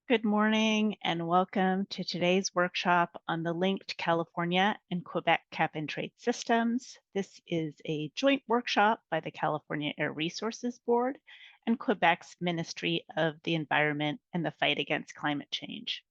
Good morning and welcome to today's workshop on the linked California and Quebec cap and trade systems. This is a joint workshop by the California Air Resources Board and Quebec's Ministry of the Environment and the Fight Against Climate Change.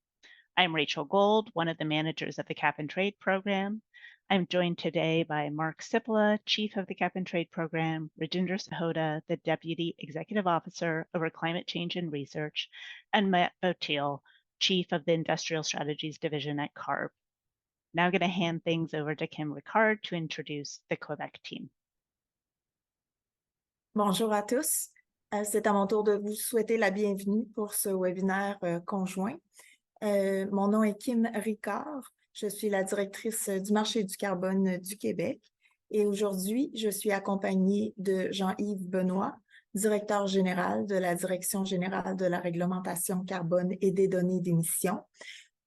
I'm Rachel Gold, one of the managers of the Cap and Trade Program. I'm joined today by Mark Cipolla, Chief of the Cap and Trade Program, Rajendra Sahota, the Deputy Executive Officer over Climate Change and Research, and Matt Boutiel, Chief of the Industrial Strategies Division at CARB. Now I'm going to hand things over to Kim Ricard to introduce the Quebec team. Bonjour à tous. C'est à mon tour de vous souhaiter la bienvenue pour ce webinaire conjoint. Mon nom est Kim Ricard. Je suis la directrice du marché du carbone du Québec et aujourd'hui, je suis accompagnée de Jean-Yves Benoît, directeur général de la Direction générale de la réglementation carbone et des données d'émission,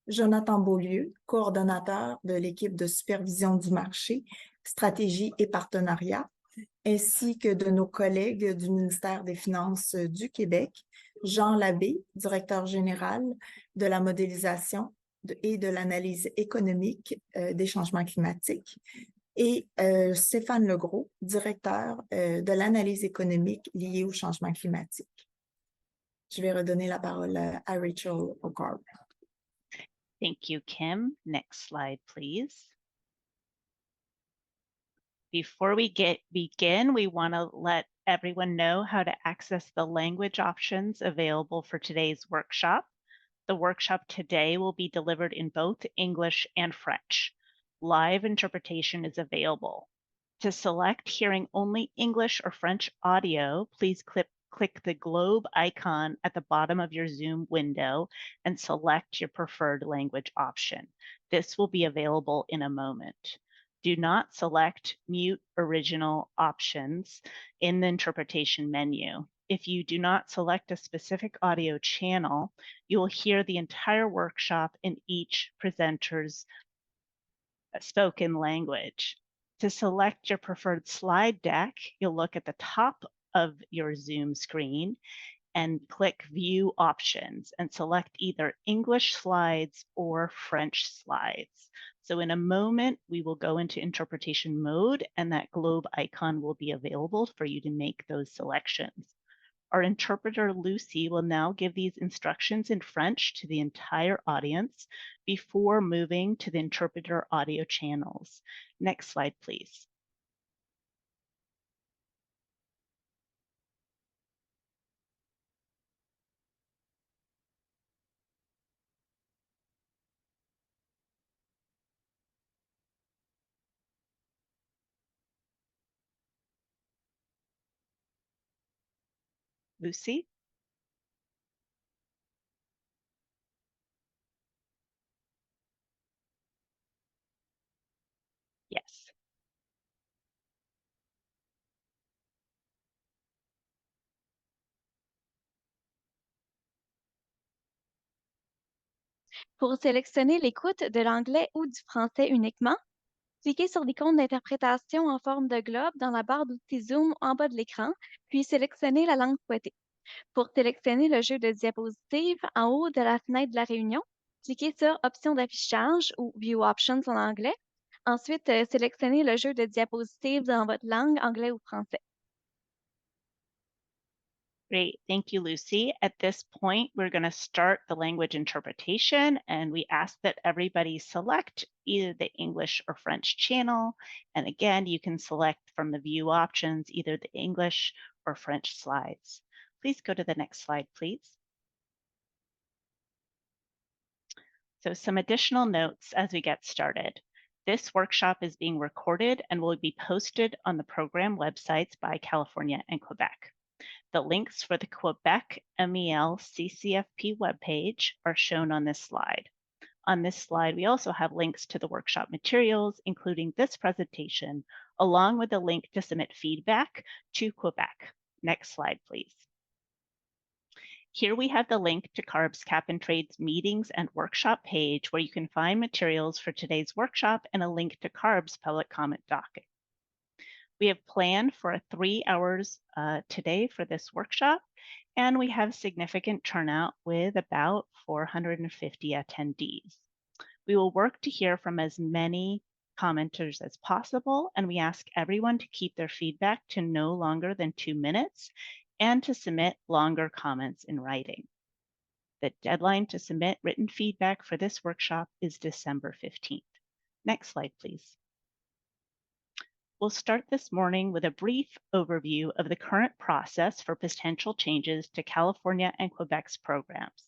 Jonathan Beaulieu, coordonnateur de l'équipe de supervision du marché, stratégie et partenariat, ainsi que de nos collègues du ministère des Finances du Québec, Jean Labbé, directeur général de la modélisation et de l'analyse économique des changements climatiques, et Stéphane Legros, directeur de l'analyse économique liée aux changements climatiques. Je vais redonner la parole à Rachel au CARB. Thank you, Kim. Next slide, please. Before we begin, we want to let everyone know how to access the language options available for today's workshop. The workshop today will be delivered in both English and French. Live interpretation is available. To select hearing only English or French audio, please click the globe icon at the bottom of your Zoom window and select your preferred language option. This will be available in a moment. Do not select mute original options in the interpretation menu. If you do not select a specific audio channel, you will hear the entire workshop in each presenter's spoken language. To select your preferred slide deck, you'll look at the top of your Zoom screen and click View Options and select either English slides or French slides. So in a moment, we will go into interpretation mode and that globe icon will be available for you to make those selections. Our interpreter, Lucy, will now give these instructions in French to the entire audience before moving to the interpreter audio channels. Next slide, please. Lucy? Yes. Pour sélectionner l'écoute de l'anglais ou du français uniquement, cliquez sur l'icône d'interprétation en forme de globe dans la barre d'outils Zoom en bas de l'écran, puis sélectionnez la langue souhaitée. Pour sélectionner le jeu de diapositives en haut de la fenêtre de la réunion, cliquez sur Options d'affichage ou View Options en anglais. Ensuite, sélectionnez le jeu de diapositives dans votre langue, anglais ou français. Great, thank you, Lucy. At this point, we're going to start the language interpretation, and we ask that everybody select either the English or French channel. And again, you can select from the view options, either the English or French slides. Please go to the next slide, please. So some additional notes as we get started. This workshop is being recorded and will be posted on the program websites by California and Quebec. The links for the Quebec MELCCFP webpage are shown on this slide. On this slide, we also have links to the workshop materials, including this presentation, along with a link to submit feedback to Quebec. Next slide, please. Here we have the link to CARB's Cap and Trade's meetings and workshop page where you can find materials for today's workshop and a link to CARB's public comment docket. We have planned for 3 hours today for this workshop, and we have significant turnout with about 450 attendees. We will work to hear from as many commenters as possible, and we ask everyone to keep their feedback to no longer than 2 minutes and to submit longer comments in writing. The deadline to submit written feedback for this workshop is December 15th. Next slide, please. We'll start this morning with a brief overview of the current process for potential changes to California and Quebec's programs.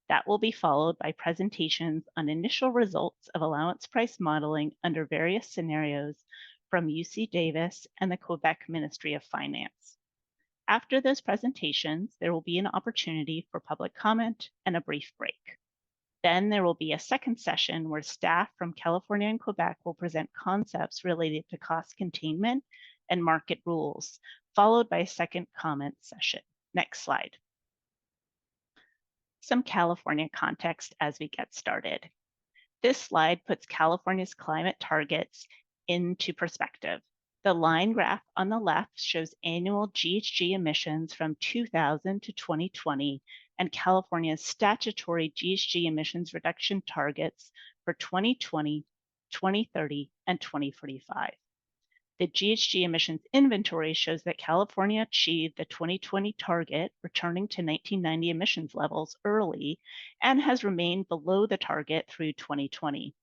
That will be followed by presentations on initial results of allowance price modeling under various scenarios from UC Davis and the Quebec Ministry of Finance. After those presentations, there will be an opportunity for public comment and a brief break. Then there will be a second session where staff from California and Quebec will present concepts related to cost containment and market rules, followed by a second comment session. Next slide. Some California context as we get started. This slide puts California's climate targets into perspective. The line graph on the left shows annual GHG emissions from 2000 to 2020 and California's statutory GHG emissions reduction targets for 2020, 2030, and 2045. The GHG emissions inventory shows that California achieved the 2020 target, returning to 1990 emissions levels early, and has remained below the target through 2020.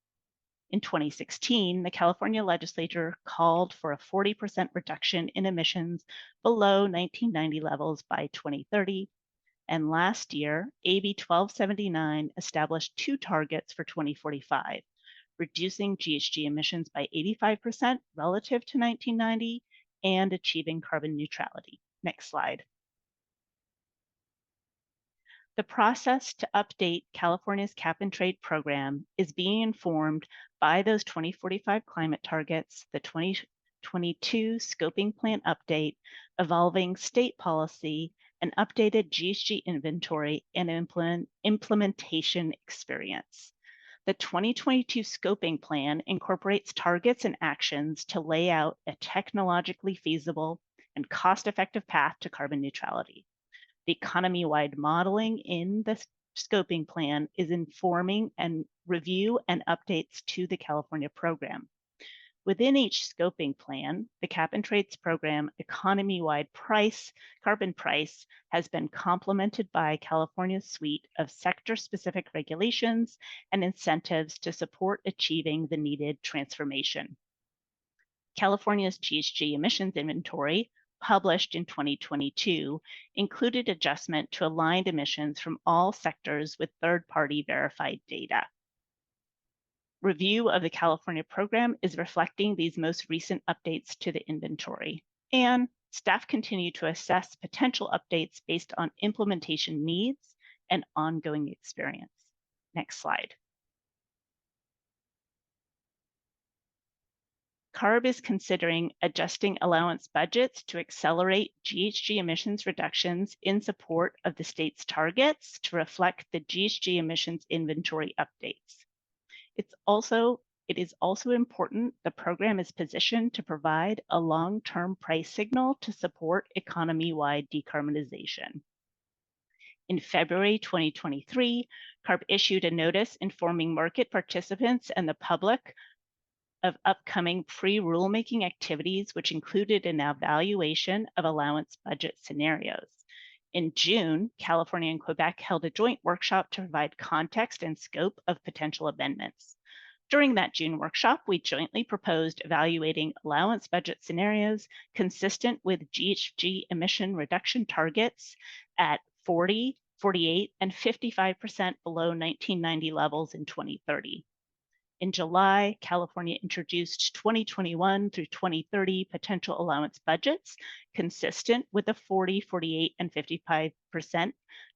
In 2016, the California legislature called for a 40% reduction in emissions below 1990 levels by 2030. And last year, AB 1279 established 2 targets for 2045, reducing GHG emissions by 85% relative to 1990 and achieving carbon neutrality. Next slide. The process to update California's cap and trade program is being informed by those 2045 climate targets, the 2022 scoping plan update, evolving state policy, an updated GHG inventory, and implementation experience. The 2022 scoping plan incorporates targets and actions to lay out a technologically feasible and cost-effective path to carbon neutrality. The economy-wide modeling in the scoping plan is informing and review and updates to the California program. Within each scoping plan, the cap and trades program economy-wide carbon price has been complemented by California's suite of sector-specific regulations and incentives to support achieving the needed transformation. California's GHG emissions inventory, published in 2022, included adjustment to aligned emissions from all sectors with third-party verified data. Review of the California program is reflecting these most recent updates to the inventory, and staff continue to assess potential updates based on implementation needs and ongoing experience. Next slide. CARB is considering adjusting allowance budgets to accelerate GHG emissions reductions in support of the state's targets to reflect the GHG emissions inventory updates. It is also important the program is positioned to provide a long-term price signal to support economy-wide decarbonization. In February 2023, CARB issued a notice informing market participants and the public of upcoming pre-rulemaking activities, which included an evaluation of allowance budget scenarios. In June, California and Quebec held a joint workshop to provide context and scope of potential amendments. During that June workshop, we jointly proposed evaluating allowance budget scenarios consistent with GHG emission reduction targets at 40, 48, and 55% below 1990 levels in 2030. In July, California introduced 2021 through 2030 potential allowance budgets consistent with the 40, 48, and 55%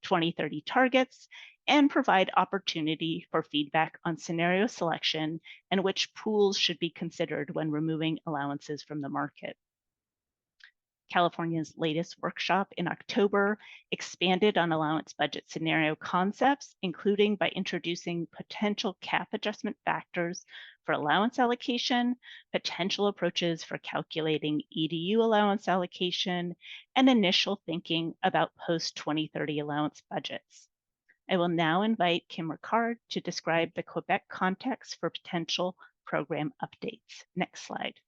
2030 targets, and provide opportunity for feedback on scenario selection and which pools should be considered when removing allowances from the market. California's latest workshop in October expanded on allowance budget scenario concepts, including by introducing potential cap adjustment factors for allowance allocation, potential approaches for calculating EDU allowance allocation, and initial thinking about post-2030 allowance budgets. I will now invite Kim Ricard to describe the Quebec context for potential program updates. Next slide.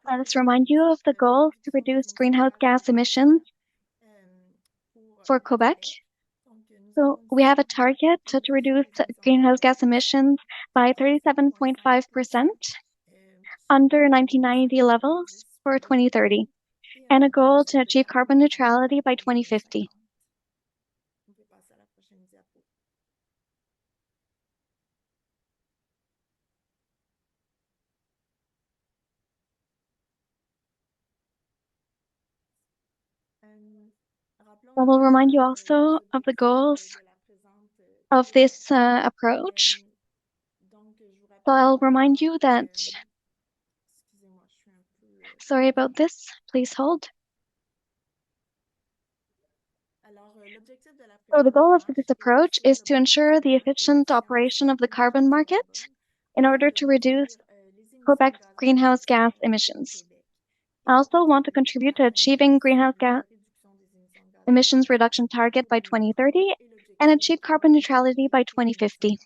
Let's remind you of the goals to reduce greenhouse gas emissions for Quebec. So we have a target to reduce greenhouse gas emissions by 37.5% under 1990 levels for 2030, and a goal to achieve carbon neutrality by 2050. I will remind you also of the goals of this approach. So I'll remind you that, sorry about this, please hold. So the goal of this approach is to ensure the efficient operation of the carbon market in order to reduce Quebec's greenhouse gas emissions. I also want to contribute to achieving greenhouse gas emissions reduction target by 2030 and achieve carbon neutrality by 2050.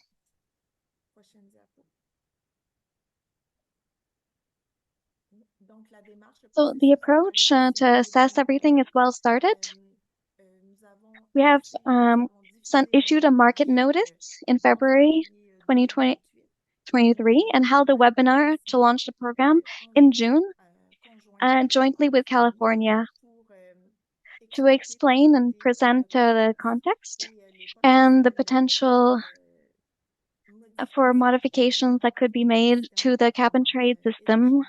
So the approach to assess everything is well started. We have issued a market notice in February 2023 and held a webinar to launch the program in June, jointly with California, to explain and present the context and the potential for modifications that could be made to the cap and trade system.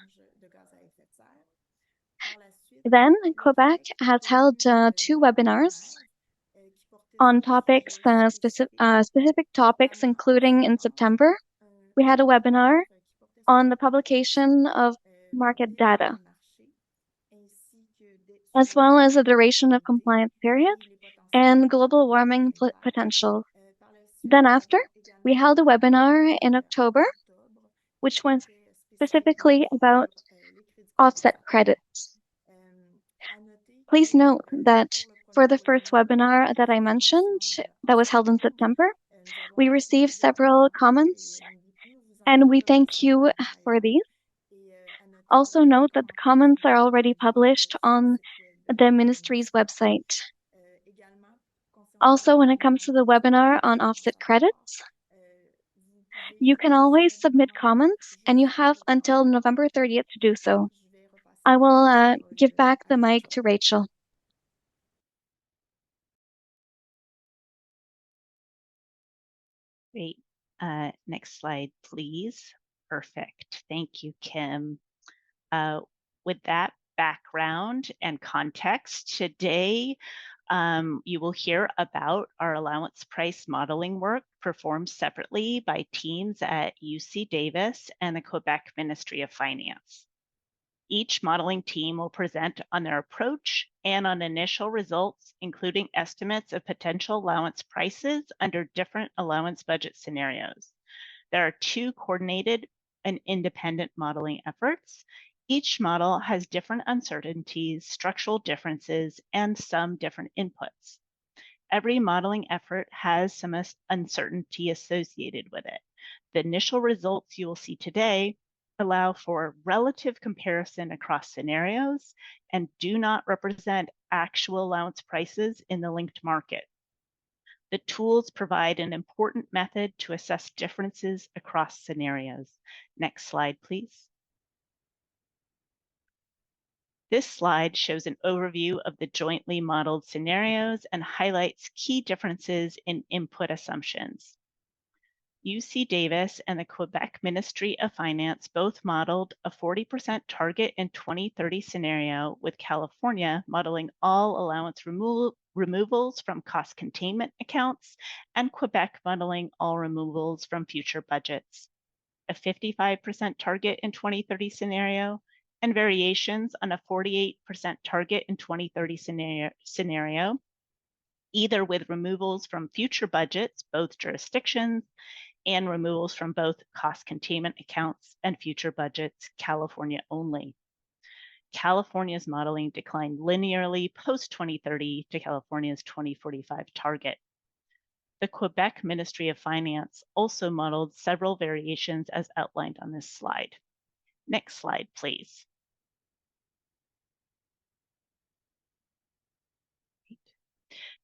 Then Quebec has held 2 webinars on topics, specific topics, including in September, we had a webinar on the publication of market data, as well as the duration of compliance period and global warming potential. Then after, we held a webinar in October, which was specifically about offset credits. Please note that for the first webinar that I mentioned, that was held in September, we received several comments, and we thank you for these. Also note that the comments are already published on the ministry's website. Also, when it comes to the webinar on offset credits, you can always submit comments, and you have until November 30th to do so. I will give back the mic to Rachel. Great. Next slide, please. Perfect. Thank you, Kim. With that background and context, today you will hear about our allowance price modeling work performed separately by teams at UC Davis and the Quebec Ministry of Finance. Each modeling team will present on their approach and on initial results, including estimates of potential allowance prices under different allowance budget scenarios. There are 2 coordinated and independent modeling efforts. Each model has different uncertainties, structural differences, and some different inputs. Every modeling effort has some uncertainty associated with it. The initial results you will see today allow for relative comparison across scenarios and do not represent actual allowance prices in the linked market. The tools provide an important method to assess differences across scenarios. Next slide, please. This slide shows an overview of the jointly modeled scenarios and highlights key differences in input assumptions. UC Davis and the Quebec Ministry of Finance both modeled a 40% target in 2030 scenario, with California modeling all allowance removals from cost containment accounts and Quebec modeling all removals from future budgets. a 55% target in 2030 scenario, and variations on a 48% target in 2030 scenario, either with removals from future budgets, both jurisdictions, and removals from both cost containment accounts and future budgets, California only. California's modeling declined linearly post-2030 to California's 2045 target. The Quebec Ministry of Finance also modeled several variations as outlined on this slide. Next slide, please.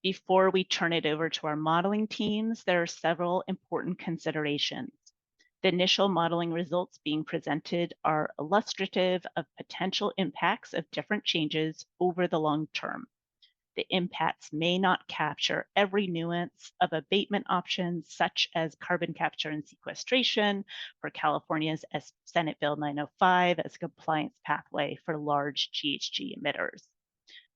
Before we turn it over to our modeling teams, there are several important considerations. The initial modeling results being presented are illustrative of potential impacts of different changes over the long term. The impacts may not capture every nuance of abatement options, such as carbon capture and sequestration for California's Senate Bill 905 as a compliance pathway for large GHG emitters.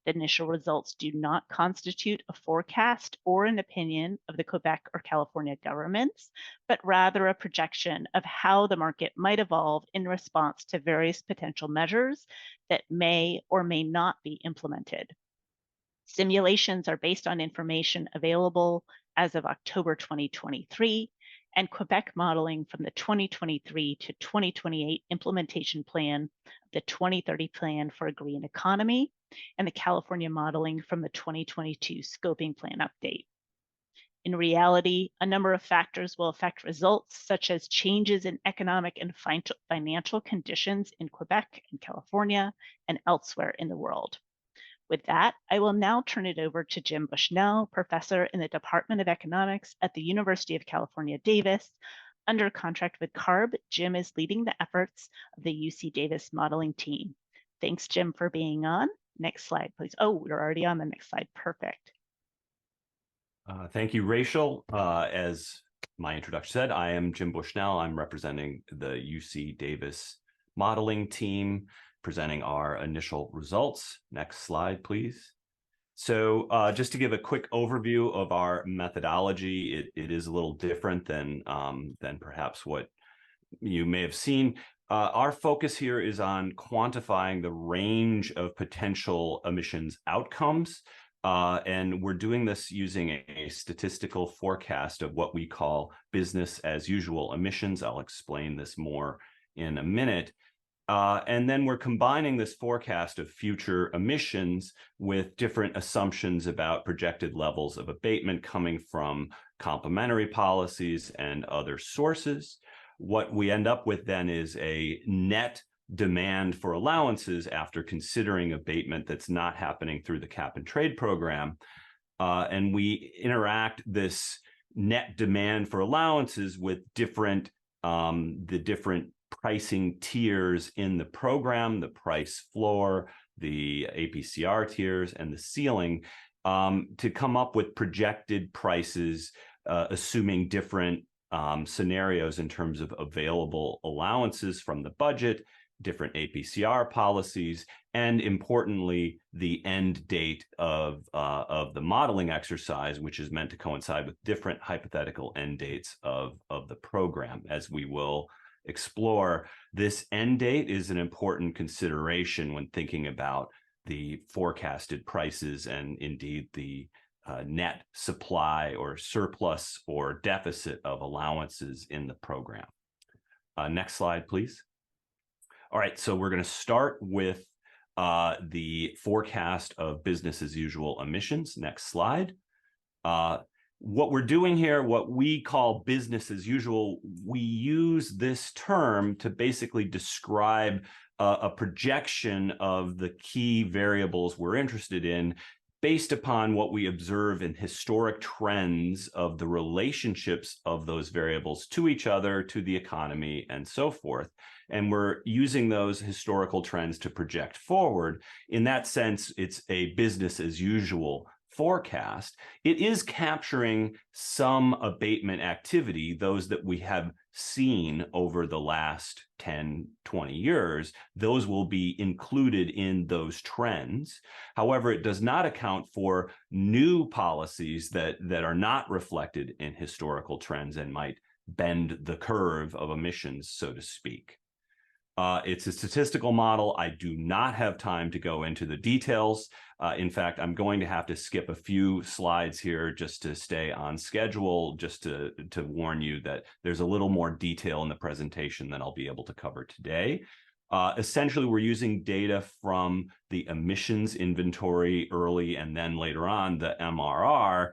The initial results do not constitute a forecast or an opinion of the Quebec or California governments, but rather a projection of how the market might evolve in response to various potential measures that may or may not be implemented. Simulations are based on information available as of October 2023, and Quebec modeling from the 2023 to 2028 implementation plan, the 2030 plan for a green economy, and the California modeling from the 2022 scoping plan update. In reality, a number of factors will affect results, such as changes in economic and financial conditions in Quebec and California and elsewhere in the world. With that, I will now turn it over to Jim Bushnell, professor in the Department of Economics at the University of California, Davis. Under contract with CARB, Jim is leading the efforts of the UC Davis modeling team. Thanks, Jim, for being on. Next slide, please. Oh, we're already on the next slide. Perfect. Thank you, Rachel. As my introduction said, I am Jim Bushnell. I'm representing the UC Davis modeling team, presenting our initial results. Next slide, please. So just to give a quick overview of our methodology, it is a little different than perhaps what you may have seen. Our focus here is on quantifying the range of potential emissions outcomes. And we're doing this using a statistical forecast of what we call business as usual emissions. I'll explain this more in a minute. And then we're combining this forecast of future emissions with different assumptions about projected levels of abatement coming from complementary policies and other sources. What we end up with then is a net demand for allowances after considering abatement that's not happening through the cap and trade program. And we interact this net demand for allowances with the different pricing tiers in the program, the price floor, the APCR tiers, and the ceiling, to come up with projected prices, assuming different scenarios in terms of available allowances from the budget, different APCR policies, and importantly, the end date of the modeling exercise, which is meant to coincide with different hypothetical end dates of the program. As we will explore, this end date is an important consideration when thinking about the forecasted prices and indeed the net supply or surplus or deficit of allowances in the program. Next slide, please. All right, so we're going to start with the forecast of business as usual emissions. Next slide. What we're doing here, what we call business as usual, we use this term to basically describe a projection of the key variables we're interested in based upon what we observe in historic trends of the relationships of those variables to each other, to the economy, and so forth. And we're using those historical trends to project forward. In that sense, it's a business as usual forecast. It is capturing some abatement activity, those that we have seen over the last 10, 20 years. Those will be included in those trends. However, it does not account for new policies that are not reflected in historical trends and might bend the curve of emissions, so to speak. It's a statistical model. I do not have time to go into the details. In fact, I'm going to have to skip a few slides here just to stay on schedule, just to warn you that there's a little more detail in the presentation than I'll be able to cover today. Essentially, we're using data from the emissions inventory early and then later on the MRR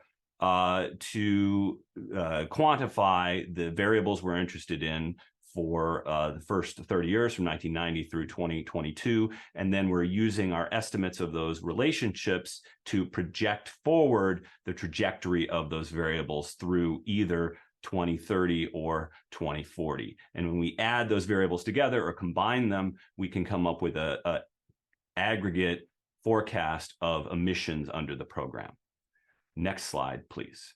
to quantify the variables we're interested in for the first 30 years from 1990 through 2022. And then we're using our estimates of those relationships to project forward the trajectory of those variables through either 2030 or 2040. And when we add those variables together or combine them, we can come up with a aggregate forecast of emissions under the program. Next slide, please.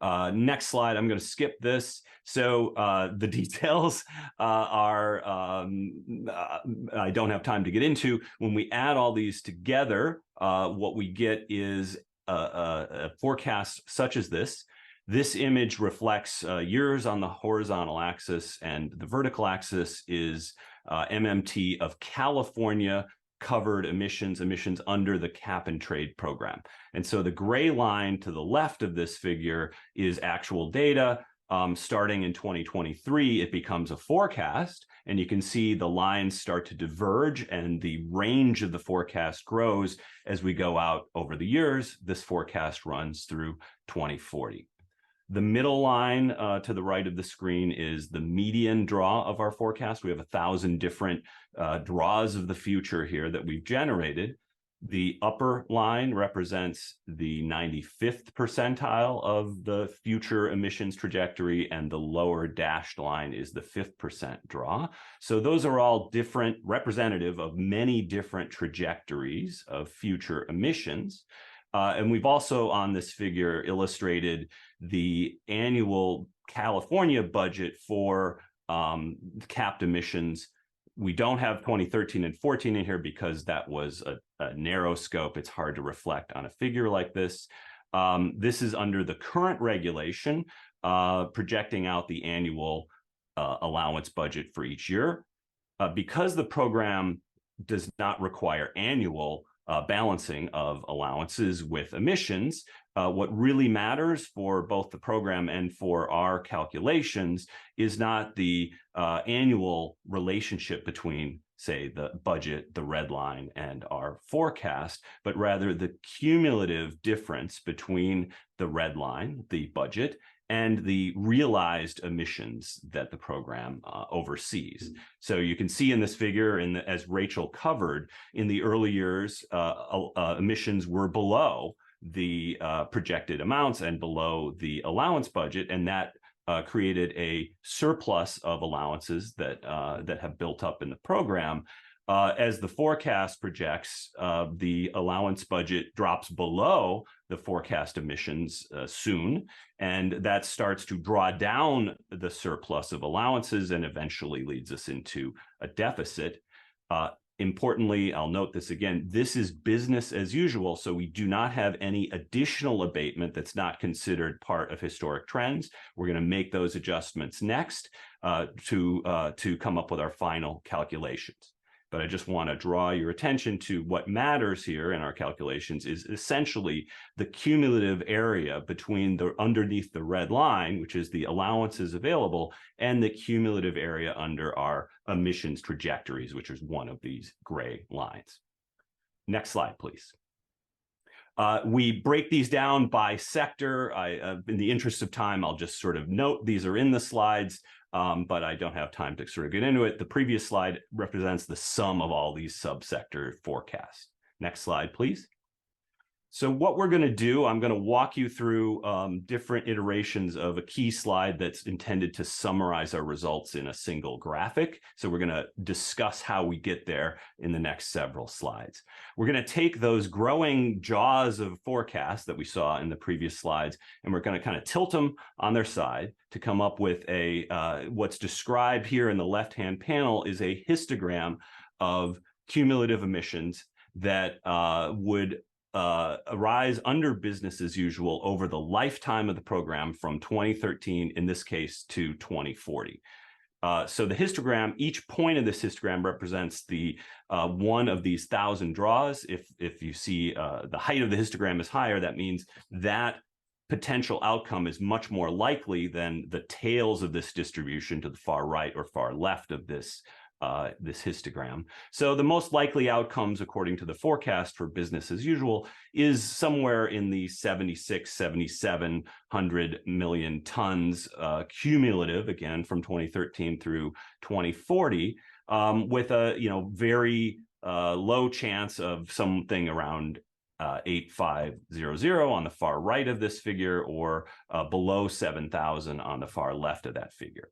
Next slide, I'm going to skip this. So the details are, I don't have time to get into. When we add all these together, what we get is a forecast such as this. This image reflects years on the horizontal axis, and the vertical axis is MMT of California covered emissions under the cap and trade program. And so the gray line to the left of this figure is actual data. Starting in 2023, it becomes a forecast, and you can see the lines start to diverge and the range of the forecast grows as we go out over the years. This forecast runs through 2040. The middle line to the right of the screen is the median draw of our forecast. We have 1,000 different draws of the future here that we've generated. The upper line represents the 95th percentile of the future emissions trajectory, and the lower dashed line is the 5th% draw. So those are all different, representative of many different trajectories of future emissions. And we've also on this figure illustrated the annual California budget for capped emissions. We don't have 2013 and 14 in here because that was a narrow scope. It's hard to reflect on a figure like this. This is under the current regulation, projecting out the annual allowance budget for each year. Because the program does not require annual balancing of allowances with emissions, what really matters for both the program and for our calculations is not the annual relationship between, say, the budget, the red line, and our forecast, but rather the cumulative difference between the red line, the budget, and the realized emissions that the program oversees. So you can see in this figure, as Rachel covered, in the early years, emissions were below the projected amounts and below the allowance budget, and that created a surplus of allowances that have built up in the program. As the forecast projects, the allowance budget drops below the forecast emissions soon, and that starts to draw down the surplus of allowances and eventually leads us into a deficit. Importantly, I'll note this again, this is business as usual, so we do not have any additional abatement that's not considered part of historic trends. We're going to make those adjustments next to come up with our final calculations. But I just want to draw your attention to what matters here in our calculations is essentially the cumulative area between the underneath the red line, which is the allowances available, and the cumulative area under our emissions trajectories, which is one of these gray lines. Next slide, please. We break these down by sector. In the interest of time, I'll just sort of note these are in the slides. But I don't have time to sort of get into it. The previous slide represents the sum of all these subsector forecasts. Next slide, please. So what we're going to do, I'm going to walk you through different iterations of a key slide that's intended to summarize our results in a single graphic. So we're going to discuss how we get there in the next several slides. We're going to take those growing jaws of forecasts that we saw in the previous slides, and we're going to kind of tilt them on their side to come up with a what's described here in the left-hand panel is a histogram of cumulative emissions that would arise under business as usual over the lifetime of the program from 2013, in this case, to 2040. So the histogram, each point of this histogram represents the one of these 1,000 draws. If you see the height of the histogram is higher, that means that potential outcome is much more likely than the tails of this distribution to the far right or far left of this histogram. So the most likely outcomes, according to the forecast for business as usual, is somewhere in the 7,700 million tons cumulative, again, from 2013 through 2040, with a very low chance of something around 8,500 on the far right of this figure, or below 7,000 on the far left of that figure.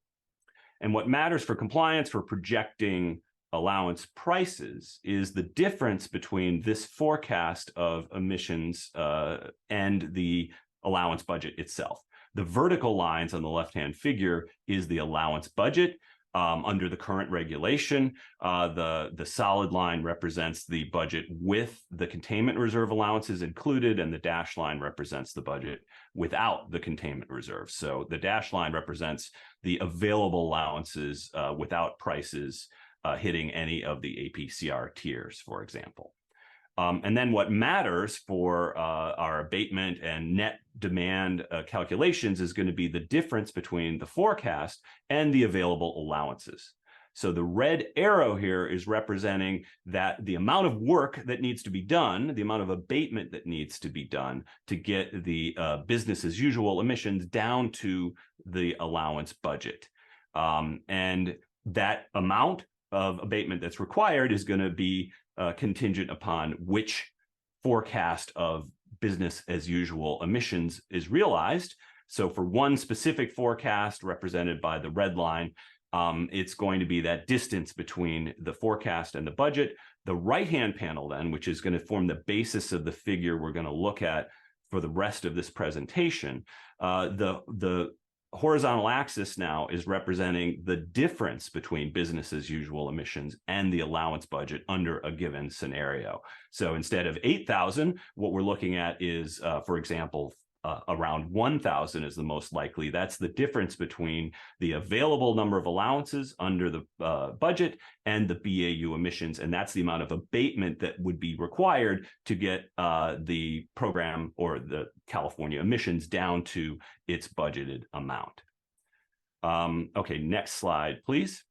And what matters for compliance, for projecting allowance prices, is the difference between this forecast of emissions and the allowance budget itself. The vertical lines on the left-hand figure is the allowance budget. Under the current regulation, the solid line represents the budget with the containment reserve allowances included, and the dashed line represents the budget without the containment reserve. So the dashed line represents the available allowances without prices hitting any of the APCR tiers, for example. And then what matters for our abatement and net demand calculations is going to be the difference between the forecast and the available allowances. So the red arrow here is representing that the amount of work that needs to be done, the amount of abatement that needs to be done to get the business as usual emissions down to the allowance budget. And that amount of abatement that's required is going to be contingent upon which forecast of business as usual emissions is realized. So for one specific forecast represented by the red line, it's going to be that distance between the forecast and the budget. The right-hand panel then, which is going to form the basis of the figure we're going to look at for the rest of this presentation, the horizontal axis now is representing the difference between business as usual emissions and the allowance budget under a given scenario. So instead of 8,000, what we're looking at is, for example, around 1,000 is the most likely. That's the difference between the available number of allowances under the budget and the BAU emissions. And that's the amount of abatement that would be required to get the program or the California emissions down to its budgeted amount. Okay, next slide, please.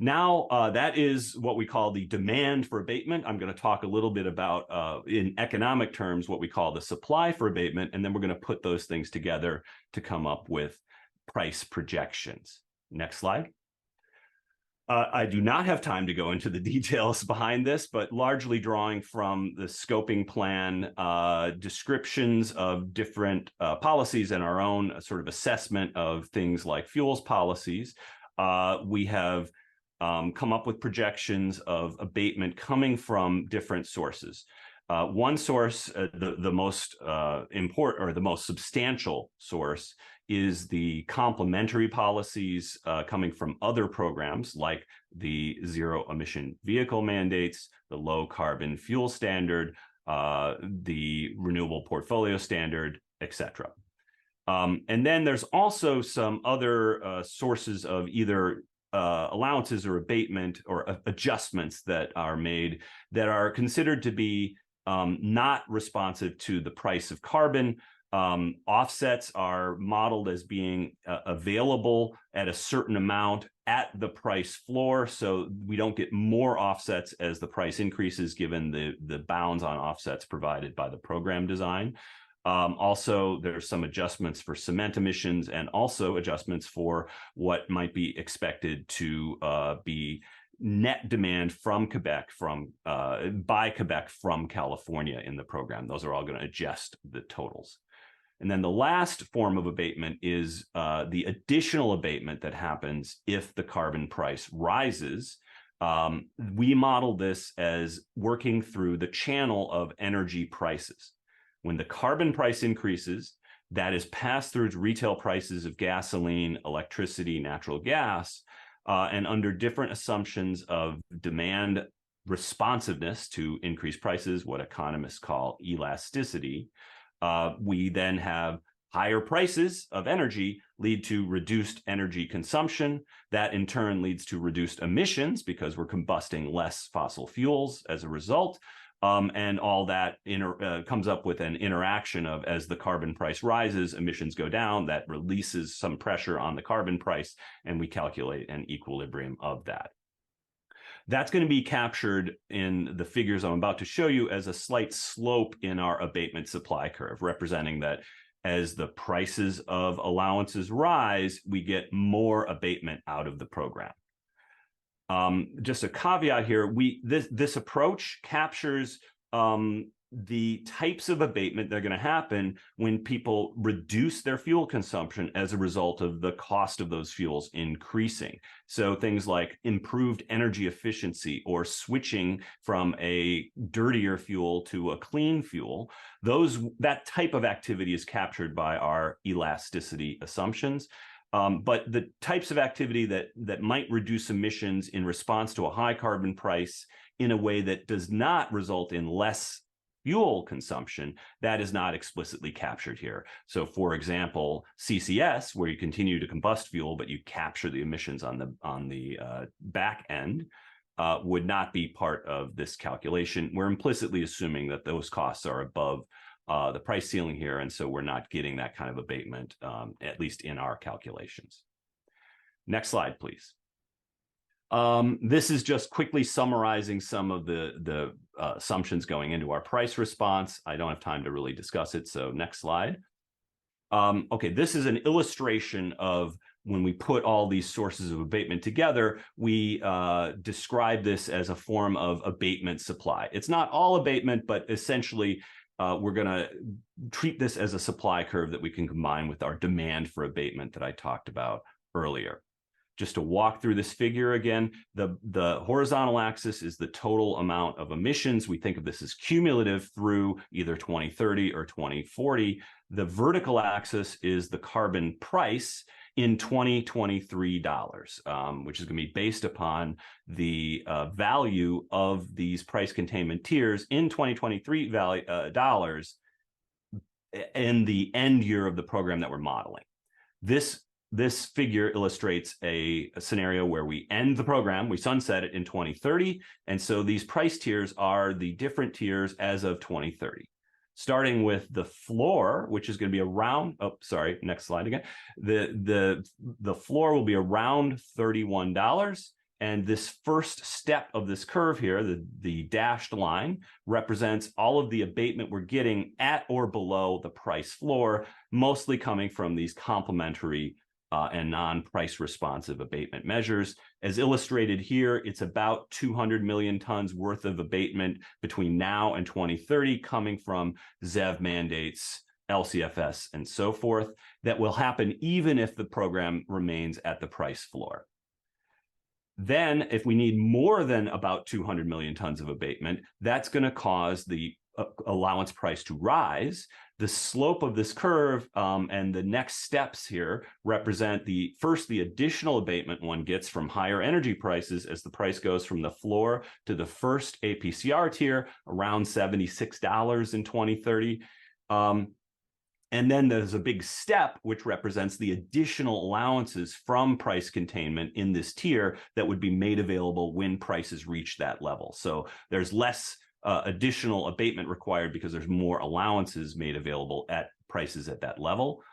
Now, that is what we call the demand for abatement. I'm going to talk a little bit about, in economic terms, what we call the supply for abatement, and then we're going to put those things together to come up with price projections. Next slide. I do not have time to go into the details behind this, but largely drawing from the scoping plan, descriptions of different policies and our own sort of assessment of things like fuels policies, we have come up with projections of abatement coming from different sources. One source, the most important or the most substantial source, is the complementary policies coming from other programs like the zero emission vehicle mandates, the low carbon fuel standard, the renewable portfolio standard, etc. And then there's also some other sources of either allowances or abatement or adjustments that are made that are considered to be not responsive to the price of carbon. Offsets are modeled as being available at a certain amount at the price floor, so we don't get more offsets as the price increases given the bounds on offsets provided by the program design. Also, there's some adjustments for cement emissions and also adjustments for what might be expected to be net demand from Quebec, by Quebec from California in the program. Those are all going to adjust the totals. And then the last form of abatement is the additional abatement that happens if the carbon price rises. We model this as working through the channel of energy prices. When the carbon price increases, that is passed through to retail prices of gasoline, electricity, natural gas, and under different assumptions of demand responsiveness to increased prices, what economists call elasticity, we then have higher prices of energy lead to reduced energy consumption. That in turn leads to reduced emissions because we're combusting less fossil fuels as a result. And all that comes up with an interaction of, as the carbon price rises, emissions go down, that releases some pressure on the carbon price, and we calculate an equilibrium of that. That's going to be captured in the figures I'm about to show you as a slight slope in our abatement supply curve, representing that as the prices of allowances rise, we get more abatement out of the program. Just a caveat here, this approach captures the types of abatement that are going to happen when people reduce their fuel consumption as a result of the cost of those fuels increasing. So things like improved energy efficiency or switching from a dirtier fuel to a clean fuel, that type of activity is captured by our elasticity assumptions. But the types of activity that might reduce emissions in response to a high carbon price in a way that does not result in less fuel consumption, that is not explicitly captured here. So for example, CCS, where you continue to combust fuel, but you capture the emissions on the back end, would not be part of this calculation. We're implicitly assuming that those costs are above the price ceiling here, and so we're not getting that kind of abatement, at least in our calculations. Next slide, please. This is just quickly summarizing some of the assumptions going into our price response. I don't have time to really discuss it, so next slide. Okay, this is an illustration of when we put all these sources of abatement together, we describe this as a form of abatement supply. It's not all abatement, but essentially we're going to treat this as a supply curve that we can combine with our demand for abatement that I talked about earlier. Just to walk through this figure again, the horizontal axis is the total amount of emissions. We think of this as cumulative through either 2030 or 2040. The vertical axis is the carbon price in 2023 dollars, which is going to be based upon the value of these price containment tiers in 2023 dollars in the end year of the program that we're modeling. This figure illustrates a scenario where we end the program, we sunset it in 2030, and so these price tiers are the different tiers as of 2030. Starting with the floor, which is going to be around, oh, sorry, next slide again. The floor will be around $31, and this first step of this curve here, the dashed line, represents all of the abatement we're getting at or below the price floor, mostly coming from these complementary and non-price responsive abatement measures. As illustrated here, it's about 200 million tons worth of abatement between now and 2030 coming from ZEV mandates, LCFS, and so forth, that will happen even if the program remains at the price floor. Then, if we need more than about 200 million tons of abatement, that's going to cause the allowance price to rise. The slope of this curve and the next steps here represent the additional abatement one gets from higher energy prices as the price goes from the floor to the first APCR tier, around $76 in 2030. And then there's a big step, which represents the additional allowances from price containment in this tier that would be made available when prices reach that level. So there's less additional abatement required because there's more allowances made available at prices at that level.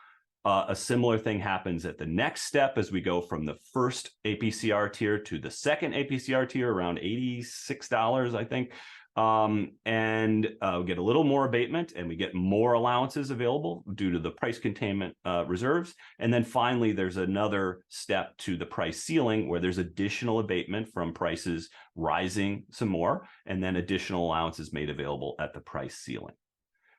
A similar thing happens at the next step as we go from the first APCR tier to the second APCR tier, around $86, I think. And we get a little more abatement and we get more allowances available due to the price containment reserves. And then finally, there's another step to the price ceiling where there's additional abatement from prices rising some more, and then additional allowances made available at the price ceiling.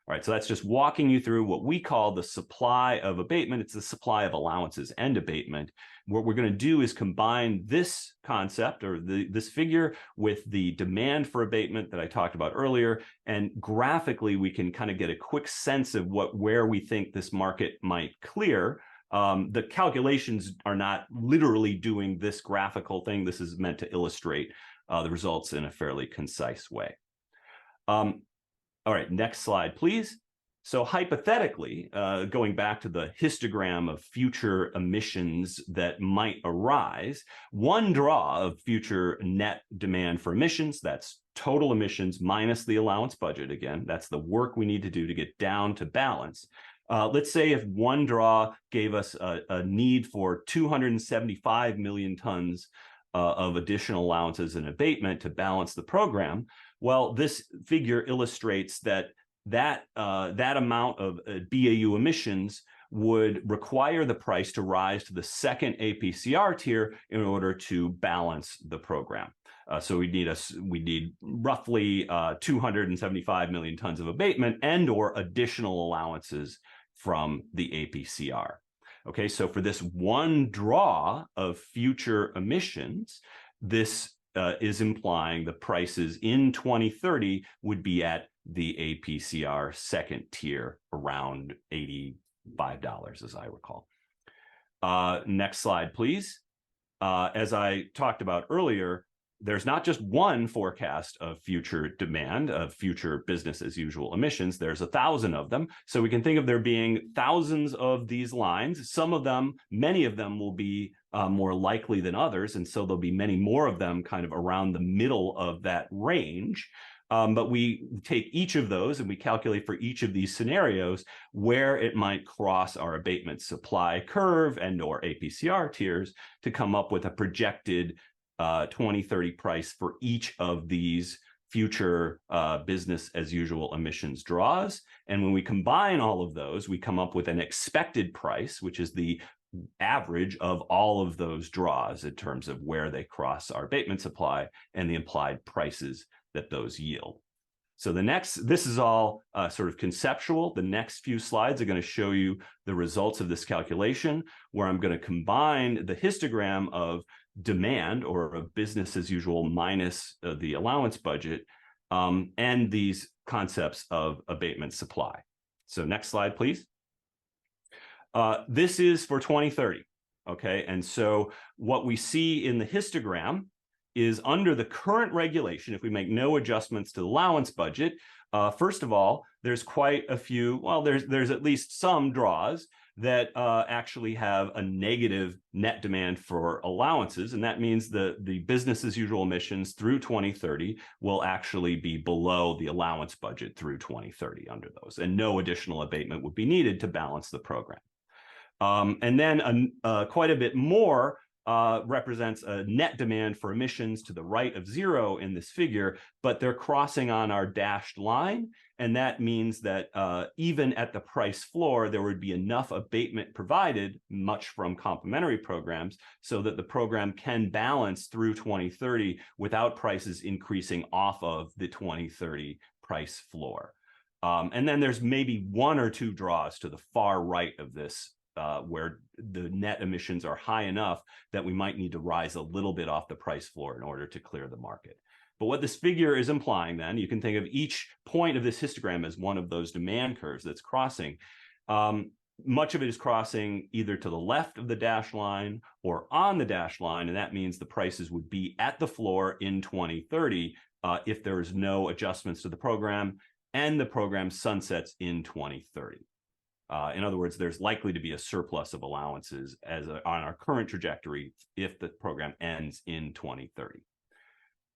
All right, so that's just walking you through what we call the supply of abatement. It's the supply of allowances and abatement. What we're going to do is combine this concept or this figure with the demand for abatement that I talked about earlier, and graphically we can kind of get a quick sense of where we think this market might clear. The calculations are not literally doing this graphical thing. This is meant to illustrate the results in a fairly concise way. All right, next slide, please. So hypothetically, going back to the histogram of future emissions that might arise, one draw of future net demand for emissions, that's total emissions minus the allowance budget. Again, that's the work we need to do to get down to balance. Let's say if one draw gave us a need for 275 million tons of additional allowances and abatement to balance the program. Well, this figure illustrates that amount of BAU emissions would require the price to rise to the second APCR tier in order to balance the program. So we need roughly 275 million tons of abatement and or additional allowances from the APCR. Okay, so for this one draw of future emissions, this is implying the prices in 2030 would be at the APCR second tier, around $85, as I recall. Next slide, please. As I talked about earlier, there's not just one forecast of future demand, of future business as usual emissions. There's 1,000 of them. So we can think of there being thousands of these lines. Some of them, many of them will be more likely than others. And so there'll be many more of them kind of around the middle of that range. But we take each of those and we calculate for each of these scenarios where it might cross our abatement supply curve and or APCR tiers to come up with a projected 2030 price for each of these future business as usual emissions draws. And when we combine all of those, we come up with an expected price, which is the average of all of those draws in terms of where they cross our abatement supply and the implied prices that those yield. So this is all sort of conceptual. The next few slides are going to show you the results of this calculation, where I'm going to combine the histogram of demand or a business as usual minus the allowance budget and these concepts of abatement supply. So next slide, please. This is for 2030, okay? And so what we see in the histogram is under the current regulation, if we make no adjustments to the allowance budget, first of all, there's quite a few, well, there's at least some draws that actually have a negative net demand for allowances. And that means the business as usual emissions through 2030 will actually be below the allowance budget through 2030 under those. And no additional abatement would be needed to balance the program. And then quite a bit more represents a net demand for emissions to the right of zero in this figure, but they're crossing on our dashed line. And that means that even at the price floor, there would be enough abatement provided, much from complementary programs, so that the program can balance through 2030 without prices increasing off of the 2030 price floor. And then there's maybe one or two draws to the far right of this where the net emissions are high enough that we might need to rise a little bit off the price floor in order to clear the market. But what this figure is implying then, you can think of each point of this histogram as one of those demand curves that's crossing. Much of it is crossing either to the left of the dashed line or on the dashed line, and that means the prices would be at the floor in 2030 if there is no adjustments to the program and the program sunsets in 2030. In other words, there's likely to be a surplus of allowances on our current trajectory if the program ends in 2030.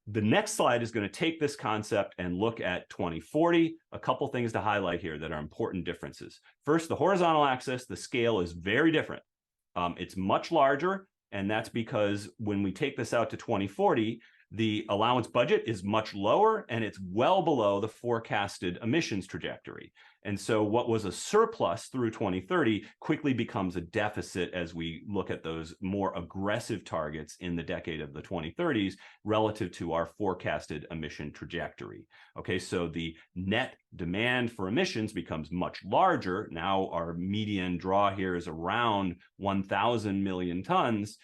The next slide is going to take this concept and look at 2040. A couple things to highlight here that are important differences. First, the horizontal axis, the scale is very different. It's much larger, and that's because when we take this out to 2040, the allowance budget is much lower and it's well below the forecasted emissions trajectory. And so what was a surplus through 2030 quickly becomes a deficit as we look at those more aggressive targets in the decade of the 2030s relative to our forecasted emission trajectory. Okay, so the net demand for emissions becomes much larger. Now our median draw here is around 1,000 million tons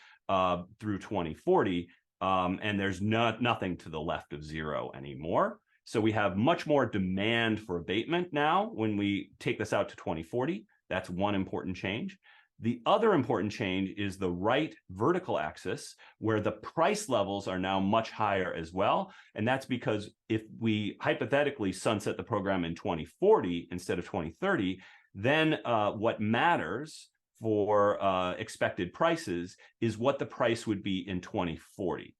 through 2040. And there's nothing to the left of zero anymore. So we have much more demand for abatement now when we take this out to 2040. That's one important change. The other important change is the right vertical axis, where the price levels are now much higher as well. And that's because if we hypothetically sunset the program in 2040 instead of 2030, then what matters for expected prices is what the price would be in 2040.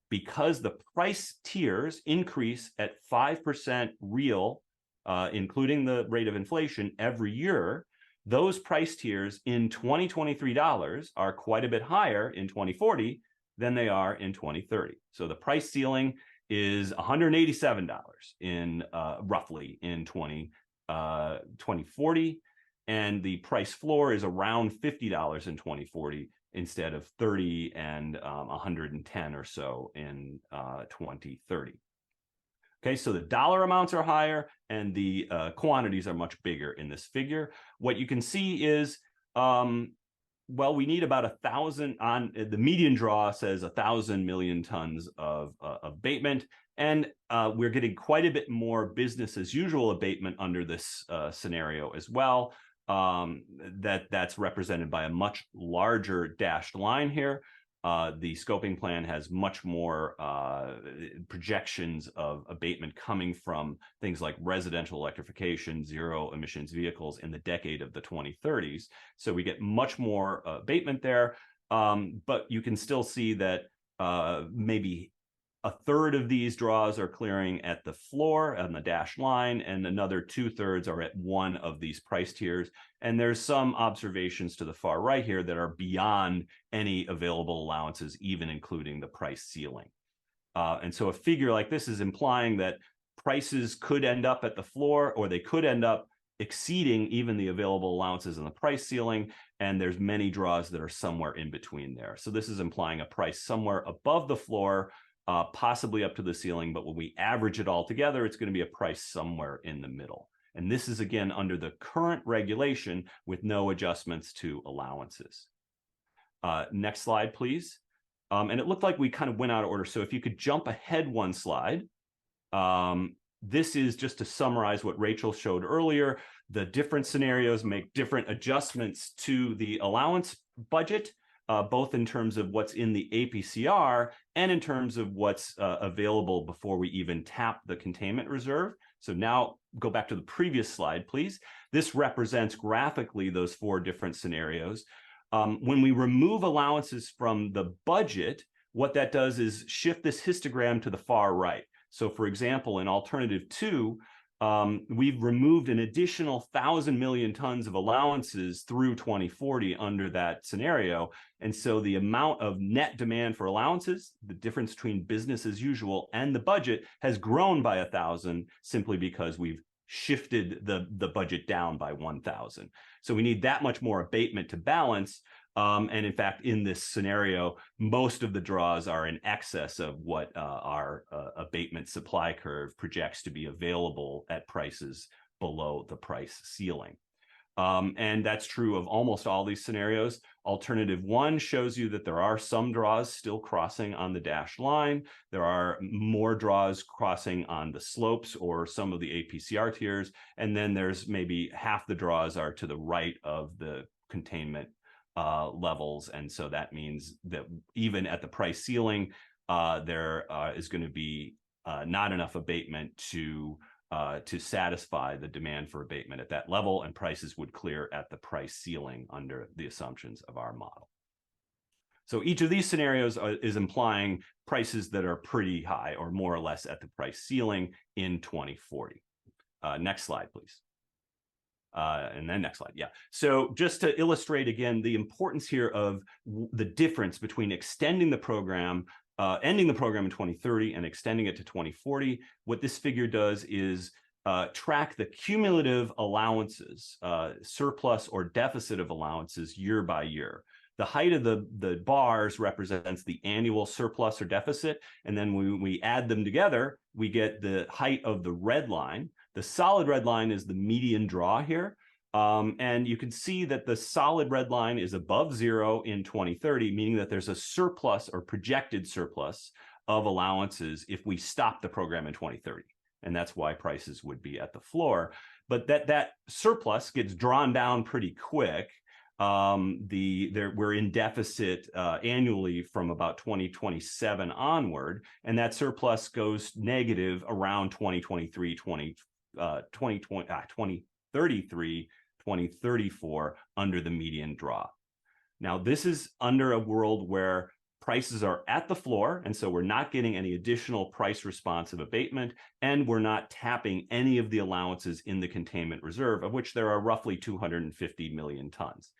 Because the price tiers increase at 5% real, including the rate of inflation every year, those price tiers in 2023 dollars are quite a bit higher in 2040 than they are in 2030. So the price ceiling is $187 in roughly in 2040, and the price floor is around $50 in 2040 instead of 30 and 110 or so in 2030. Okay, so the dollar amounts are higher and the quantities are much bigger in this figure. What you can see is, well, we need about 1,000 on the median draw says 1,000 million tons of abatement. And we're getting quite a bit more business as usual abatement under this scenario as well. That's represented by a much larger dashed line here. The scoping plan has much more projections of abatement coming from things like residential electrification, zero emissions vehicles in the decade of the 2030s. So we get much more abatement there, but you can still see that maybe a third of these draws are clearing at the floor on the dashed line, and another 2/3 are at one of these price tiers. And there's some observations to the far right here that are beyond any available allowances, even including the price ceiling. And so a figure like this is implying that prices could end up at the floor, or they could end up exceeding even the available allowances in the price ceiling. And there's many draws that are somewhere in between there. So this is implying a price somewhere above the floor, possibly up to the ceiling, but when we average it all together, it's going to be a price somewhere in the middle. And this is, again, under the current regulation with no adjustments to allowances. Next slide, please. And it looked like we kind of went out of order. So if you could jump ahead one slide. This is just to summarize what Rachel showed earlier. The different scenarios make different adjustments to the allowance budget, both in terms of what's in the APCR and in terms of what's available before we even tap the containment reserve. So now go back to the previous slide, please. This represents graphically those 4 different scenarios. When we remove allowances from the budget, what that does is shift this histogram to the far right. So for example, in alternative 2, we've removed an additional 1,000 million tons of allowances through 2040 under that scenario. And so the amount of net demand for allowances, the difference between business as usual and the budget, has grown by 1,000 simply because we've shifted the budget down by 1,000. So we need that much more abatement to balance. And in fact, in this scenario, most of the draws are in excess of what our abatement supply curve projects to be available at prices below the price ceiling. And that's true of almost all these scenarios. Alternative 1 shows you that there are some draws still crossing on the dashed line. There are more draws crossing on the slopes or some of the APCR tiers. And then there's maybe half the draws are to the right of the containment levels. And so that means that even at the price ceiling, there is going to be not enough abatement to satisfy the demand for abatement at that level, and prices would clear at the price ceiling under the assumptions of our model. So each of these scenarios is implying prices that are pretty high or more or less at the price ceiling in 2040. Next slide, please. And then next slide. Yeah. So just to illustrate again the importance here of the difference between extending the program, ending the program in 2030 and extending it to 2040, what this figure does is track the cumulative allowances, surplus or deficit of allowances year by year. The height of the bars represents the annual surplus or deficit. And then when we add them together, we get the height of the red line. The solid red line is the median draw here. And you can see that the solid red line is above 0 in 2030, meaning that there's a surplus or projected surplus of allowances if we stop the program in 2030. And that's why prices would be at the floor. But that surplus gets drawn down pretty quick. we're in deficit annually from about 2027 onward, and that surplus goes negative around 2023, 2033, 2034 under the median draw. Now, this is under a world where prices are at the floor, and so we're not getting any additional price responsive abatement, and we're not tapping any of the allowances in the containment reserve, of which there are roughly 250 million tons.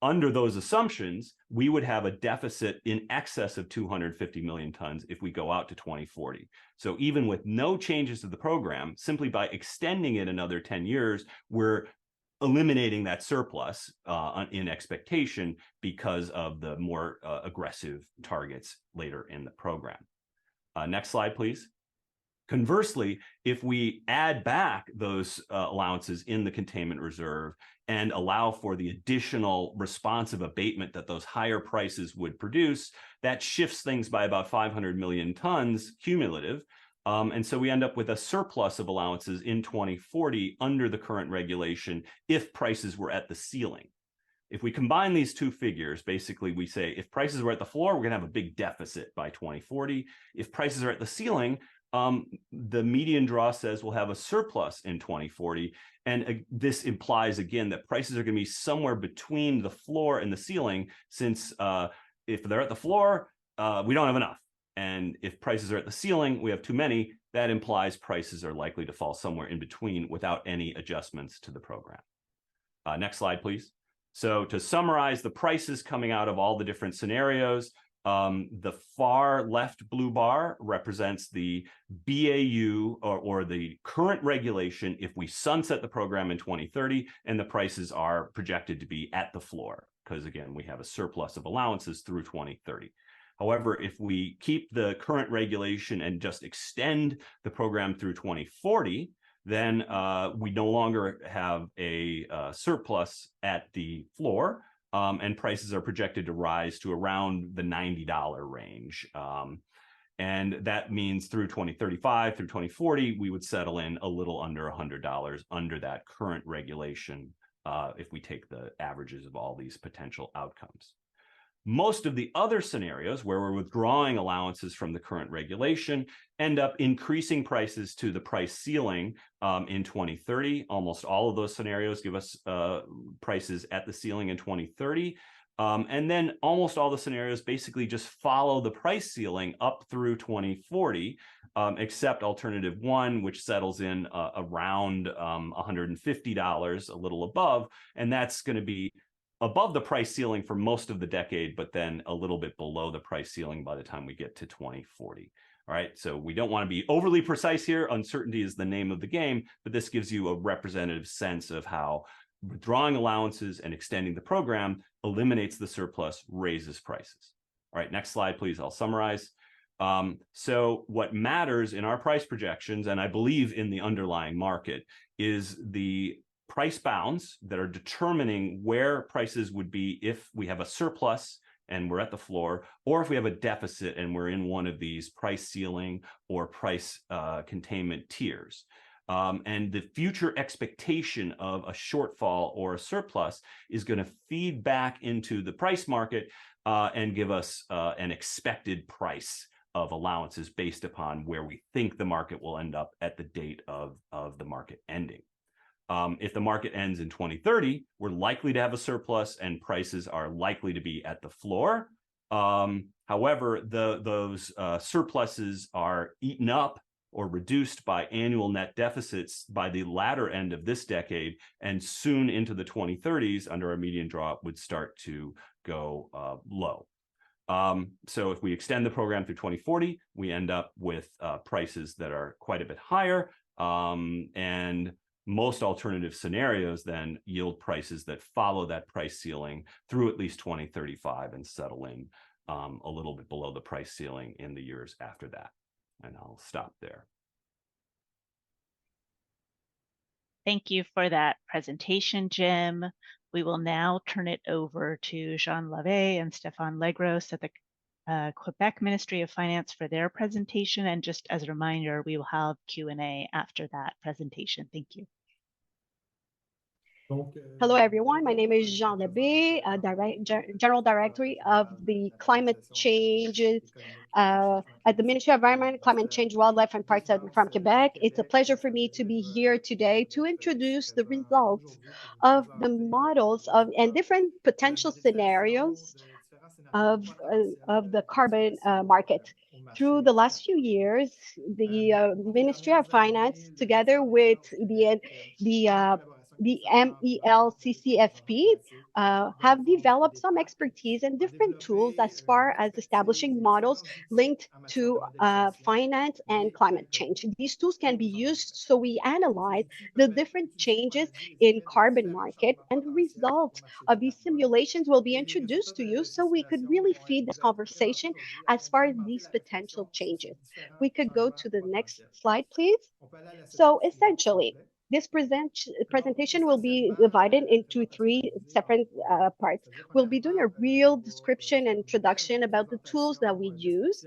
Under those assumptions, we would have a deficit in excess of 250 million tons if we go out to 2040. So even with no changes to the program, simply by extending it another 10 years, we're eliminating that surplus in expectation because of the more aggressive targets later in the program. Next slide, please. Conversely, if we add back those allowances in the containment reserve and allow for the additional responsive abatement that those higher prices would produce, that shifts things by about 500 million tons cumulative. And so we end up with a surplus of allowances in 2040 under the current regulation if prices were at the ceiling. If we combine these two figures, basically we say if prices were at the floor, we're going to have a big deficit by 2040. If prices are at the ceiling, the median draw says we'll have a surplus in 2040. And this implies, again, that prices are going to be somewhere between the floor and the ceiling, since if they're at the floor, we don't have enough. And if prices are at the ceiling, we have too many. That implies prices are likely to fall somewhere in between without any adjustments to the program. Next slide, please. So to summarize the prices coming out of all the different scenarios, the far left blue bar represents the BAU or the current regulation if we sunset the program in 2030, and the prices are projected to be at the floor because, again, we have a surplus of allowances through 2030. However, if we keep the current regulation and just extend the program through 2040, then we no longer have a surplus at the floor, and prices are projected to rise to around the $90 range. And that means through 2035, through 2040, we would settle in a little under $100 under that current regulation if we take the averages of all these potential outcomes. Most of the other scenarios where we're withdrawing allowances from the current regulation end up increasing prices to the price ceiling in 2030. Almost all of those scenarios give us prices at the ceiling in 2030. And then almost all the scenarios basically just follow the price ceiling up through 2040, except alternative one, which settles in around $150, a little above, and that's going to be above the price ceiling for most of the decade, but then a little bit below the price ceiling by the time we get to 2040. All right, so we don't want to be overly precise here. Uncertainty is the name of the game, but this gives you a representative sense of how withdrawing allowances and extending the program eliminates the surplus, raises prices. All right, next slide, please. I'll summarize. So what matters in our price projections, and I believe in the underlying market, is the price bounds that are determining where prices would be if we have a surplus and we're at the floor, or if we have a deficit and we're in one of these price ceiling or price containment tiers. And the future expectation of a shortfall or a surplus is going to feed back into the price market and give us an expected price of allowances based upon where we think the market will end up at the date of the market ending. If the market ends in 2030, we're likely to have a surplus and prices are likely to be at the floor. However, those surpluses are eaten up or reduced by annual net deficits by the latter end of this decade, and soon into the 2030s under our median draw would start to go low. So if we extend the program through 2040, we end up with prices that are quite a bit higher, and most alternative scenarios then yield prices that follow that price ceiling through at least 2035 and settle in a little bit below the price ceiling in the years after that. And I'll stop there. Thank you for that presentation, Jim. We will now turn it over to Jean Lavé and Stéphane Legros at the Quebec Ministry of Finance for their presentation. And just as a reminder, we will have Q&A after that presentation. Thank you. Hello, everyone. My name is Jean Lebé, General Director of the Climate Changes at the Ministry of Environment, Climate Change, Wildlife, and Parks from Quebec. It's a pleasure for me to be here today to introduce the results of the models and different potential scenarios of the carbon market. Through the last few years, the Ministry of Finance, together with the MELCCFP, have developed some expertise and different tools as far as establishing models linked to finance and climate change. These tools can be used so we analyze the different changes in carbon market, and the result of these simulations will be introduced to you so we could really feed this conversation as far as these potential changes. We could go to the next slide, please. So essentially, this presentation will be divided into three separate parts. We'll be doing a real description and introduction about the tools that we use.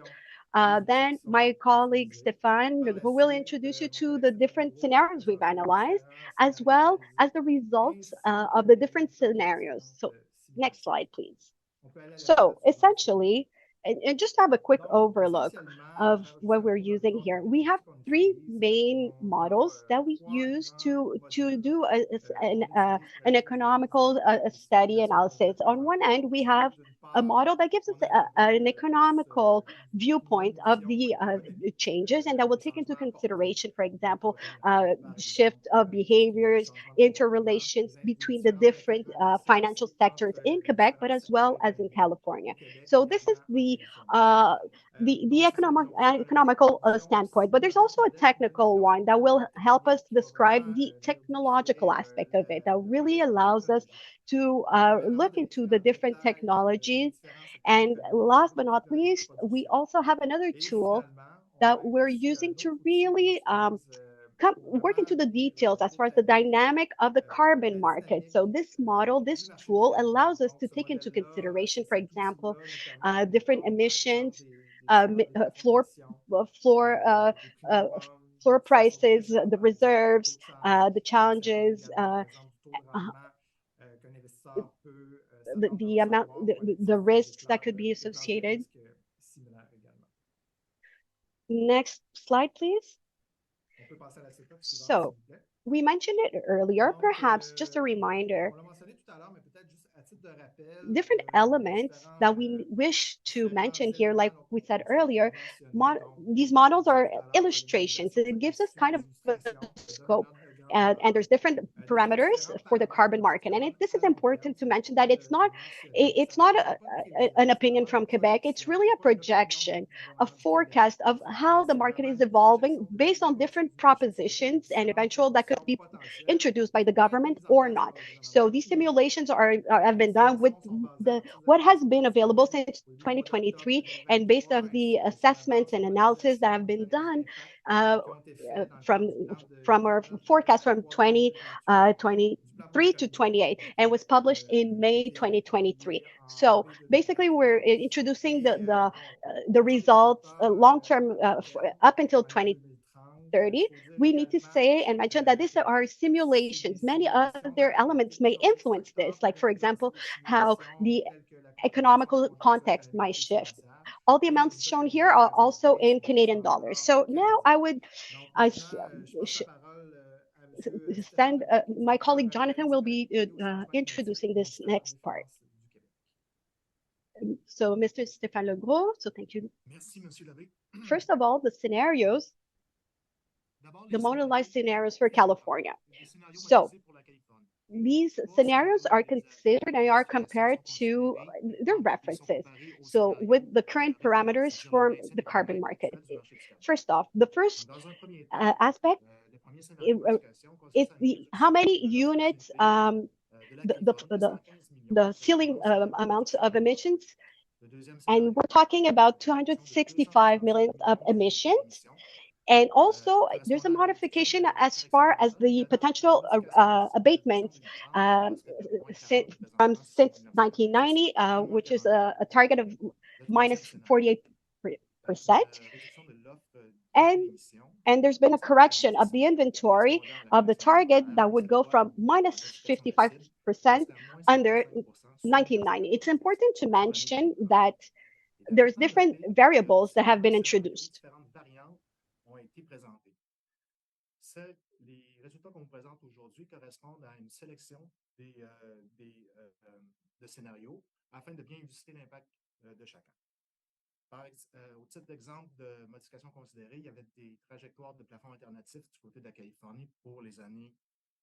Then my colleague Stéphane who will introduce you to the different scenarios we've analyzed, as well as the results of the different scenarios. So next slide, please. So essentially, and just to have a quick overlook of what we're using here, we have three main models that we use to do an economical study analysis. On one end, we have a model that gives us an economical viewpoint of the changes, and that will take into consideration, for example, shift of behaviors, interrelations between the different financial sectors in Quebec, but as well as in California. So this is the economical standpoint, but there's also a technical one that will help us describe the technological aspect of it, that really allows us to look into the different technologies. And last but not least, we also have another tool that we're using to really work into the details as far as the dynamic of the carbon market. So this model, this tool allows us to take into consideration, for example, different emissions, floor prices, the reserves, the challenges, the amount, the risks that could be associated. Next slide, please. So we mentioned it earlier, perhaps just a reminder, different elements that we wish to mention here, like we said earlier, these models are illustrations. It gives us kind of a scope. And there's different parameters for the carbon market. And this is important to mention that it's not an opinion from Quebec. It's really a projection, a forecast of how the market is evolving based on different propositions and eventual that could be introduced by the government or not. So these simulations have been done with what has been available since 2023, and based on the assessments and analysis that have been done from our forecast from 2023 to 28, and was published in May 2023. So basically, we're introducing the results long-term up until 2030. We need to say and mention that these are simulations. Many other elements may influence this, like, for example, how the economical context might shift. All the amounts shown here are also in Canadian dollars. So now I would send my colleague Jonathan will be introducing this next part. So Mr. Stéphane Legros, so thank you. First of all, the scenarios, the modelized scenarios for California. So these scenarios are considered and are compared to their references. So with the current parameters for the carbon market. First off, the first aspect is how many units, the ceiling amounts of emissions. And we're talking about 265 million of emissions. And also, there's a modification as far as the potential abatements since 1990, which is a target of minus 48%. And And there's been a correction of the inventory of the target that would go from minus 55% under 1990. It's important to mention that there's different variables that have been introduced. Les résultats qu'on vous présente aujourd'hui correspondent à une sélection de scénarios afin de bien illustrer l'impact de chacun. Au titre d'exemple de modifications considérées, il y avait des trajectoires de plafond alternatifs du côté de la Californie pour les années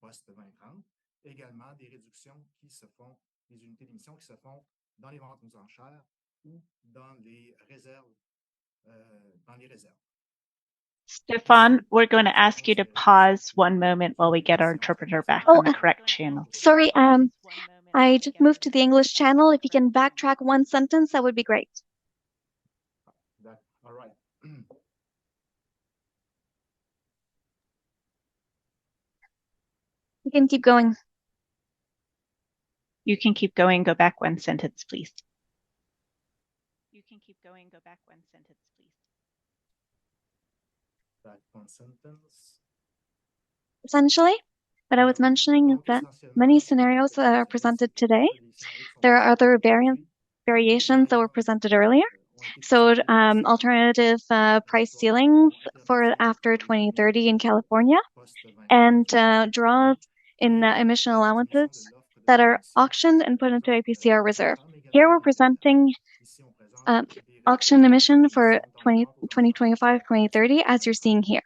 post-2030. Également, des réductions qui se font, des unités d'émission qui se font dans les ventes aux enchères ou dans les réserves. Stefan, we're going to ask you to pause one moment while we get our interpreter back on the correct channel. Sorry, I just moved to the English channel. If you can backtrack one sentence, that would be great. All right. You can keep going. You can keep going. Go back one sentence, please. You can keep going. Go back one sentence, please. Back one sentence. Essentially, what I was mentioning is that many scenarios that are presented today, there are other variations that were presented earlier. So alternative price ceilings for after 2030 in California, and draws in emission allowances that are auctioned and put into a PCR reserve. Here we're presenting auction emission for 2025-2030, as you're seeing here.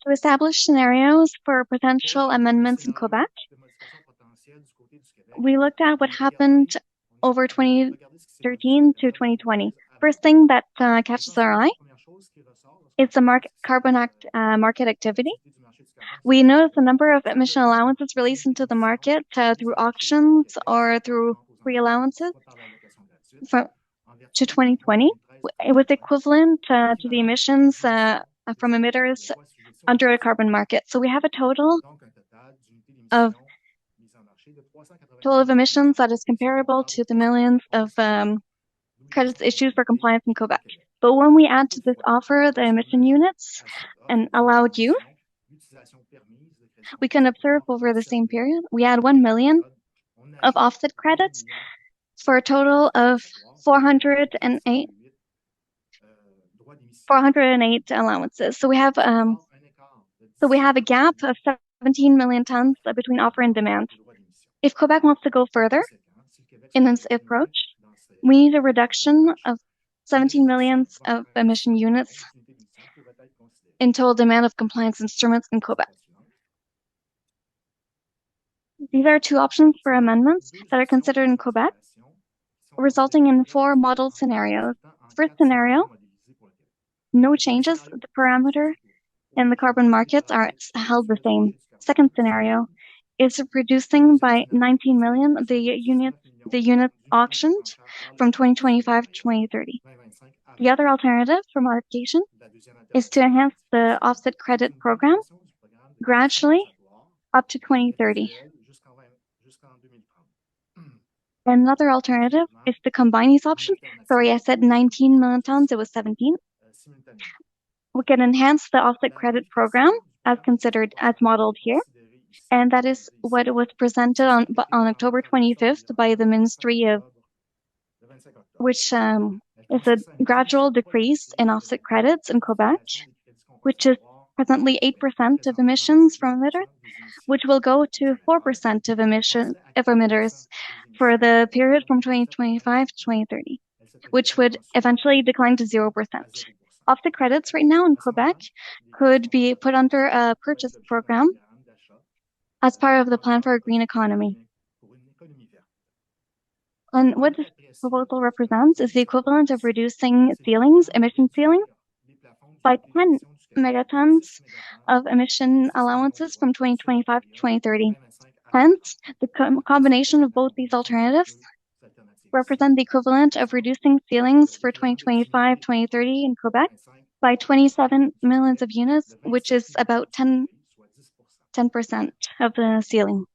To establish scenarios for potential amendments in Quebec, we looked at what happened over 2013 to 2020. First thing that catches our eye is the carbon market activity. We notice the number of emission allowances released into the market through auctions or through free allowances to 2020. It was equivalent to the emissions from emitters under a carbon market. So we have a total of emissions that is comparable to the millions of credits issued for compliance in Quebec. But when we add to this offer the emission units and allowed use, we can observe over the same period, we add 1 million of offset credits for a total of 408 allowances. So we have a gap of 17 million tons between offer and demand. If Quebec wants to go further in this approach, we need a reduction of 17 million of emission units in total demand of compliance instruments in Quebec. These are two options for amendments that are considered in Quebec, resulting in 4 model scenarios. First scenario, no changes. The parameter and the carbon markets are held the same. Second scenario is reducing by 19 million the units auctioned from 2025 to 2030. The other alternative for modification is to enhance the offset credit program gradually up to 2030. Another alternative is to combine these options. Sorry, I said 19 million tons, it was 17. We can enhance the offset credit program as modeled here. And that is what was presented on October 25th by the Ministry of, which is a gradual decrease in offset credits in Quebec, which is presently 8% of emissions from emitters, which will go to 4% of emitters for the period from 2025 to 2030, which would eventually decline to 0%. Offset credits right now in Quebec could be put under a purchase program as part of the plan for a green economy. And what this proposal represents is the equivalent of reducing emission ceilings, by 10 megatons of emission allowances from 2025 to 2030. Hence, the combination of both these alternatives represent the equivalent of reducing ceilings for 2025-2030 in Quebec by 27 millions of units, which is about 10% of the ceiling.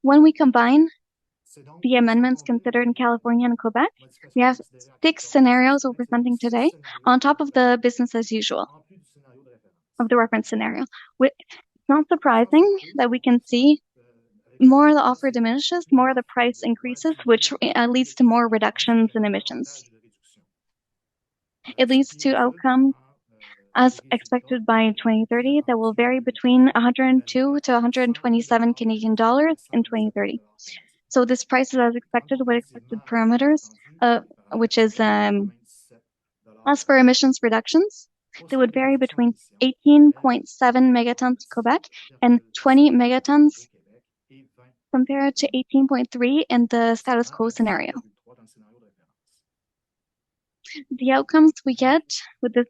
When we combine the amendments considered in California and Quebec, we have 6 scenarios we're presenting today on top of the business as usual of the reference scenario. It's not surprising that we can see more the offer diminishes, more the price increases, which leads to more reductions in emissions. It leads to outcomes as expected by 2030 that will vary between 102 to 127 Canadian dollars in 2030. So this price is as expected with expected parameters, which is as for emissions reductions, they would vary between 18.7 megatons Quebec and 20 megatons compared to 18.3 in the status quo scenario. The outcomes we get with this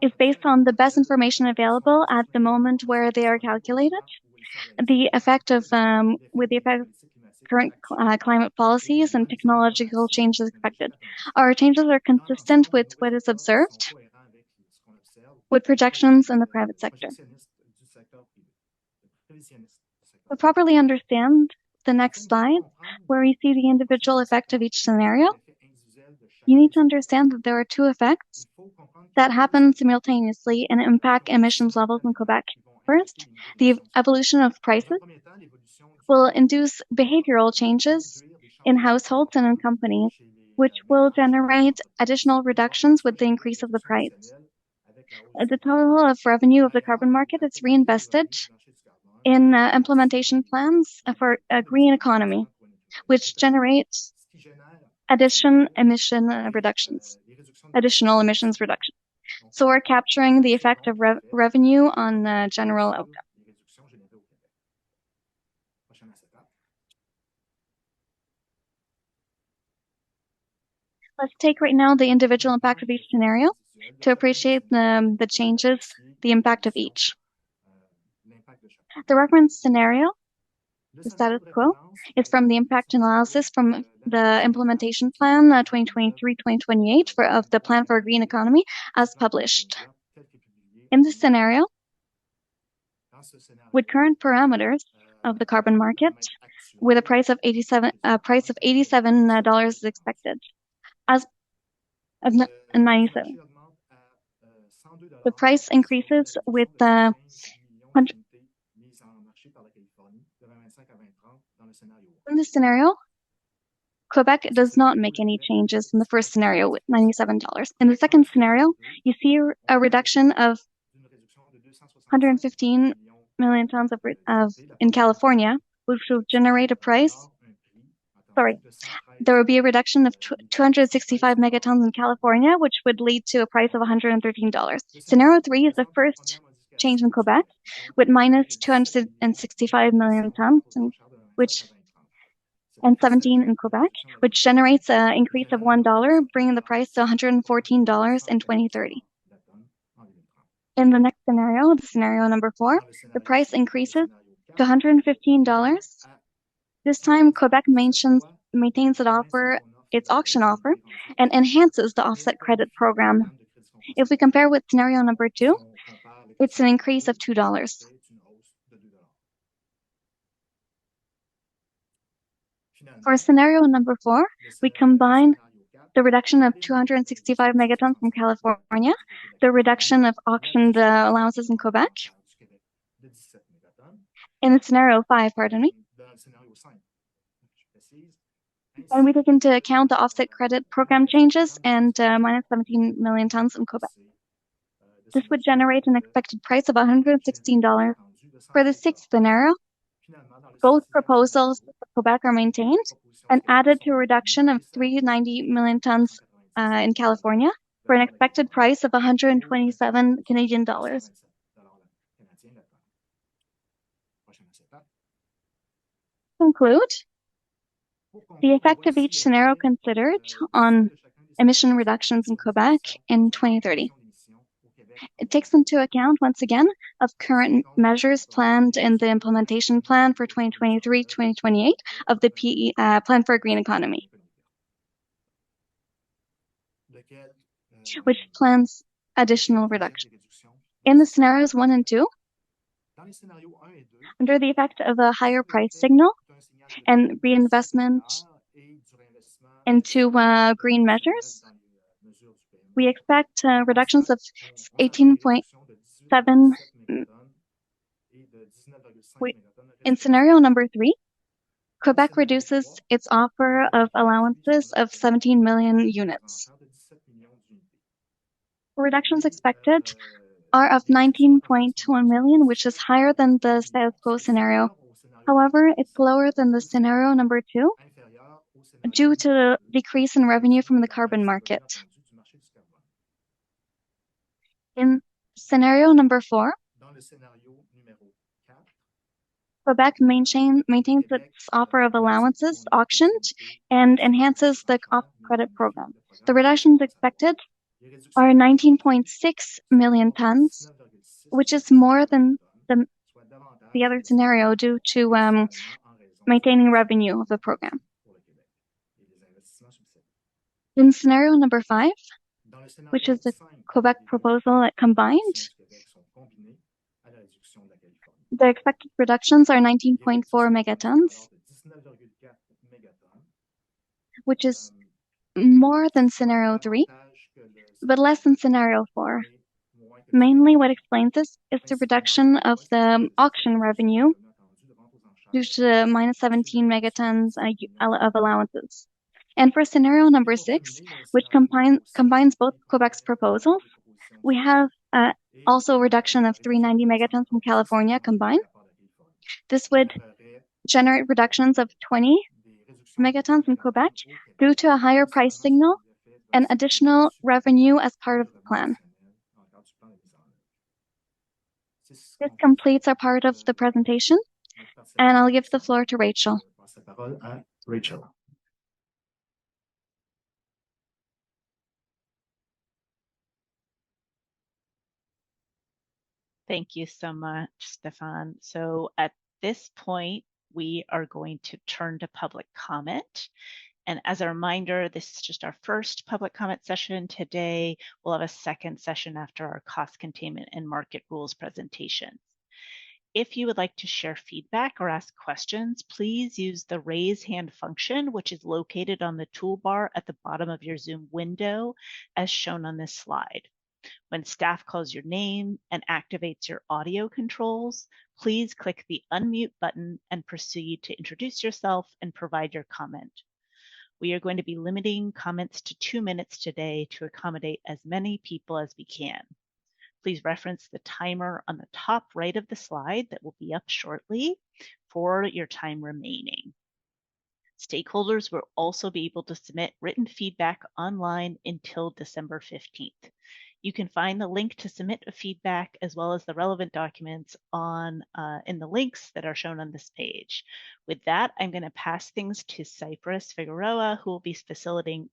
is based on the best information available at the moment where they are calculated. The effect of with the effect of current climate policies and technological changes expected. Our changes are consistent with what is observed with projections in the private sector. To properly understand the next slide, where we see the individual effect of each scenario, you need to understand that there are 2 effects that happen simultaneously and impact emissions levels in Quebec. First, the evolution of prices will induce behavioral changes in households and in companies, which will generate additional reductions with the increase of the price. The total of revenue of the carbon market is reinvested in implementation plans for a green economy, which generates additional emissions reductions. So we're capturing the effect of revenue on general outcome. Let's take right now the individual impact of each scenario to appreciate the changes, the impact of each. The reference scenario, the status quo, is from the impact analysis from the implementation plan 2023-2028 of the Plan for a Green Economy as published. In this scenario, with current parameters of the carbon market, with a price of $87 is expected, as of 97. The price increases with in this scenario, Quebec does not make any changes in the first scenario with $97. In the second scenario, you see a reduction of 115 million tons in California, which will generate a price. There will be a reduction of 265 megatons in California, which would lead to a price of $113. Scenario 3 is the first change in Quebec with minus 265 million tons, and 17 in Quebec, which generates an increase of $1, bringing the price to $114 in 2030. In the next scenario, the scenario number 4, the price increases to $115. This time, Quebec maintains its auction offer and enhances the offset credit program. If we compare with scenario number 2, it's an increase of $2. For scenario number 4, we combine the reduction of 265 megatons from California, the reduction of auctioned allowances in Quebec, in scenario 5, and we take into account the offset credit program changes and minus 17 million tons in Quebec. This would generate an expected price of $116. For the 6th scenario, both proposals for Quebec are maintained and added to a reduction of 390 million tons in California for an expected price of 127 Canadian dollars. To conclude, the effect of each scenario considered on emission reductions in Quebec in 2030. It takes into account, once again, of current measures planned in the implementation plan for 2023-2028 of the Plan for a Green Economy, which plans additional reduction. In the scenarios 1 and 2, under the effect of a higher price signal, and reinvestment into green measures. We expect reductions of 18.7. In scenario number 3, Quebec reduces its offer of allowances of 17 million units. Reductions expected are of 19.1 million, which is higher than the status quo scenario. However, it's lower than the scenario number 2 due to the decrease in revenue from the carbon market. In scenario number 4, Quebec maintains its offer of allowances auctioned and enhances the off-credit program. The reductions expected are 19.6 million tons, which is more than the other scenario due to maintaining revenue of the program. In scenario number 5, which is the Quebec proposal combined, the expected reductions are 19.4 megatons, which is more than scenario 3, but less than scenario 4. Mainly what explains this is the reduction of the auction revenue due to minus 17 megatons of allowances. And for scenario number 6, which combines both Quebec's proposals, we have also a reduction of 390 megatons from California combined. This would generate reductions of 20 megatons in Quebec due to a higher price signal and additional revenue as part of the plan. This completes our part of the presentation, and I'll give the floor to Rachel. Thank you so much, Stefan. So at this point, we are going to turn to public comment. And as a reminder, this is just our first public comment session today. We'll have a second session after our cost containment and market rules presentations. If you would like to share feedback or ask questions, please use the raise hand function, which is located on the toolbar at the bottom of your Zoom window, as shown on this slide. When staff calls your name and activates your audio controls, please click the unmute button and proceed to introduce yourself and provide your comment. We are going to be limiting comments to 2 minutes today to accommodate as many people as we can. Please reference the timer on the top right of the slide that will be up shortly for your time remaining. Stakeholders will also be able to submit written feedback online until December 15th. You can find the link to submit a feedback as well as the relevant documents in the links that are shown on this page. With that, I'm going to pass things to Cypress Figueroa, who will be facilitating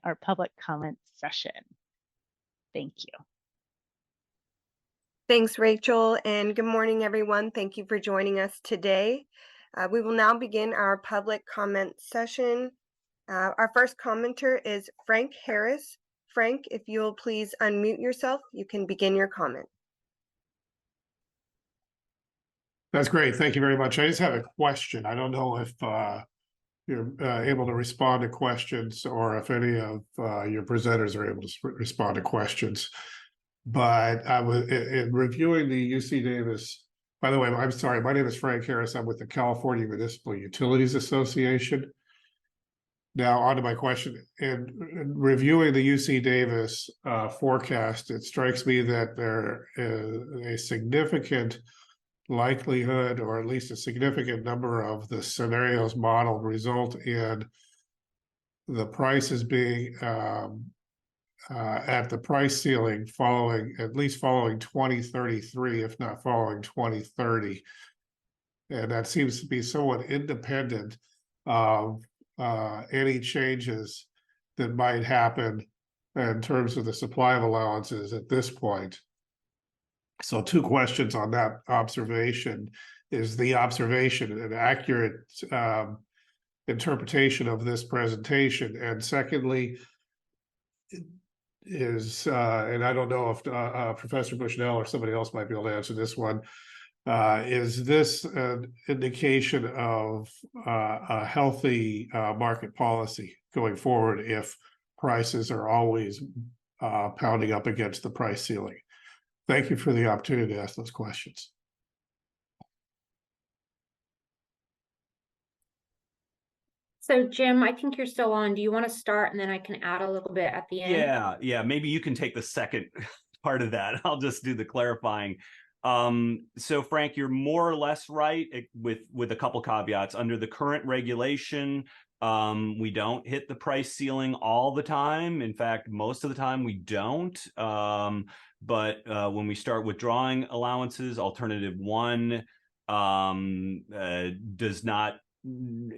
our public comment session. Thank you. Thanks, Rachel, and good morning, everyone. Thank you for joining us today. We will now begin our public comment session. Our first commenter is Frank Harris. Frank, if you'll please unmute yourself, you can begin your comment. That's great. Thank you very much. I just have a question. I don't know if you're able to respond to questions or if any of your presenters are able to respond to questions. But I was in reviewing the UC Davis. By the way, I'm sorry, my name is Frank Harris. I'm with the California Municipal Utilities Association. Now, on to my question. In reviewing the UC Davis forecast, it strikes me that there is a significant likelihood, or at least a significant number of the scenarios modeled result in the prices being at the price ceiling following 2033, if not following 2030. And that seems to be somewhat independent of any changes that might happen in terms of the supply of allowances at this point. So 2 questions on that observation. Is the observation an accurate interpretation of this presentation? And secondly, and I don't know if Professor Bushnell or somebody else might be able to answer this one, Is this an indication of a healthy market policy going forward if prices are always pounding up against the price ceiling? Thank you for the opportunity to ask those questions. So Jim, I think you're still on. Do you want to start and then I can add a little bit at the end? Yeah, maybe you can take the second part of that. I'll just do the clarifying. So Frank, you're more or less right with a couple caveats. Under the current regulation, we don't hit the price ceiling all the time. In fact, most of the time we don't. But when we start withdrawing allowances, alternative one does not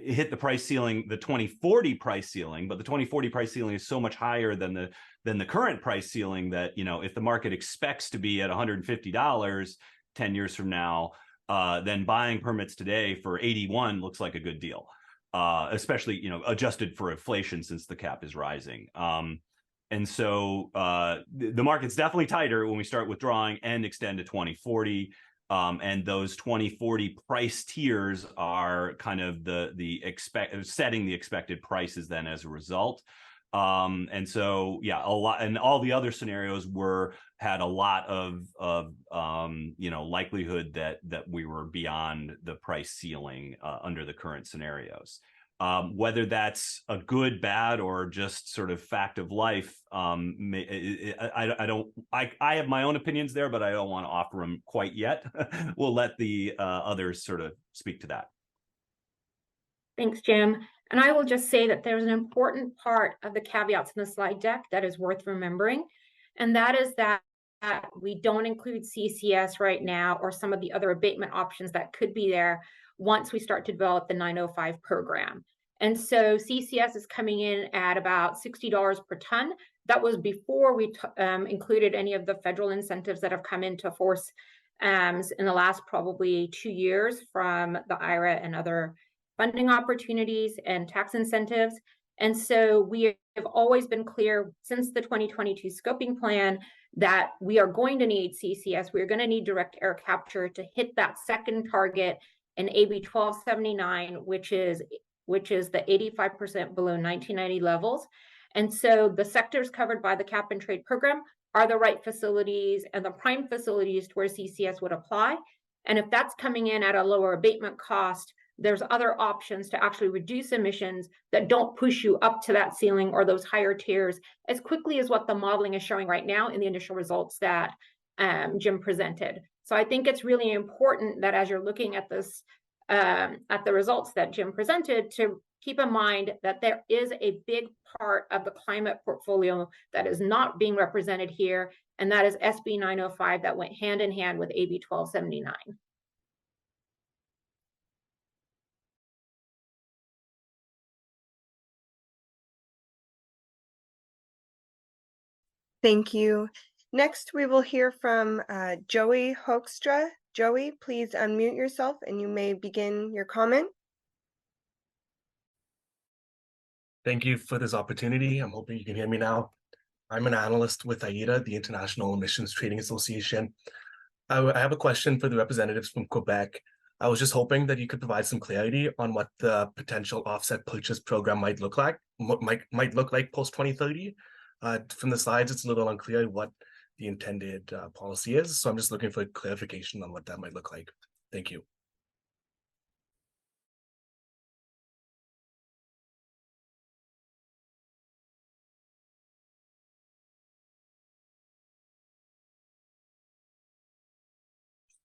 hit the price ceiling, the 2040 price ceiling, but the 2040 price ceiling is so much higher than the current price ceiling that, if the market expects to be at $150 10 years from now, then buying permits today for 81 looks like a good deal, especially, adjusted for inflation since the cap is rising. And so the market's definitely tighter when we start withdrawing and extend to 2040. And those 2040 price tiers are kind of setting the expected prices then as a result. And so, a lot, and all the other scenarios had a lot of likelihood that we were beyond the price ceiling under the current scenarios. Whether that's a good, bad, or just sort of fact of life, I have my own opinions there, but I don't want to offer them quite yet. We'll let the others sort of speak to that. Thanks, Jim. And I will just say that there's an important part of the caveats in the slide deck that is worth remembering, and that is that we don't include CCS right now or some of the other abatement options that could be there once we start to develop the 905 program. And so CCS is coming in at about $60 per ton. That was before we included any of the federal incentives that have come into force in the last probably 2 years from the IRA and other funding opportunities and tax incentives. And so we have always been clear since the 2022 scoping plan that we are going to need CCS. We're going to need direct air capture to hit that second target in AB 1279, which is the 85% below 1990 levels. And so the sectors covered by the cap and trade program are the right facilities and the prime facilities to where CCS would apply. And if that's coming in at a lower abatement cost, there's other options to actually reduce emissions that don't push you up to that ceiling or those higher tiers as quickly as what the modeling is showing right now in the initial results that Jim presented. So I think it's really important that as you're looking at this, at the results that Jim presented, to keep in mind that there is a big part of the climate portfolio that is not being represented here, and that is SB 905 that went hand in hand with AB 1279. Thank you. Next, we will hear from Joey Hoekstra. Joey, please unmute yourself and you may begin your comment. Thank you for this opportunity. I'm hoping you can hear me now. I'm an analyst with AIDA, the International Emissions Trading Association. I have a question for the representatives from Quebec. I was just hoping that you could provide some clarity on what the potential offset purchase program might look like, post 2030. From the slides, it's a little unclear what the intended policy is. So I'm just looking for clarification on what that might look like. Thank you.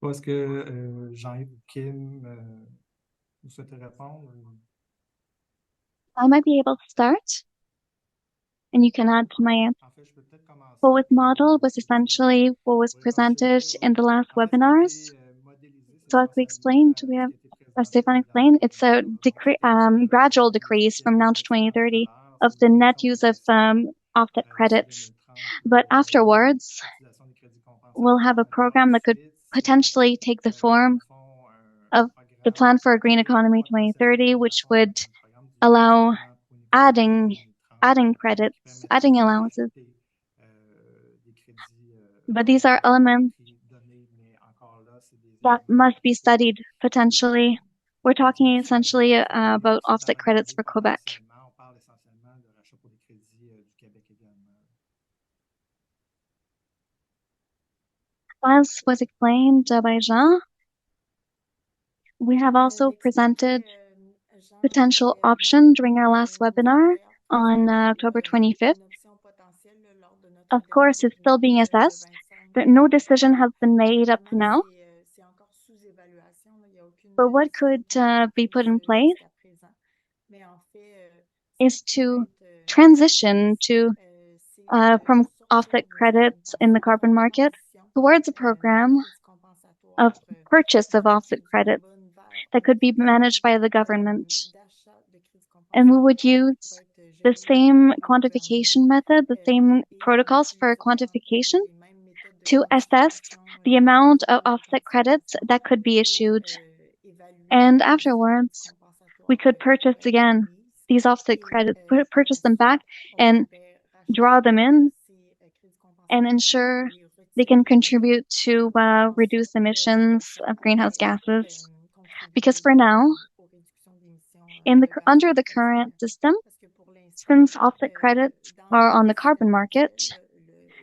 Est-ce que Jean-Yves ou Kim vous souhaitez répondre? I might be able to start, and you can add to my answer. En fait, je peux peut-être commencer. Forward model was essentially what was presented in the last webinars. So as we explained, as Stefan explained, it's a gradual decrease from now to 2030 of the net use of offset credits. But afterwards, we'll have a program that could potentially take the form of the Plan for a Green Economy 2030, which would allow adding credits, adding allowances. But these are elements that must be studied potentially. We're talking essentially about offset credits for Quebec. As was explained by Jean, we have also presented potential option during our last webinar on October 25th. Of course, it's still being assessed, but no decision has been made up to now. But what could be put in place is to transition to from offset credits in the carbon market towards a program of purchase of offset credits that could be managed by the government. And we would use the same quantification method, the same protocols for quantification to assess the amount of offset credits that could be issued. And afterwards, we could purchase again these offset credits, purchase them back and draw them in and ensure they can contribute to reduce emissions of greenhouse gases. Because for now, under the current system, since offset credits are on the carbon market,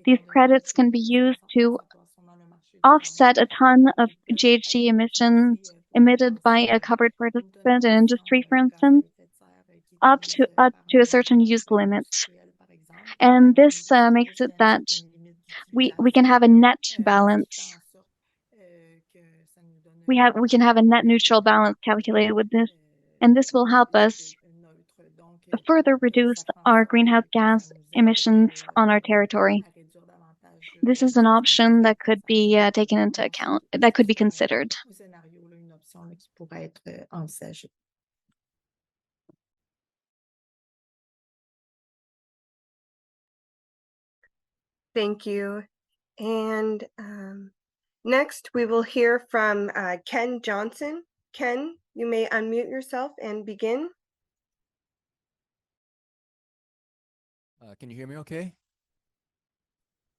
these credits can be used to offset a ton of GHG emissions emitted by a covered participant in industry, for instance, up to a certain use limit. And this makes it that we can have a net balance. We can have a net neutral balance calculated with this, and this will help us further reduce our greenhouse gas emissions on our territory. This is an option that could be taken into account, that could be considered. Thank you. And next, we will hear from Ken Johnson. Ken, you may unmute yourself and begin. Can you hear me okay?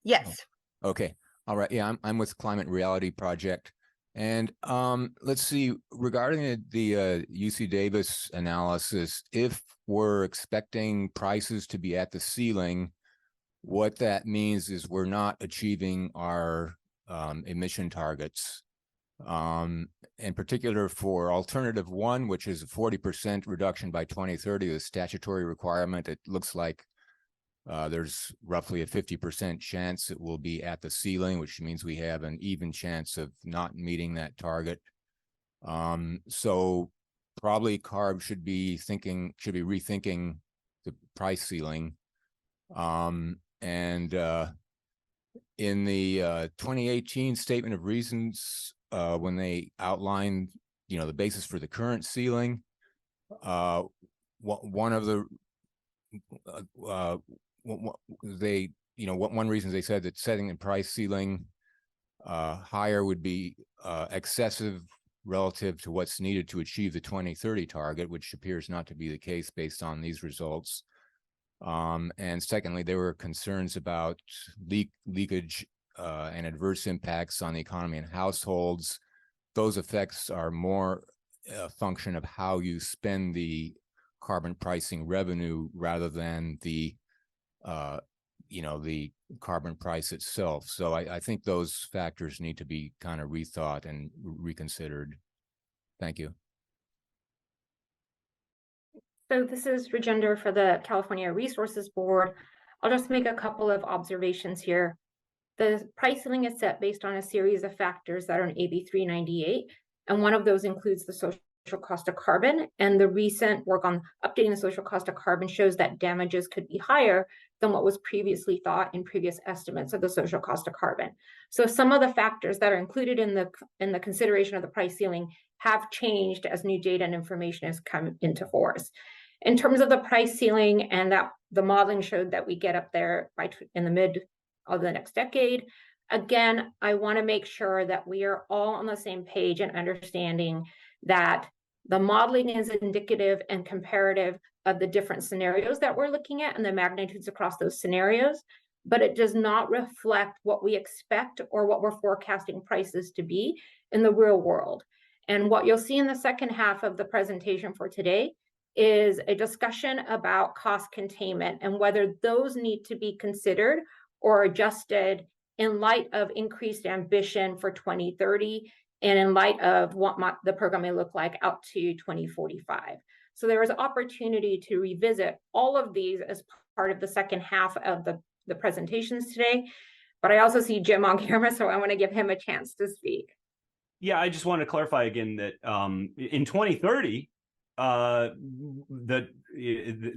Yes. Oh, okay. All right. Yeah, I'm with Climate Reality Project. And let's see, regarding the UC Davis analysis, if we're expecting prices to be at the ceiling, what that means is we're not achieving our emission targets. In particular for alternative one, which is a 40% reduction by 2030, the statutory requirement, it looks like there's roughly a 50% chance it will be at the ceiling, which means we have an even chance of not meeting that target. So probably CARB should be rethinking the price ceiling. In the 2018 Statement of Reasons, when they outlined, the basis for the current ceiling, one reason they said that setting the price ceiling higher would be excessive relative to what's needed to achieve the 2030 target, which appears not to be the case based on these results. And secondly, there were concerns about leakage and adverse impacts on the economy and households. Those effects are more a function of how you spend the carbon pricing revenue rather than the the carbon price itself. So I think those factors need to be kind of rethought and reconsidered. Thank you. So this is Regender for the California Resources Board. I'll just make a couple of observations here. The price ceiling is set based on a series of factors that are in AB 398, and one of those includes the social cost of carbon, and the recent work on updating the social cost of carbon shows that damages could be higher than what was previously thought in previous estimates of the social cost of carbon. So some of the factors that are included in the consideration of the price ceiling have changed as new data and information has come into force. In terms of the price ceiling, and that the modeling showed that we get up there in the mid of the next decade. Again, I want to make sure that we are all on the same page and understanding that the modeling is indicative and comparative of the different scenarios that we're looking at and the magnitudes across those scenarios. but it does not reflect what we expect or what we're forecasting prices to be in the real world. And what you'll see in the second half of the presentation for today is a discussion about cost containment and whether those need to be considered or adjusted in light of increased ambition for 2030 and in light of what the program may look like out to 2045. So there is opportunity to revisit all of these as part of the second half of the presentations today. But I also see Jim on camera, so I want to give him a chance to speak. Yeah, I just want to clarify again that in 2030, that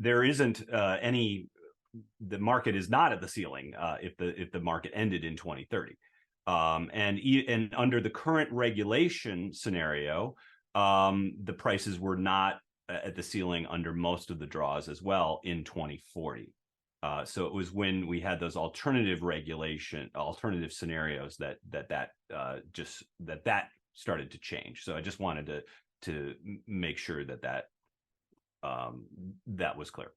there isn't the market is not at the ceiling if the market ended in 2030. And under the current regulation scenario, the prices were not at the ceiling under most of the draws as well in 2040. So it was when we had those alternative scenarios that started to change. So I just wanted to make sure that was clear.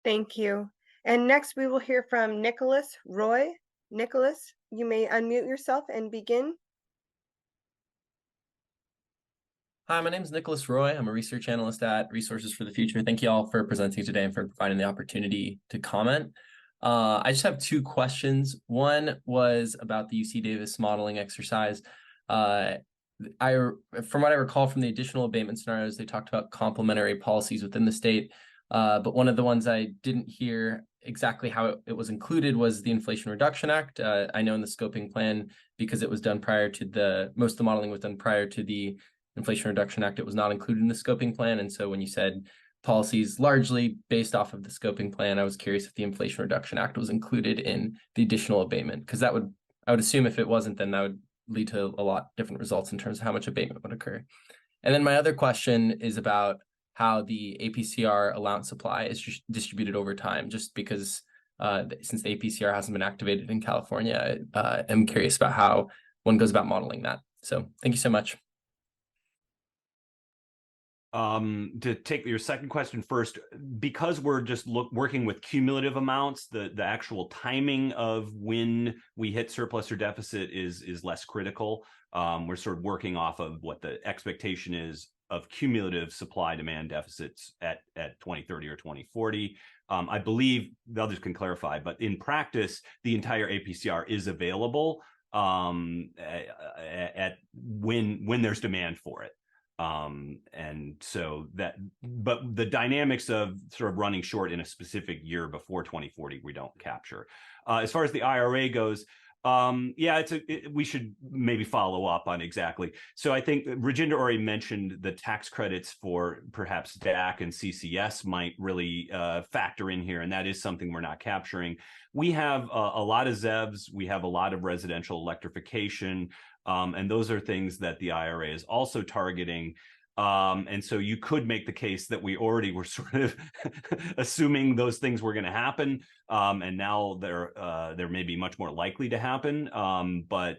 Thank you. And next we will hear from Nicholas Roy. Nicholas, you may unmute yourself and begin. Hi, my name is Nicholas Roy. I'm a research analyst at Resources for the Future. Thank you all for presenting today and for providing the opportunity to comment. I just have two questions. One was about the UC Davis modeling exercise. From what I recall from the additional abatement scenarios, they talked about complementary policies within the state. But one of the ones I didn't hear exactly how it was included was the Inflation Reduction Act. I know in the scoping plan, because it was done prior to most of the modeling was done prior to the Inflation Reduction Act, it was not included in the scoping plan. And so when you said policies largely based off of the scoping plan, I was curious if the Inflation Reduction Act was included in the additional abatement, because I would assume if it wasn't, then that would lead to a lot different results in terms of how much abatement would occur. And then my other question is about how the APCR allowance supply is distributed over time, just because since the APCR hasn't been activated in California, I'm curious about how one goes about modeling that. So thank you so much. To take your second question first, because we're just working with cumulative amounts, the actual timing of when we hit surplus or deficit is less critical. We're sort of working off of what the expectation is of cumulative supply demand deficits at 2030 or 2040. I believe the others can clarify, but in practice, the entire APCR is available at when there's demand for it. And so but the dynamics of sort of running short in a specific year before 2040, we don't capture. As far as the IRA goes, yeah, we should maybe follow up on exactly. So I think Rajinder already mentioned the tax credits for perhaps DAC and CCS might really factor in here, and that is something we're not capturing. We have a lot of ZEVs, we have a lot of residential electrification, and those are things that the IRA is also targeting. And so you could make the case that we already were sort of assuming those things were going to happen, and now they're maybe much more likely to happen. But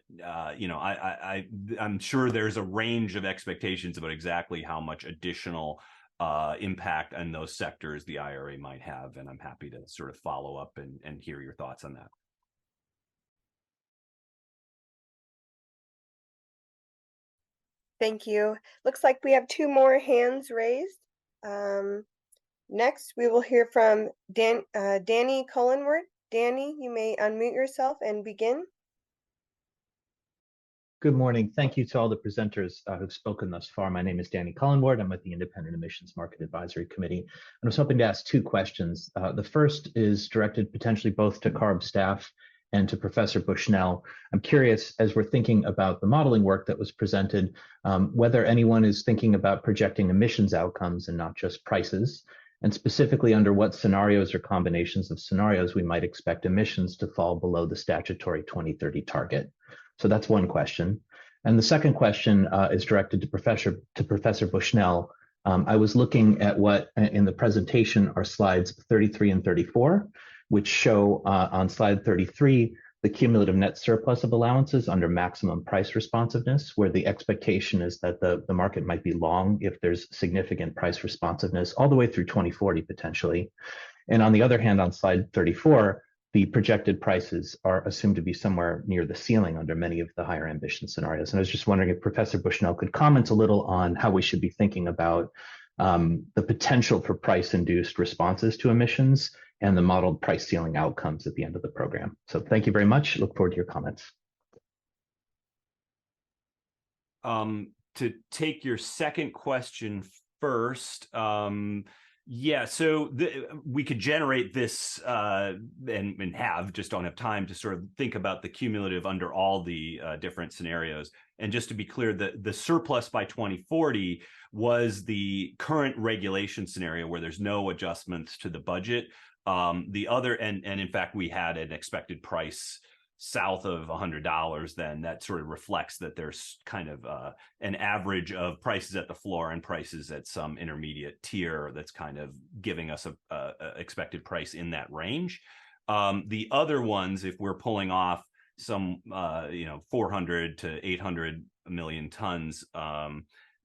you know, I'm sure there's a range of expectations about exactly how much additional impact on those sectors the IRA might have, and I'm happy to sort of follow up and hear your thoughts on that. Thank you. Looks like we have two more hands raised. Next, we will hear from Danny Cullenworth. Danny, you may unmute yourself and begin. Good morning. Thank you to all the presenters who've spoken thus far. My name is Danny Cullenworth. I'm with the Independent Emissions Market Advisory Committee. And I was hoping to ask two questions. The first is directed potentially both to CARB staff and to Professor Bushnell. I'm curious, as we're thinking about the modeling work that was presented, whether anyone is thinking about projecting emissions outcomes and not just prices, and specifically under what scenarios or combinations of scenarios we might expect emissions to fall below the statutory 2030 target. So that's one question. And the second question is directed to Professor Bushnell. I was looking at what in the presentation are slides 33 and 34, which show on slide 33 the cumulative net surplus of allowances under maximum price responsiveness, where the expectation is that the market might be long if there's significant price responsiveness all the way through 2040 potentially. And on the other hand, on slide 34, the projected prices are assumed to be somewhere near the ceiling under many of the higher ambition scenarios. And I was just wondering if Professor Bushnell could comment a little on how we should be thinking about the potential for price-induced responses to emissions and the modeled price ceiling outcomes at the end of the program. So thank you very much. Look forward to your comments. To take your second question first, yeah, so we could generate this and have, just don't have time to sort of think about the cumulative under all the different scenarios. And just to be clear, the surplus by 2040 was the current regulation scenario where there's no adjustments to the budget. The other, and in fact, we had an expected price south of $100, then that sort of reflects that there's kind of an average of prices at the floor and prices at some intermediate tier that's kind of giving us a expected price in that range. The other ones, if we're pulling off some 400 to 800 million tons,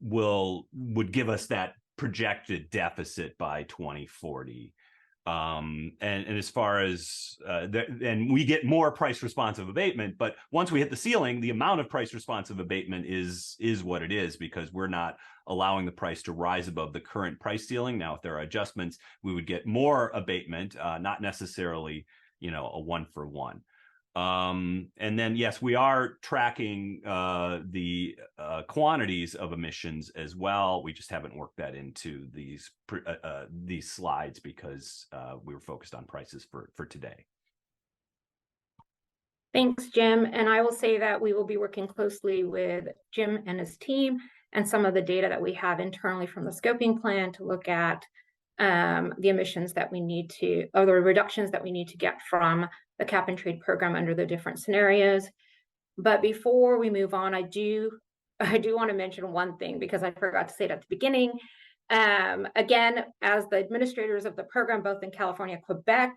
would give us that projected deficit by 2040. And as far as and we get more price responsive abatement, but once we hit the ceiling, the amount of price responsive abatement is what it is, because we're not allowing the price to rise above the current price ceiling. Now, if there are adjustments, we would get more abatement, not necessarily, a 1-for-1. And then, yes, we are tracking the quantities of emissions as well. We just haven't worked that into these slides because we were focused on prices for today. Thanks, Jim. And I will say that we will be working closely with Jim and his team and some of the data that we have internally from the scoping plan to look at the emissions that we need to, or the reductions that we need to get from the cap and trade program under the different scenarios. But before we move on, I do want to mention one thing, because I forgot to say it at the beginning. Again, as the administrators of the program, both in California-Québec,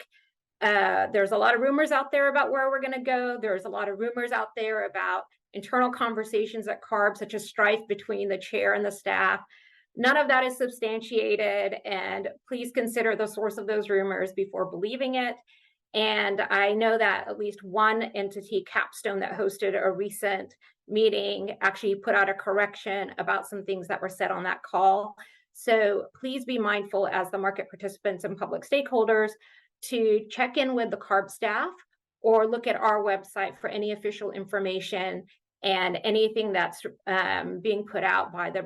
there's a lot of rumors out there about where we're going to go. There's a lot of rumors out there about internal conversations at CARB, such as strife between the chair and the staff. None of that is substantiated, and please consider the source of those rumors before believing it. And I know that at least one entity, Capstone, that hosted a recent meeting, actually put out a correction about some things that were said on that call. So please be mindful as the market participants and public stakeholders to check in with the CARB staff or look at our website for any official information and anything that's being put out by the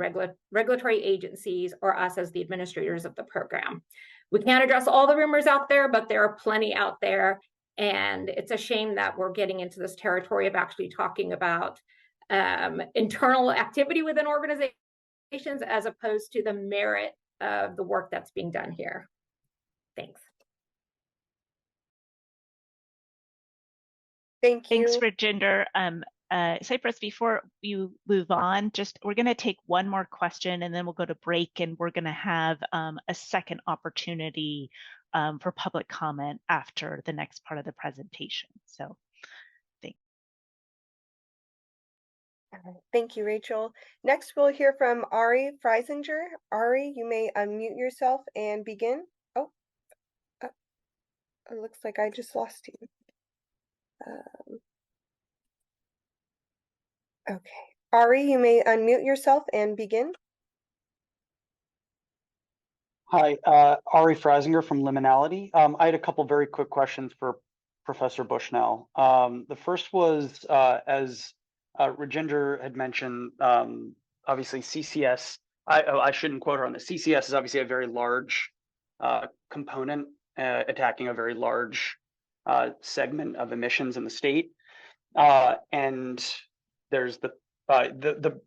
regulatory agencies or us as the administrators of the program. We can't address all the rumors out there, but there are plenty out there. And it's a shame that we're getting into this territory of actually talking about internal activity within organizations as opposed to the merit of the work that's being done here. Thanks. Thank you. Thanks, Rajinder. Cypress, before you move on, we're going to take one more question and then we'll go to break, and we're going to have a second opportunity for public comment after the next part of the presentation. So thanks. Thank you, Rachel. Next, we'll hear from Ari Freisinger. Ari, you may unmute yourself and begin. Oh, it looks like I just lost you. Okay. Ari, you may unmute yourself and begin. Hi, Ari Freisinger from Liminality. I had a couple very quick questions for Professor Bushnell. The first was, as Rajinder had mentioned, obviously CCS, I shouldn't quote her on this. CCS is obviously a very large component attacking a very large segment of emissions in the state. And there's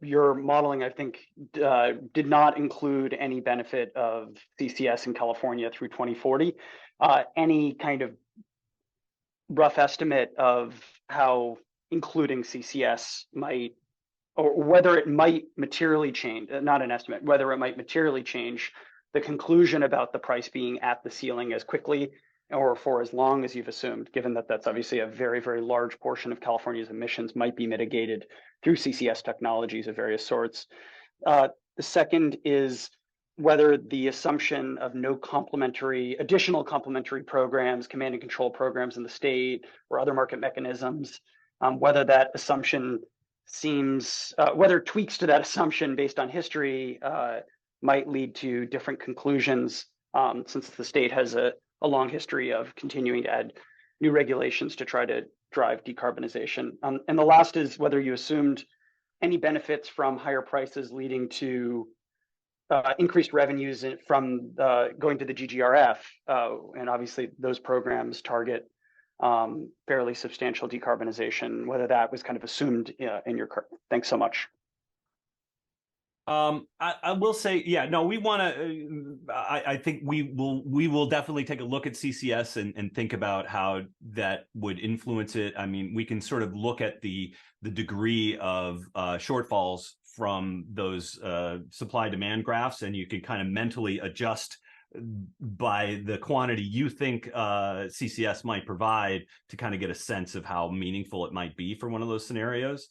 your modeling, I think, did not include any benefit of CCS in California through 2040. Any kind of rough estimate of how including CCS might, or whether it might materially change, not an estimate, whether it might materially change the conclusion about the price being at the ceiling as quickly or for as long as you've assumed, given that that's obviously a very, very large portion of California's emissions might be mitigated through CCS technologies of various sorts. The second is whether the assumption of no additional complementary programs, command and control programs in the state or other market mechanisms, whether that assumption whether tweaks to that assumption based on history might lead to different conclusions, since the state has a long history of continuing to add new regulations to try to drive decarbonization. And the last is whether you assumed any benefits from higher prices leading to increased revenues from going to the GGRF. And obviously those programs target fairly substantial decarbonization, whether that was kind of assumed in your curve. Thanks so much. I will say, yeah, no, we want to, I think we will definitely take a look at CCS and think about how that would influence it. I mean, we can sort of look at the degree of shortfalls from those supply demand graphs, and you can kind of mentally adjust by the quantity you think CCS might provide to kind of get a sense of how meaningful it might be for one of those scenarios.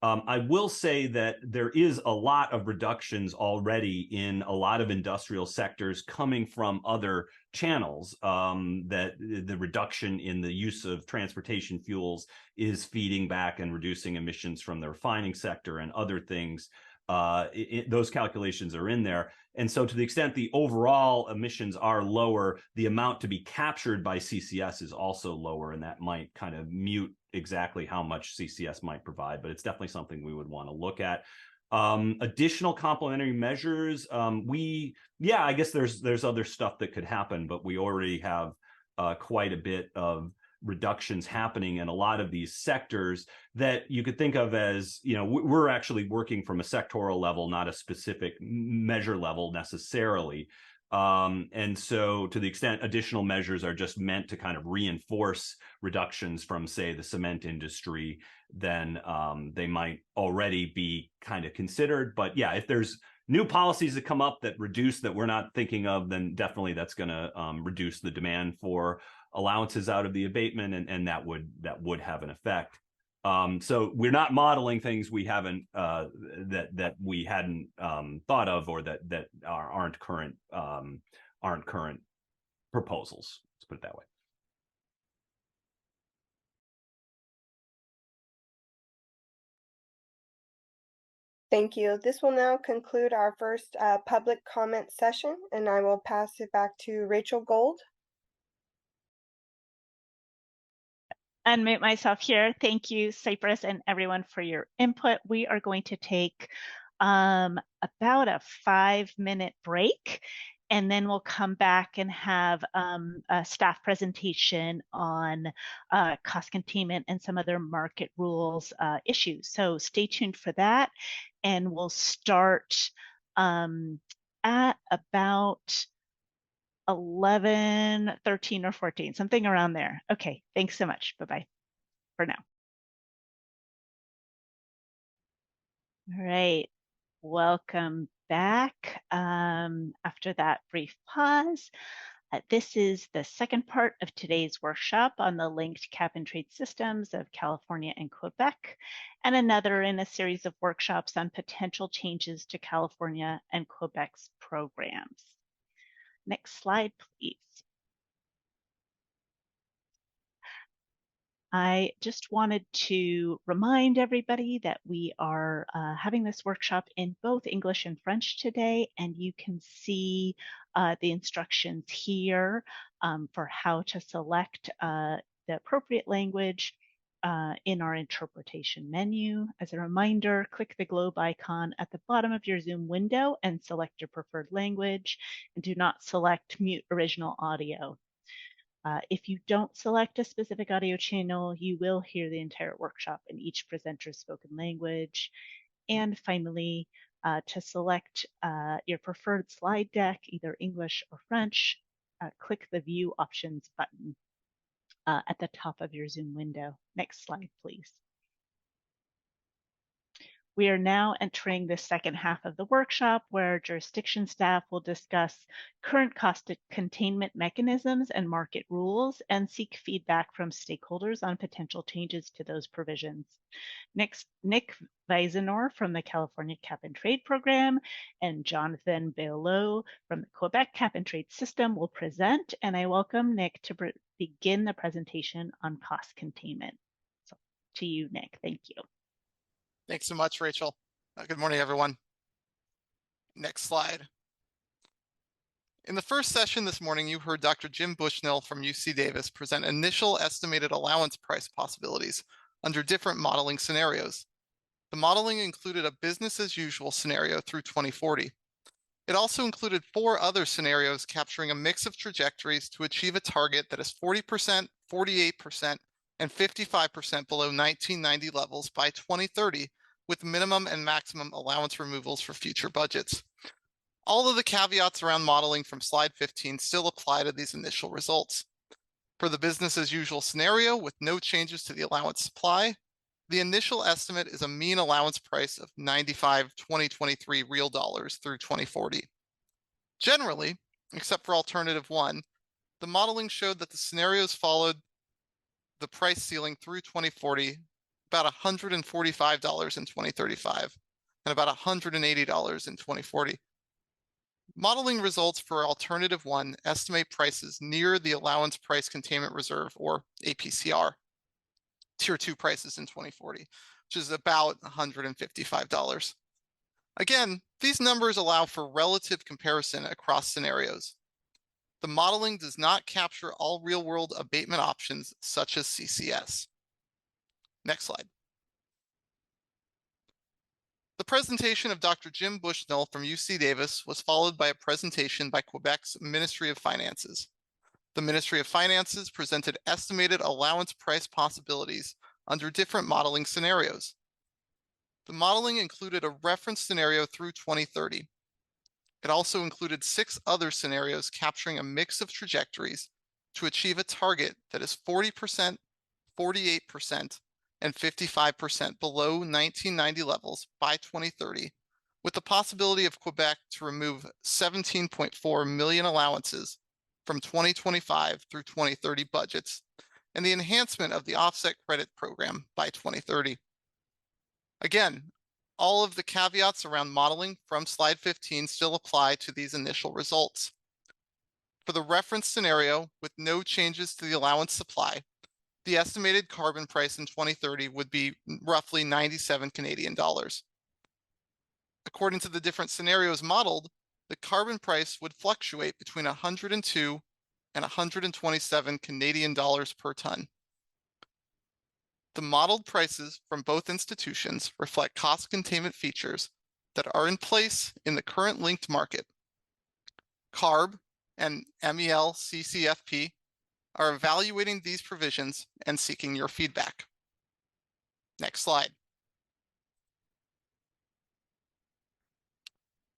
I will say that there is a lot of reductions already in a lot of industrial sectors coming from other channels, that the reduction in the use of transportation fuels is feeding back and reducing emissions from the refining sector and other things. Those calculations are in there. And so to the extent the overall emissions are lower, the amount to be captured by CCS is also lower, and that might kind of mute exactly how much CCS might provide, but it's definitely something we would want to look at. Additional complementary measures, I guess there's other stuff that could happen, but we already have quite a bit of reductions happening in a lot of these sectors that you could think of as, we're actually working from a sectoral level, not a specific measure level necessarily. And so to the extent additional measures are just meant to kind of reinforce reductions from, say, the cement industry, then they might already be kind of considered. But yeah, if there's new policies that come up that reduce that we're not thinking of, then definitely that's going to reduce the demand for allowances out of the abatement, and that would have an effect. So we're not modeling things we haven't that we hadn't thought of, or that aren't current proposals. Let's put it that way. Thank you. This will now conclude our first public comment session, and I will pass it back to Rachel Gold. Unmute myself here. Thank you, Cypress, and everyone for your input. We are going to take about a 5-minute break, and then we'll come back and have a staff presentation on cost containment and some other market rules issues. So stay tuned for that, and we'll start at about 11, 13, or 14, something around there. Okay, thanks so much. Bye-bye for now. All right, welcome back after that brief pause. This is the second part of today's workshop on the linked cap and trade systems of California and Quebec, and another in a series of workshops on potential changes to California and Quebec's programs. Next slide, please. I just wanted to remind everybody that we are having this workshop in both English and French today, and you can see the instructions here for how to select the appropriate language in our interpretation menu. As a reminder, click the globe icon at the bottom of your Zoom window and select your preferred language, and do not select mute original audio. If you don't select a specific audio channel, you will hear the entire workshop in each presenter's spoken language. And finally, to select your preferred slide deck, either English or French, click the View Options button at the top of your Zoom window. Next slide, please. We are now entering the second half of the workshop where jurisdiction staff will discuss current cost containment mechanisms and market rules and seek feedback from stakeholders on potential changes to those provisions. Next, Nick Weisenor from the California Cap and Trade Program and Jonathan Beolo from the Quebec Cap and Trade System will present, and I welcome Nick to begin the presentation on cost containment. So to you, Nick, thank you. Thanks so much, Rachel. Good morning, everyone. Next slide. In the first session this morning, you heard Dr. Jim Bushnell from UC Davis present initial estimated allowance price possibilities under different modeling scenarios. The modeling included a business as usual scenario through 2040. It also included 4 other scenarios capturing a mix of trajectories to achieve a target that is 40%, 48%, and 55% below 1990 levels by 2030, with minimum and maximum allowance removals for future budgets. All of the caveats around modeling from slide 15 still apply to these initial results. For the business as usual scenario with no changes to the allowance supply, the initial estimate is a mean allowance price of 95 2023 real dollars through 2040. Generally, except for alternative 1, the modeling showed that the scenarios followed the price ceiling through 2040, about $145 in 2035 and about $180 in 2040. Modeling results for alternative 1 estimate prices near the allowance price containment reserve, or APCR, tier 2 prices in 2040, which is about $155. Again, these numbers allow for relative comparison across scenarios. The modeling does not capture all real-world abatement options such as CCS. Next slide. The presentation of Dr. Jim Bushnell from UC Davis was followed by a presentation by Quebec's Ministry of Finances. The Ministry of Finances presented estimated allowance price possibilities under different modeling scenarios. The modeling included a reference scenario through 2030. It also included 6 other scenarios capturing a mix of trajectories to achieve a target that is 40%, 48%, and 55% below 1990 levels by 2030, with the possibility of Quebec to remove 17.4 million allowances from 2025 through 2030 budgets, and the enhancement of the offset credit program by 2030. Again, all of the caveats around modeling from slide 15 still apply to these initial results. For the reference scenario with no changes to the allowance supply, the estimated carbon price in 2030 would be roughly 97 Canadian dollars. According to the different scenarios modeled, the carbon price would fluctuate between 102 and 127 Canadian dollars per ton. The modeled prices from both institutions reflect cost containment features that are in place in the current linked market. CARB and MELCCFP are evaluating these provisions and seeking your feedback. Next slide.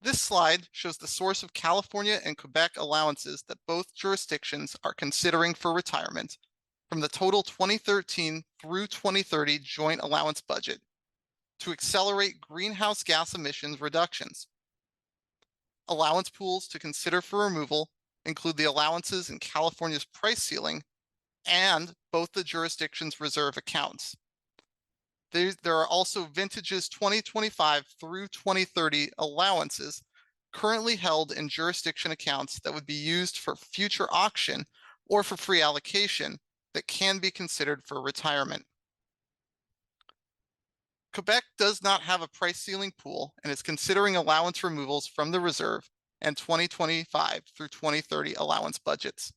This slide shows the source of California and Quebec allowances that both jurisdictions are considering for retirement from the total 2013 through 2030 joint allowance budget to accelerate greenhouse gas emissions reductions. Allowance pools to consider for removal include the allowances in California's price ceiling and both the jurisdiction's reserve accounts. There are also vintages 2025 through 2030 allowances currently held in jurisdiction accounts that would be used for future auction or for free allocation that can be considered for retirement. Quebec does not have a price ceiling pool and is considering allowance removals from the reserve and 2025 through 2030 allowance budgets.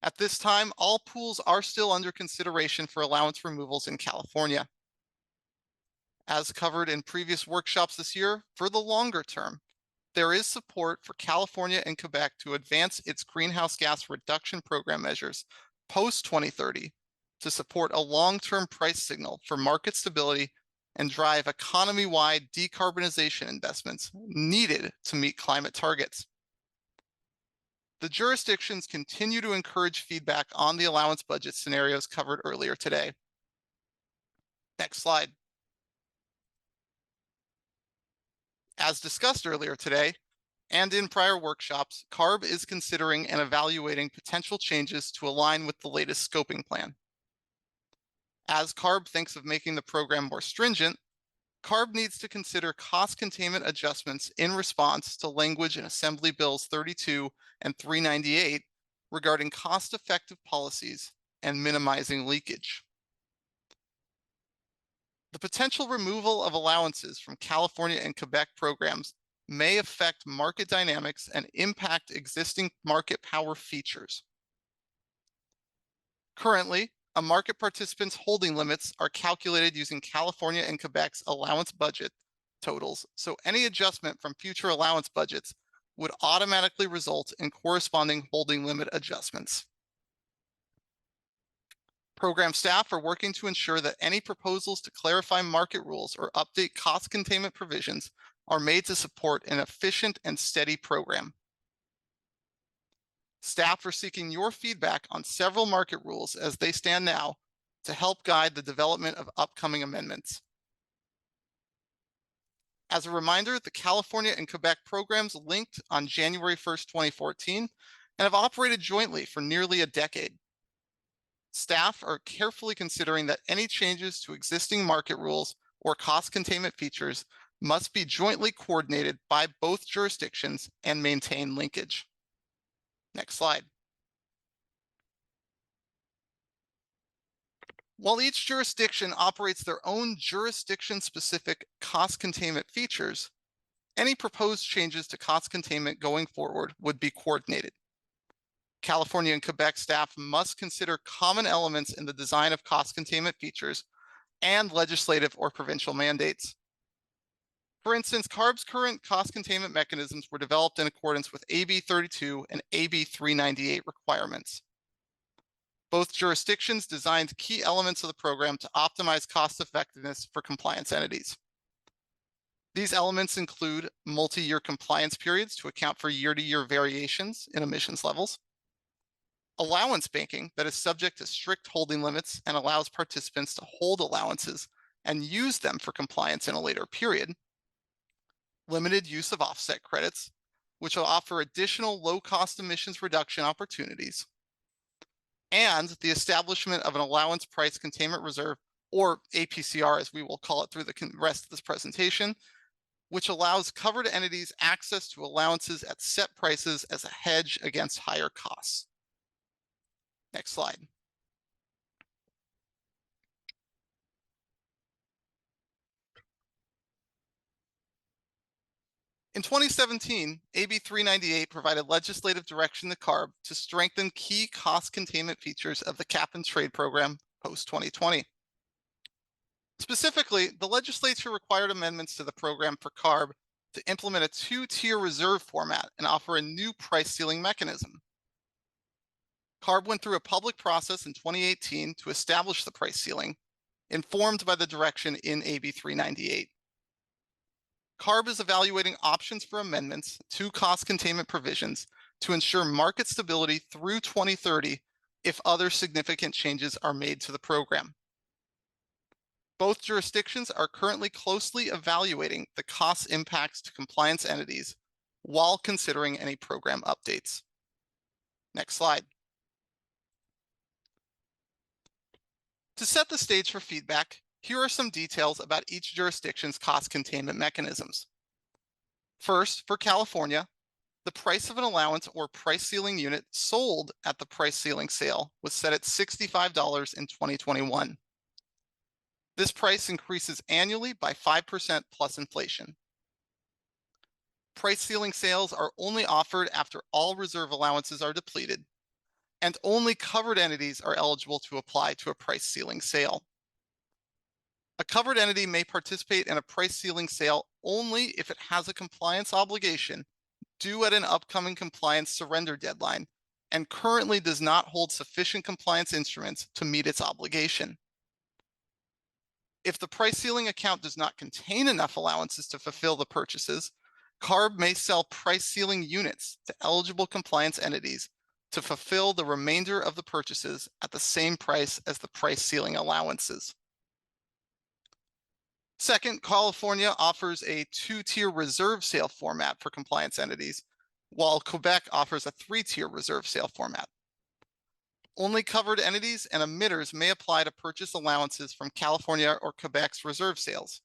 At this time, all pools are still under consideration for allowance removals in California. As covered in previous workshops this year, for the longer term, there is support for California and Quebec to advance its greenhouse gas reduction program measures post-2030 to support a long-term price signal for market stability and drive economy-wide decarbonization investments needed to meet climate targets. The jurisdictions continue to encourage feedback on the allowance budget scenarios covered earlier today. Next slide. As discussed earlier today, and in prior workshops, CARB is considering and evaluating potential changes to align with the latest scoping plan. As CARB thinks of making the program more stringent, CARB needs to consider cost containment adjustments in response to language in Assembly Bills 32 and 398 regarding cost-effective policies and minimizing leakage. The potential removal of allowances from California and Quebec programs may affect market dynamics and impact existing market power features. Currently, a market participant's holding limits are calculated using California and Quebec's allowance budget totals, so any adjustment from future allowance budgets would automatically result in corresponding holding limit adjustments. Program staff are working to ensure that any proposals to clarify market rules or update cost containment provisions are made to support an efficient and steady program. Staff are seeking your feedback on several market rules as they stand now to help guide the development of upcoming amendments. As a reminder, the California and Quebec programs linked on January 1st, 2014, and have operated jointly for nearly a decade. Staff are carefully considering that any changes to existing market rules or cost containment features must be jointly coordinated by both jurisdictions and maintain linkage. Next slide. While each jurisdiction operates their own jurisdiction-specific cost containment features, any proposed changes to cost containment going forward would be coordinated. California and Quebec staff must consider common elements in the design of cost containment features and legislative or provincial mandates. For instance, CARB's current cost containment mechanisms were developed in accordance with AB 32 and AB 398 requirements. Both jurisdictions designed key elements of the program to optimize cost effectiveness for compliance entities. These elements include multi-year compliance periods to account for year-to-year variations in emissions levels, allowance banking that is subject to strict holding limits and allows participants to hold allowances and use them for compliance in a later period, limited use of offset credits, which will offer additional low-cost emissions reduction opportunities, and the establishment of an allowance price containment reserve, or APCR as we will call it through the rest of this presentation, which allows covered entities access to allowances at set prices as a hedge against higher costs. Next slide. In 2017, AB 398 provided legislative direction to CARB to strengthen key cost containment features of the cap and trade program post-2020. Specifically, the legislature required amendments to the program for CARB to implement a two-tier reserve format and offer a new price ceiling mechanism. CARB went through a public process in 2018 to establish the price ceiling, informed by the direction in AB 398. CARB is evaluating options for amendments to cost containment provisions to ensure market stability through 2030 if other significant changes are made to the program. Both jurisdictions are currently closely evaluating the cost impacts to compliance entities while considering any program updates. Next slide. To set the stage for feedback, here are some details about each jurisdiction's cost containment mechanisms. First, for California, the price of an allowance or price ceiling unit sold at the price ceiling sale was set at $65 in 2021. This price increases annually by 5% plus inflation. Price ceiling sales are only offered after all reserve allowances are depleted, and only covered entities are eligible to apply to a price ceiling sale. A covered entity may participate in a price ceiling sale only if it has a compliance obligation due at an upcoming compliance surrender deadline and currently does not hold sufficient compliance instruments to meet its obligation. If the price ceiling account does not contain enough allowances to fulfill the purchases, CARB may sell price ceiling units to eligible compliance entities to fulfill the remainder of the purchases at the same price as the price ceiling allowances. Second, California offers a two-tier reserve sale format for compliance entities, while Quebec offers a three-tier reserve sale format. Only covered entities and emitters may apply to purchase allowances from California or Quebec's reserve sales.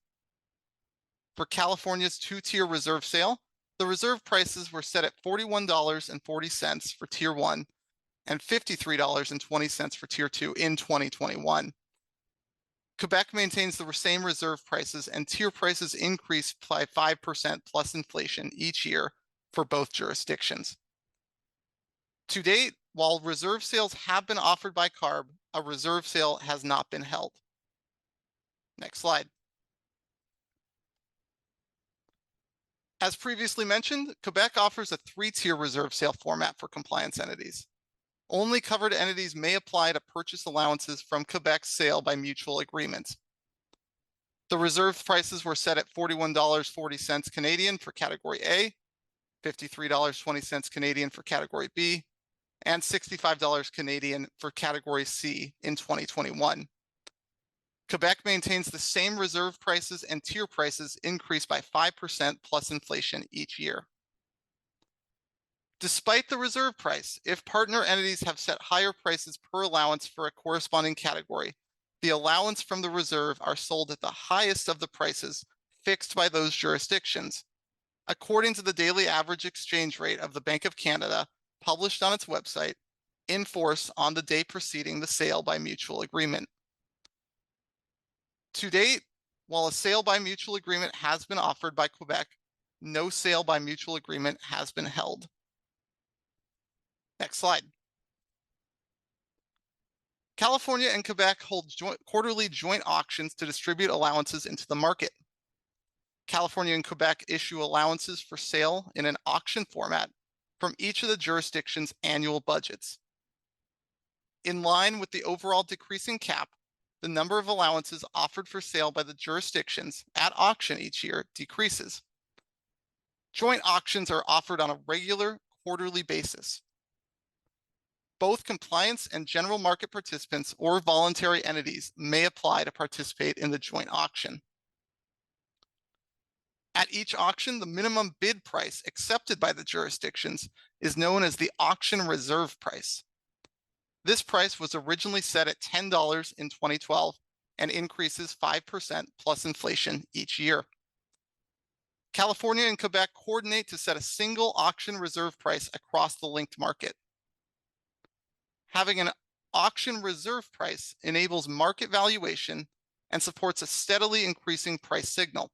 For California's two-tier reserve sale, the reserve prices were set at $41.40 for Tier 1 and $53.20 for Tier 2 in 2021. Quebec maintains the same reserve prices, and tier prices increase by 5% plus inflation each year for both jurisdictions. To date, while reserve sales have been offered by CARB, a reserve sale has not been held. Next slide. As previously mentioned, Quebec offers a three-tier reserve sale format for compliance entities. Only covered entities may apply to purchase allowances from Quebec's sale by mutual agreement. The reserve prices were set at $41.40 Canadian for Category A, $53.20 Canadian for Category B, and $65 Canadian for Category C in 2021. Quebec maintains the same reserve prices, and tier prices increase by 5% plus inflation each year. Despite the reserve price, if partner entities have set higher prices per allowance for a corresponding category, the allowance from the reserve are sold at the highest of the prices fixed by those jurisdictions, according to the daily average exchange rate of the Bank of Canada, published on its website, in force on the day preceding the sale by mutual agreement. To date, while a sale by mutual agreement has been offered by Quebec, no sale by mutual agreement has been held. Next slide. California and Quebec hold quarterly joint auctions to distribute allowances into the market. California and Quebec issue allowances for sale in an auction format from each of the jurisdictions' annual budgets. In line with the overall decreasing cap, the number of allowances offered for sale by the jurisdictions at auction each year decreases. Joint auctions are offered on a regular quarterly basis. Both compliance and general market participants or voluntary entities may apply to participate in the joint auction. At each auction, the minimum bid price accepted by the jurisdictions is known as the auction reserve price. This price was originally set at $10 in 2012 and increases 5% plus inflation each year. California and Quebec coordinate to set a single auction reserve price across the linked market. Having an auction reserve price enables market valuation and supports a steadily increasing price signal.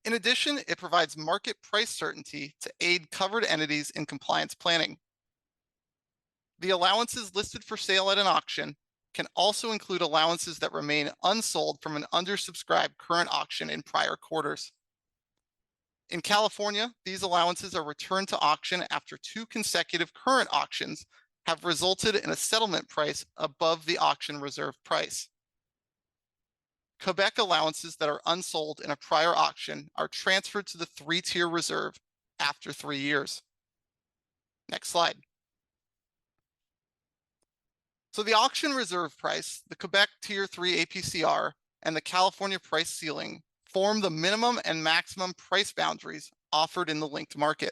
In addition, it provides market price certainty to aid covered entities in compliance planning. The allowances listed for sale at an auction can also include allowances that remain unsold from an undersubscribed current auction in prior quarters. In California, these allowances are returned to auction after 2 consecutive current auctions have resulted in a settlement price above the auction reserve price. Quebec allowances that are unsold in a prior auction are transferred to the 3-tier reserve after 3 years. Next slide. So the auction reserve price, the Quebec Tier 3 APCR, and the California price ceiling form the minimum and maximum price boundaries offered in the linked market.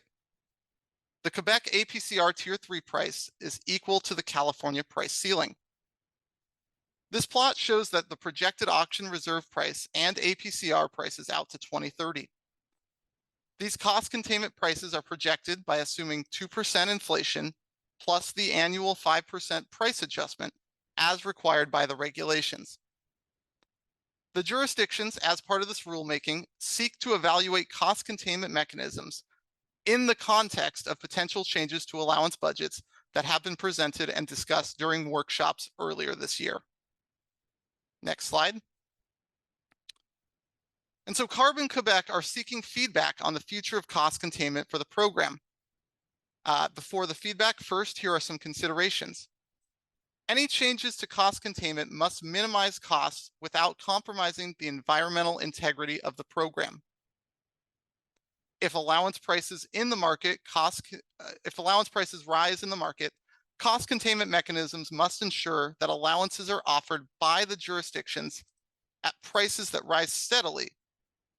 The Quebec APCR Tier 3 price is equal to the California price ceiling. This plot shows that the projected auction reserve price and APCR prices out to 2030. These cost containment prices are projected by assuming 2% inflation plus the annual 5% price adjustment as required by the regulations. The jurisdictions, as part of this rulemaking, seek to evaluate cost containment mechanisms in the context of potential changes to allowance budgets that have been presented and discussed during workshops earlier this year. Next slide. And so CARB and Quebec are seeking feedback on the future of cost containment for the program. Before the feedback, first, here are some considerations. Any changes to cost containment must minimize costs without compromising the environmental integrity of the program. If allowance prices rise in the market, cost containment mechanisms must ensure that allowances are offered by the jurisdictions at prices that rise steadily,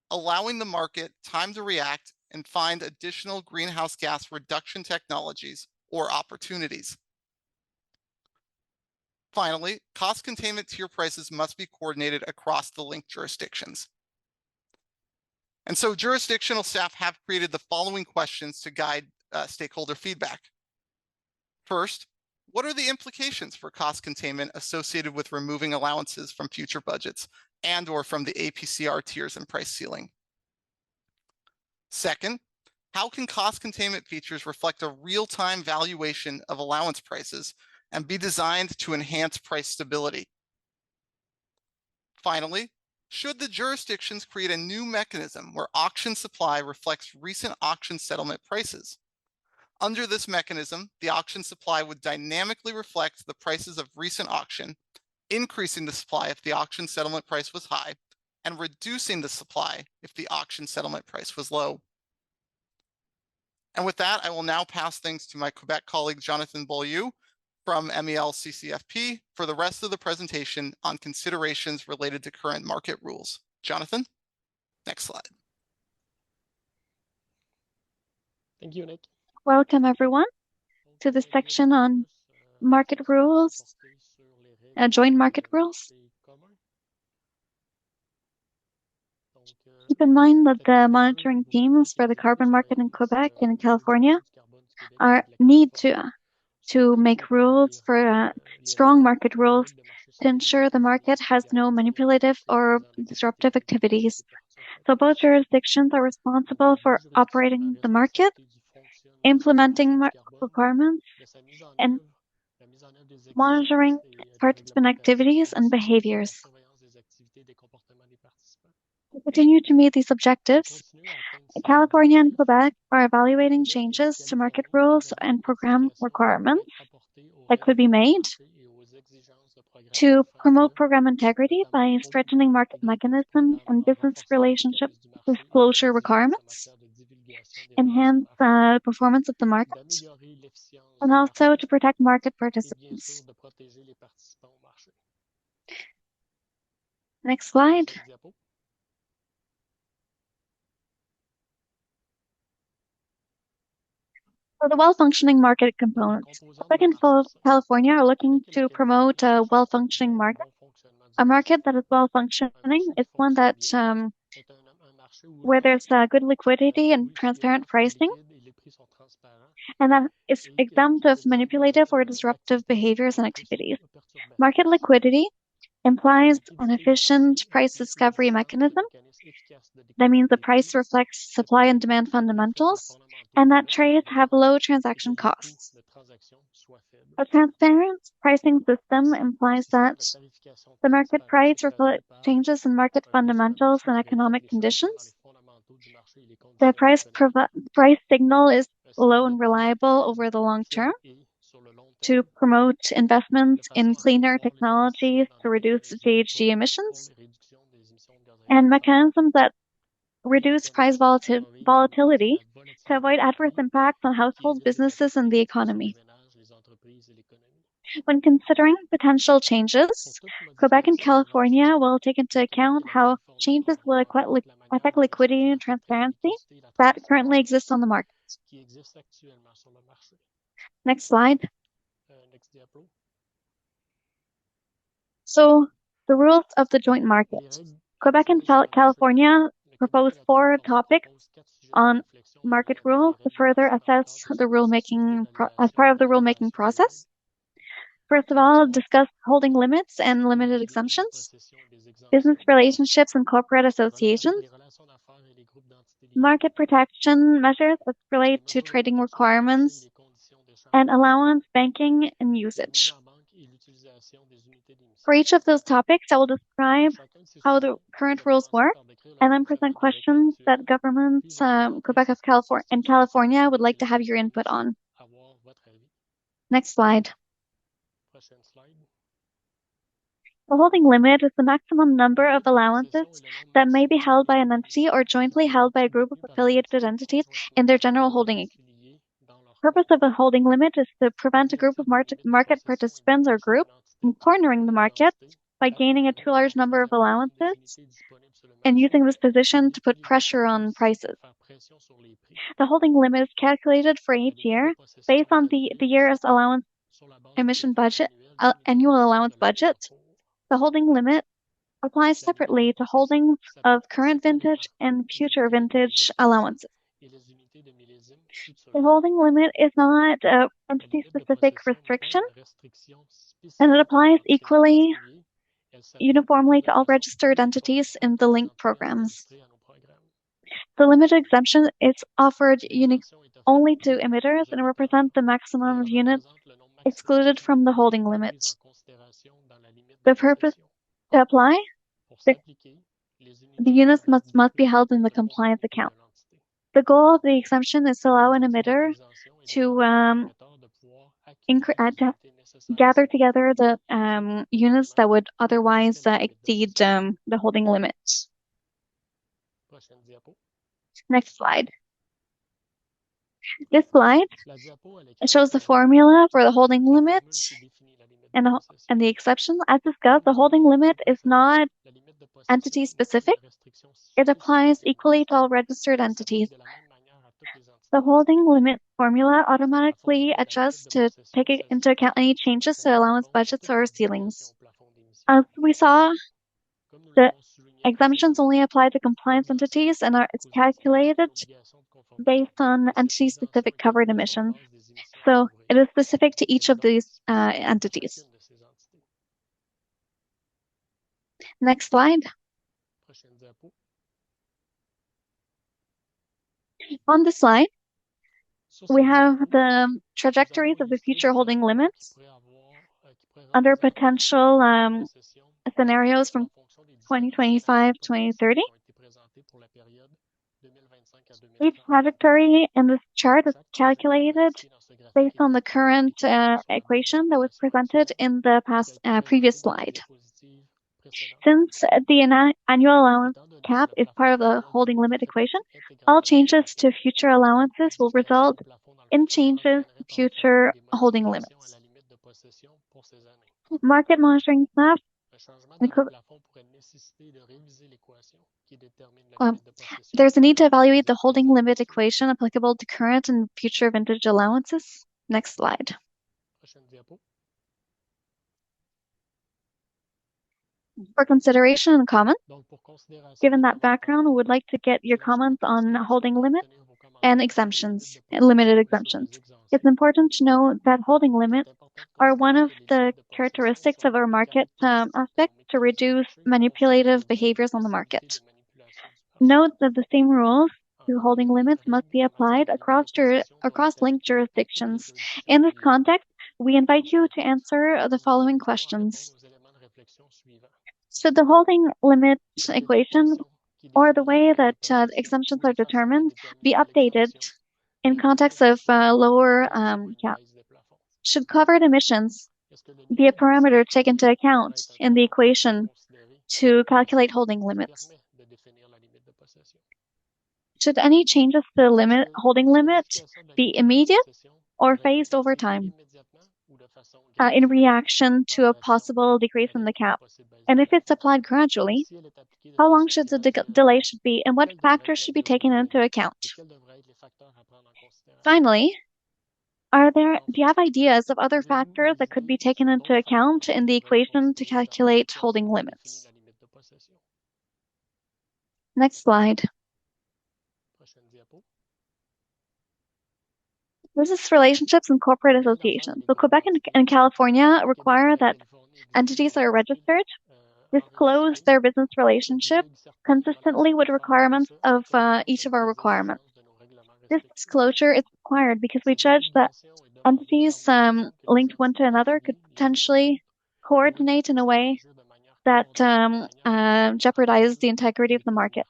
allowing the market time to react and find additional greenhouse gas reduction technologies or opportunities. Finally, cost containment tier prices must be coordinated across the linked jurisdictions. And so jurisdictional staff have created the following questions to guide stakeholder feedback. First, what are the implications for cost containment associated with removing allowances from future budgets and or from the APCR tiers and price ceiling? Second, how can cost containment features reflect a real-time valuation of allowance prices and be designed to enhance price stability? Finally, should the jurisdictions create a new mechanism where auction supply reflects recent auction settlement prices? Under this mechanism, the auction supply would dynamically reflect the prices of recent auction, increasing the supply if the auction settlement price was high, and reducing the supply if the auction settlement price was low. And with that, I will now pass things to my Quebec colleague, Jonathan Beaulieu from MELCCFP for the rest of the presentation on considerations related to current market rules. Jonathan, next slide. Thank you, Nick. Welcome, everyone, to this section on market rules, joint market rules. Keep in mind that the monitoring teams for the carbon market in Quebec and California need to make rules for strong market rules to ensure the market has no manipulative or disruptive activities. So both jurisdictions are responsible for operating the market, implementing requirements, and monitoring participant activities and behaviors. To continue to meet these objectives, California and Quebec are evaluating changes to market rules and program requirements that could be made to promote program integrity by strengthening market mechanisms and business relationship disclosure requirements, enhance the performance of the market, and also to protect market participants. Next slide. For the well-functioning market components, Quebec and California are looking to promote a well-functioning market. A market that is well-functioning is one that where there's good liquidity and transparent pricing, and that is exempt of manipulative or disruptive behaviors and activities. Market liquidity implies an efficient price discovery mechanism. That means the price reflects supply and demand fundamentals, and that trades have low transaction costs. A transparent pricing system implies that the market price reflects changes in market fundamentals and economic conditions. The price signal is low and reliable over the long term to promote investments in cleaner technologies to reduce GHG emissions, and mechanisms that reduce price volatility to avoid adverse impacts on household businesses and the economy. When considering potential changes, Quebec and California will take into account how changes will affect liquidity and transparency that currently exists on the market. Next slide. So, the rules of the joint market. Quebec and California propose 4 topics on market rules to further assess the rulemaking as part of the rulemaking process. First of all, discuss holding limits and limited exemptions, business relationships and corporate associations, market protection measures that relate to trading requirements, and allowance, banking, and usage. For each of those topics, I will describe how the current rules work and then present questions that governments, Quebec and California would like to have your input on. Next slide. The holding limit is the maximum number of allowances that may be held by an entity or jointly held by a group of affiliated entities in their general holding account. The purpose of a holding limit is to prevent a group of market participants or group from cornering the market by gaining a too large number of allowances and using this position to put pressure on prices. The holding limit is calculated for each year based on the year's allowance emission budget, annual allowance budget. The holding limit applies separately to holdings of current vintage and future vintage allowances. The holding limit is not an entity-specific restriction, and it applies equally, uniformly to all registered entities in the link programs. The limited exemption is offered unique only to emitters and represents the maximum of units excluded from the holding limit. The purpose to apply, the units must be held in the compliance account. The goal of the exemption is to allow an emitter to gather together the units that would otherwise exceed the holding limits. Next slide. This slide shows the formula for the holding limit and the exception. As discussed, the holding limit is not entity specific. It applies equally to all registered entities. The holding limit formula automatically adjusts to take into account any changes to allowance budgets or ceilings. As we saw, the exemptions only apply to compliance entities and it's calculated based on entity-specific covered emissions. So it is specific to each of these entities. Next slide. On the slide, we have the trajectories of the future holding limits under potential scenarios from 2025 to 2030. Each trajectory in this chart is calculated based on the current equation that was presented in the previous slide. Since the annual allowance cap is part of the holding limit equation, all changes to future allowances will result in changes to future holding limits. Market monitoring staff there's a need to evaluate the holding limit equation applicable to current and future vintage allowances. Next slide. For consideration and comment, given that background, we would like to get your comments on holding limits and exemptions, and limited exemptions. It's important to know that holding limits are one of the characteristics of our market aspect to reduce manipulative behaviors on the market. Note that the same rules to holding limits must be applied across linked jurisdictions. In this context, we invite you to answer the following questions. Should the holding limit equation or the way that exemptions are determined be updated in context of lower cap? Should covered emissions be a parameter to take into account in the equation to calculate holding limits? Should any changes to the holding limit be immediate or phased over time in reaction to a possible decrease in the cap? And if it's applied gradually, how long should the delay be and what factors should be taken into account? Finally, do you have ideas of other factors that could be taken into account in the equation to calculate holding limits? Next slide. Business relationships and corporate associations. So Quebec and California require that entities that are registered disclose their business relationship consistently with requirements of each of our requirements. This disclosure is required because we judge that entities linked one to another could potentially coordinate in a way that jeopardizes the integrity of the market.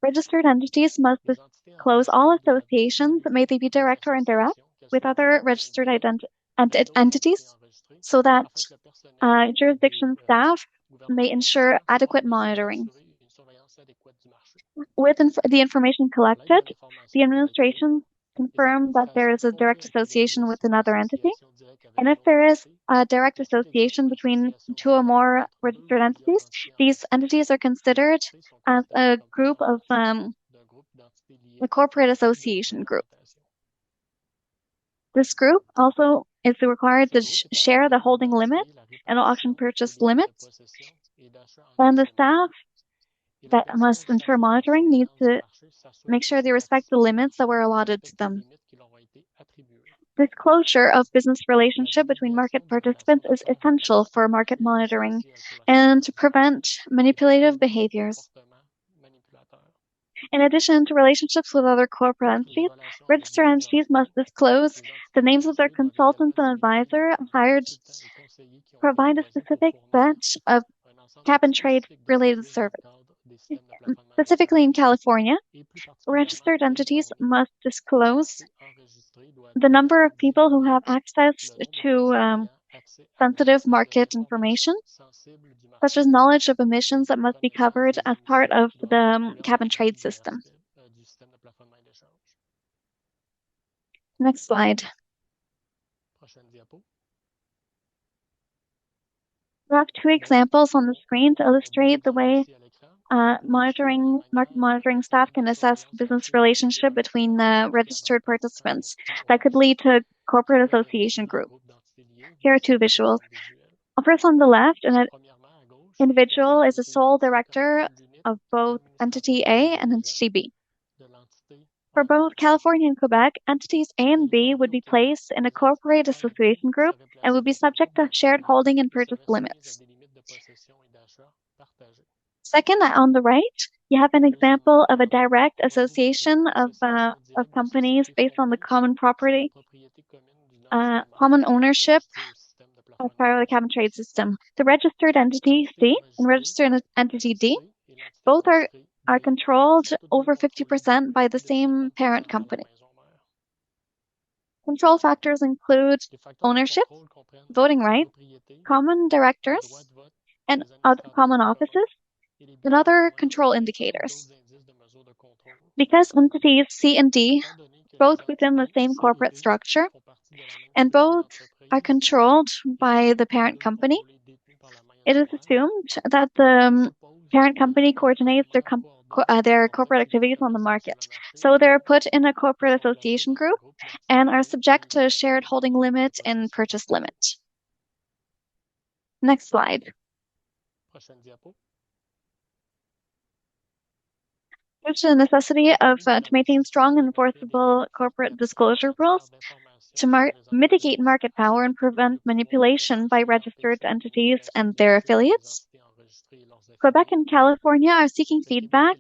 Registered entities must disclose all associations, may they be direct or indirect, with other registered entities so that jurisdiction staff may ensure adequate monitoring. With the information collected, the administration confirmed that there is a direct association with another entity, And if there is a direct association between two or more registered entities, these entities are considered as a group of a corporate association group. This group also is required to share the holding limit and auction purchase limits, and the staff that must ensure monitoring needs to make sure they respect the limits that were allotted to them. Disclosure of business relationship between market participants is essential for market monitoring and to prevent manipulative behaviors. In addition to relationships with other corporate entities, registered entities must disclose the names of their consultants and advisor hired to provide a specific batch of cap and trade related service. Specifically in California, registered entities must disclose the number of people who have access to sensitive market information, such as knowledge of emissions that must be covered as part of the cap and trade system. Next slide. We have two examples on the screen to illustrate the way market monitoring staff can assess business relationship between registered participants that could lead to corporate association group. Here are two visuals. First, on the left, an individual is a sole director of both entity A and entity B. For both California and Quebec, entities A and B would be placed in a corporate association group and would be subject to shared holding and purchase limits. Second, on the right, you have an example of a direct association of companies based on the common property, common ownership as part of the cap and trade system. The registered entity C and registered entity D, both are controlled over 50% by the same parent company. Control factors include ownership, voting rights, common directors, and other common offices, and other control indicators. Because entities C and D, both within the same corporate structure, and both are controlled by the parent company, it is assumed that the parent company coordinates their corporate activities on the market. So they're put in a corporate association group and are subject to shared holding limit and purchase limit. Next slide. Due to the necessity of to maintain strong and enforceable corporate disclosure rules, to mitigate market power and prevent manipulation by registered entities and their affiliates, Quebec and California are seeking feedback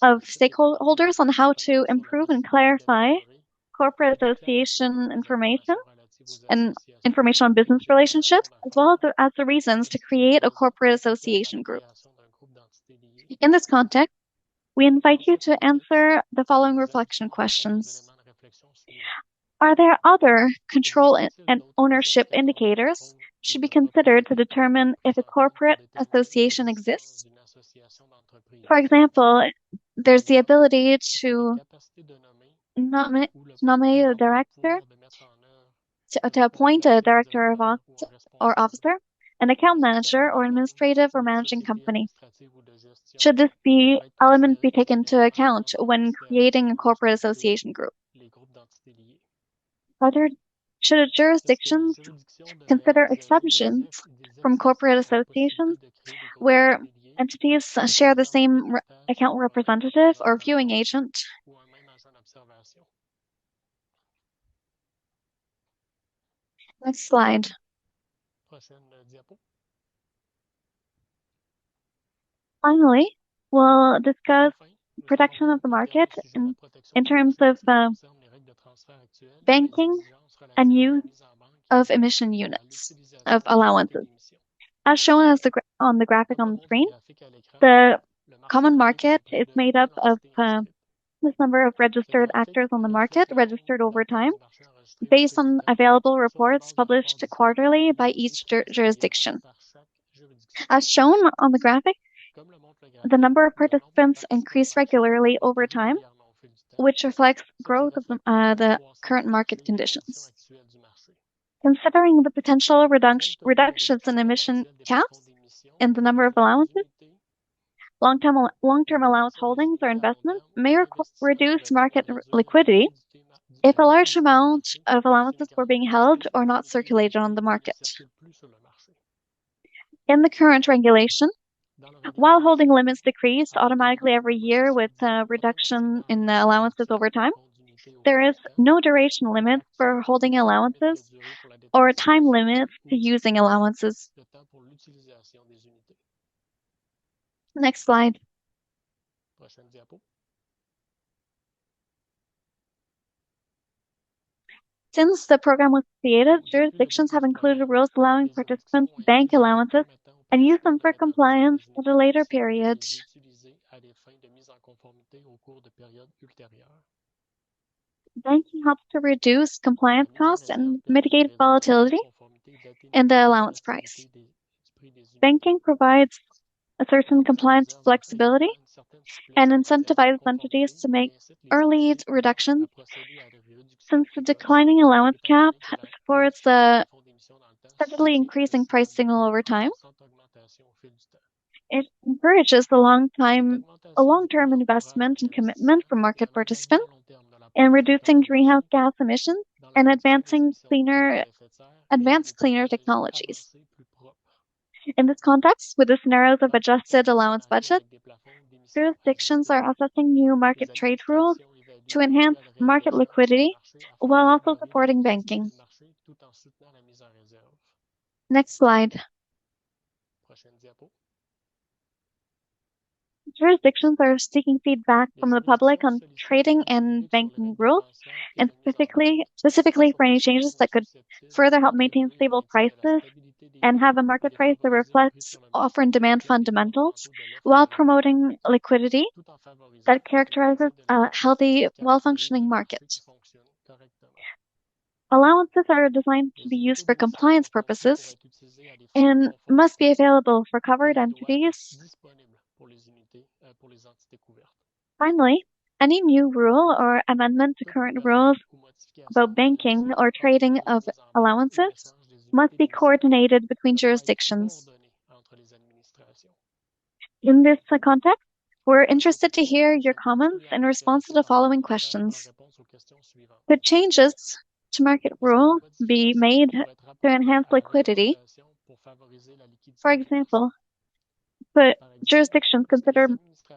of stakeholders on how to improve and clarify corporate association information and information on business relationships, as well as the reasons to create a corporate association group. In this context, we invite you to answer the following reflection questions. Are there other control and ownership indicators should be considered to determine if a corporate association exists? For example, there's the ability to nominate a director, to appoint a director or officer, an account manager, or administrative or managing company. Should this element be taken into account when creating a corporate association group? Should jurisdictions consider exceptions from corporate associations where entities share the same account representative or viewing agent? Next slide. Finally, we'll discuss protection of the market in terms of banking and use of emission units, of allowances. As shown on the graphic on the screen, the common market is made up of this number of registered actors on the market, registered over time, based on available reports published quarterly by each jurisdiction. As shown on the graphic, the number of participants increase regularly over time, which reflects growth of the current market conditions. Considering the potential reductions in emission caps and the number of allowances, long-term allowance holdings or investments may reduce market liquidity if a large amount of allowances were being held or not circulated on the market. In the current regulation, while holding limits decrease automatically every year with a reduction in the allowances over time, there is no duration limit for holding allowances or a time limit to using allowances. Next slide. Since the program was created, jurisdictions have included rules allowing participants to bank allowances and use them for compliance at a later period. Banking helps to reduce compliance costs and mitigate volatility in the allowance price. Banking provides a certain compliance flexibility and incentivizes entities to make early reductions, since the declining allowance cap supports the steadily increasing price signal over time. It encourages a long-term investment and commitment from market participants in reducing greenhouse gas emissions and advanced cleaner technologies. In this context, with the scenarios of adjusted allowance budget, jurisdictions are assessing new market trade rules to enhance market liquidity while also supporting banking. Next slide. Jurisdictions are seeking feedback from the public on trading and banking rules, and specifically for any changes that could further help maintain stable prices and have a market price that reflects offer and demand fundamentals while promoting liquidity that characterizes a healthy, well-functioning market. Allowances are designed to be used for compliance purposes and must be available for covered entities. Finally, any new rule or amendment to current rules about banking or trading of allowances must be coordinated between jurisdictions. In this context, we're interested to hear your comments in response to the following questions. Could changes to market rules be made to enhance liquidity? For example, could jurisdictions consider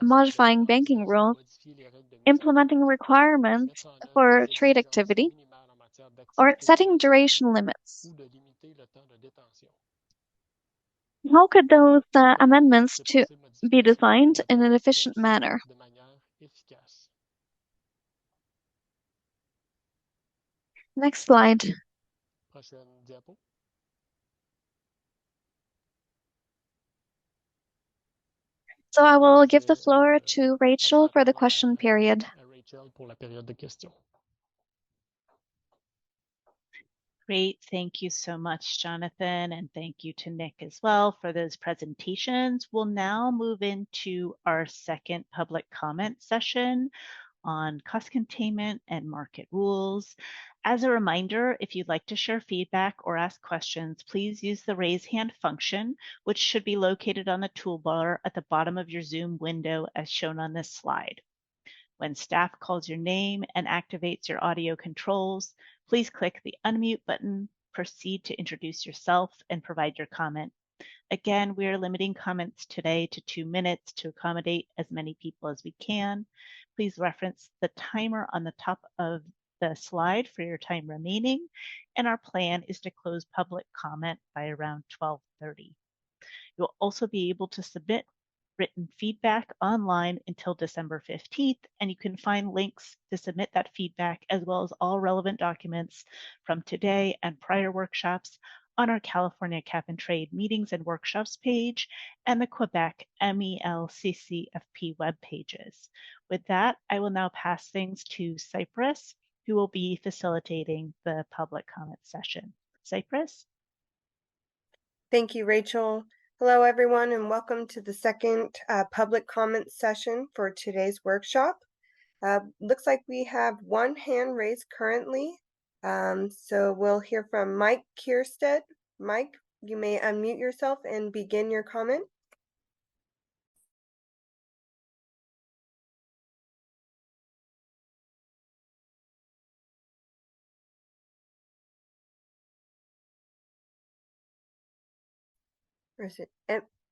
modifying banking rules, implementing requirements for trade activity, or setting duration limits? How could those amendments be designed in an efficient manner? Next slide. So I will give the floor to Rachel for the question period. Great. Thank you so much, Jonathan, and thank you to Nick as well for those presentations. We'll now move into our second public comment session on cost containment and market rules. As a reminder, if you'd like to share feedback or ask questions, please use the raise hand function, which should be located on the toolbar at the bottom of your Zoom window as shown on this slide. When staff calls your name and activates your audio controls, please click the unmute button, proceed to introduce yourself, and provide your comment. Again, we are limiting comments today to 2 minutes to accommodate as many people as we can. Please reference the timer on the top of the slide for your time remaining, and our plan is to close public comment by around 12:30. You'll also be able to submit written feedback online until December 15th, and you can find links to submit that feedback as well as all relevant documents from today and prior workshops on our California Cap and Trade meetings and workshops page and the Quebec MELCCFP web pages. With that, I will now pass things to Cypress, who will be facilitating the public comment session. Cypress? Thank you, Rachel. Hello, everyone, and welcome to the second public comment session for today's workshop. Looks like we have one hand raised currently. So we'll hear from Mike Kierstead. Mike, you may unmute yourself and begin your comment. Or is it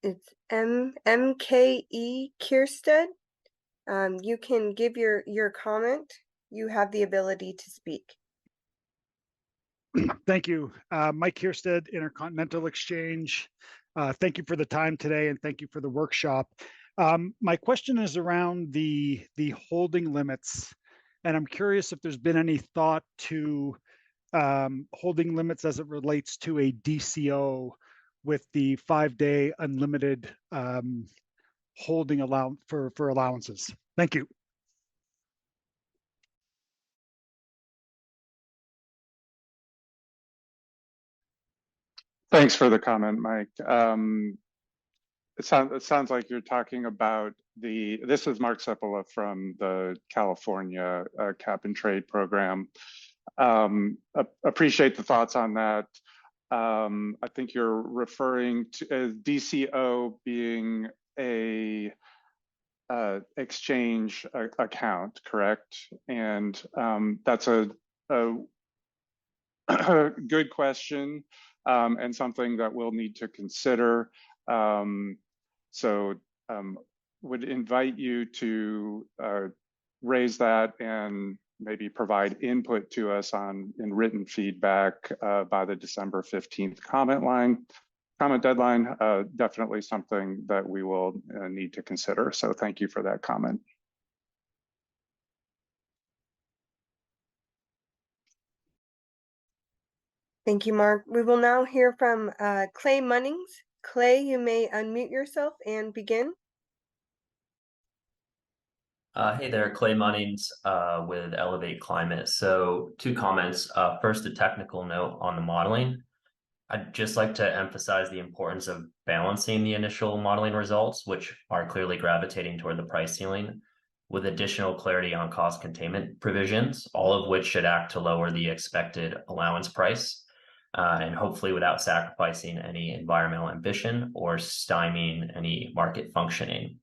it's MKE Kierstead? You can give your comment. You have the ability to speak. Thank you. Mike Kierstead, Intercontinental Exchange. Thank you for the time today and thank you for the workshop. My question is around the holding limits, and I'm curious if there's been any thought to holding limits as it relates to a DCO with the 5-day unlimited holding allowance for allowances. Thank you. Thanks for the comment, Mike. It sounds like you're talking about this is Mark Seppala from the California Cap and Trade program. Appreciate the thoughts on that. I think you're referring to DCO being a exchange account, correct? And that's a good question and something that we'll need to consider. Would invite you to raise that and maybe provide input to us in written feedback by the December 15th comment deadline. Definitely something that we will need to consider. So thank you for that comment. Thank you, Mark. We will now hear from Clay Munnings. Clay, you may unmute yourself and begin. Hey there, Clay Munnings with Elevate Climate. So 2 comments. First, a technical note on the modeling. I'd just like to emphasize the importance of balancing the initial modeling results, which are clearly gravitating toward the price ceiling, with additional clarity on cost containment provisions, all of which should act to lower the expected allowance price, and hopefully without sacrificing any environmental ambition or stymieing any market functioning.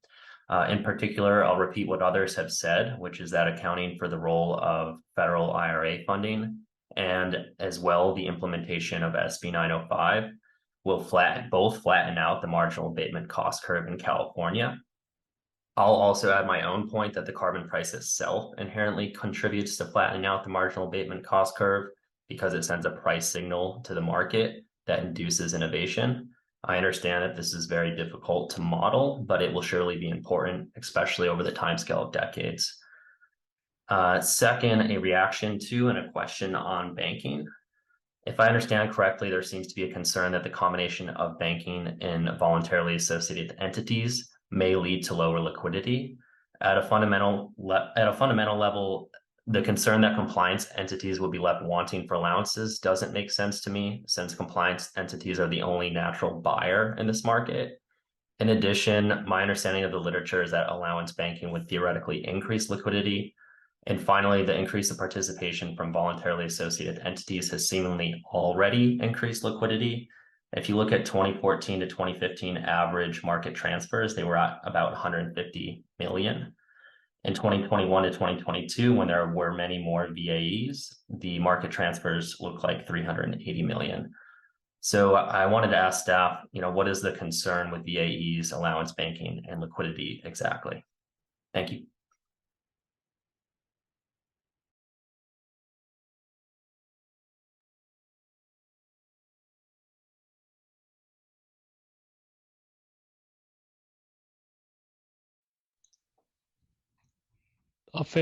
In particular, I'll repeat what others have said, which is that accounting for the role of federal IRA funding and as well the implementation of SB 905 will flatten out the marginal abatement cost curve in California. I'll also add my own point that the carbon price itself inherently contributes to flattening out the marginal abatement cost curve because it sends a price signal to the market that induces innovation. I understand that this is very difficult to model, but it will surely be important, especially over the timescale of decades. Second, a reaction to and a question on banking. If I understand correctly, there seems to be a concern that the combination of banking and voluntarily associated entities may lead to lower liquidity. At a fundamental level, the concern that compliance entities will be left wanting for allowances doesn't make sense to me, since compliance entities are the only natural buyer in this market. In addition, my understanding of the literature is that allowance banking would theoretically increase liquidity. And finally, the increase of participation from voluntarily associated entities has seemingly already increased liquidity. If you look at 2014 to 2015 average market transfers, they were at about 150 million. In 2021 to 2022, when there were many more VAEs, the market transfers look like 380 million. So I wanted to ask staff, what is the concern with VAEs, allowance banking, and liquidity exactly? Thank you. It's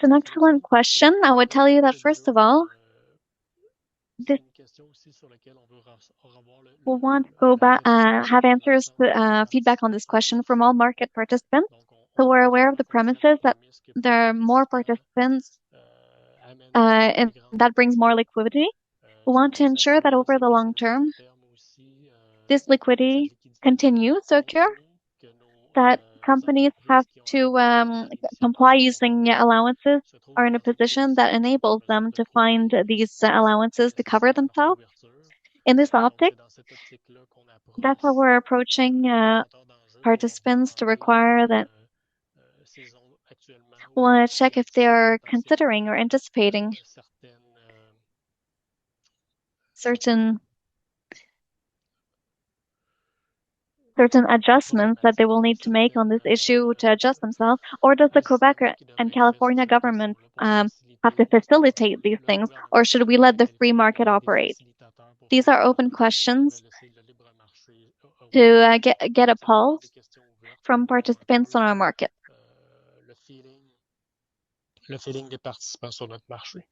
an excellent question. I would tell you that, first of all, we want to go back, have answers, feedback on this question from all market participants. So we're aware of the premises that there are more participants and that brings more liquidity. We want to ensure that over the long term, this liquidity continues to occur, that companies have to comply using allowances are in a position that enables them to find these allowances to cover themselves. In this optic, that's how we're approaching participants to require that want to check if they are considering or anticipating certain adjustments that they will need to make on this issue to adjust themselves, or does the Quebec and California government have to facilitate these things, or should we let the free market operate? These are open questions to get a pulse from participants on our market. Le feeling des participants sur notre marché.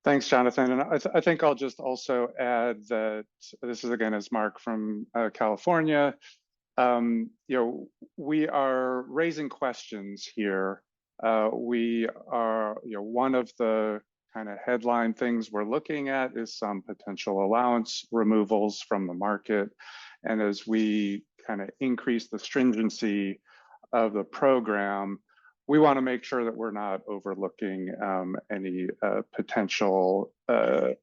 Thanks, Jonathan. And I think I'll just also add that this is again as Mark from California. We are raising questions here. We are, one of the kind of headline things we're looking at is some potential allowance removals from the market. And as we kind of increase the stringency of the program, we want to make sure that we're not overlooking any potential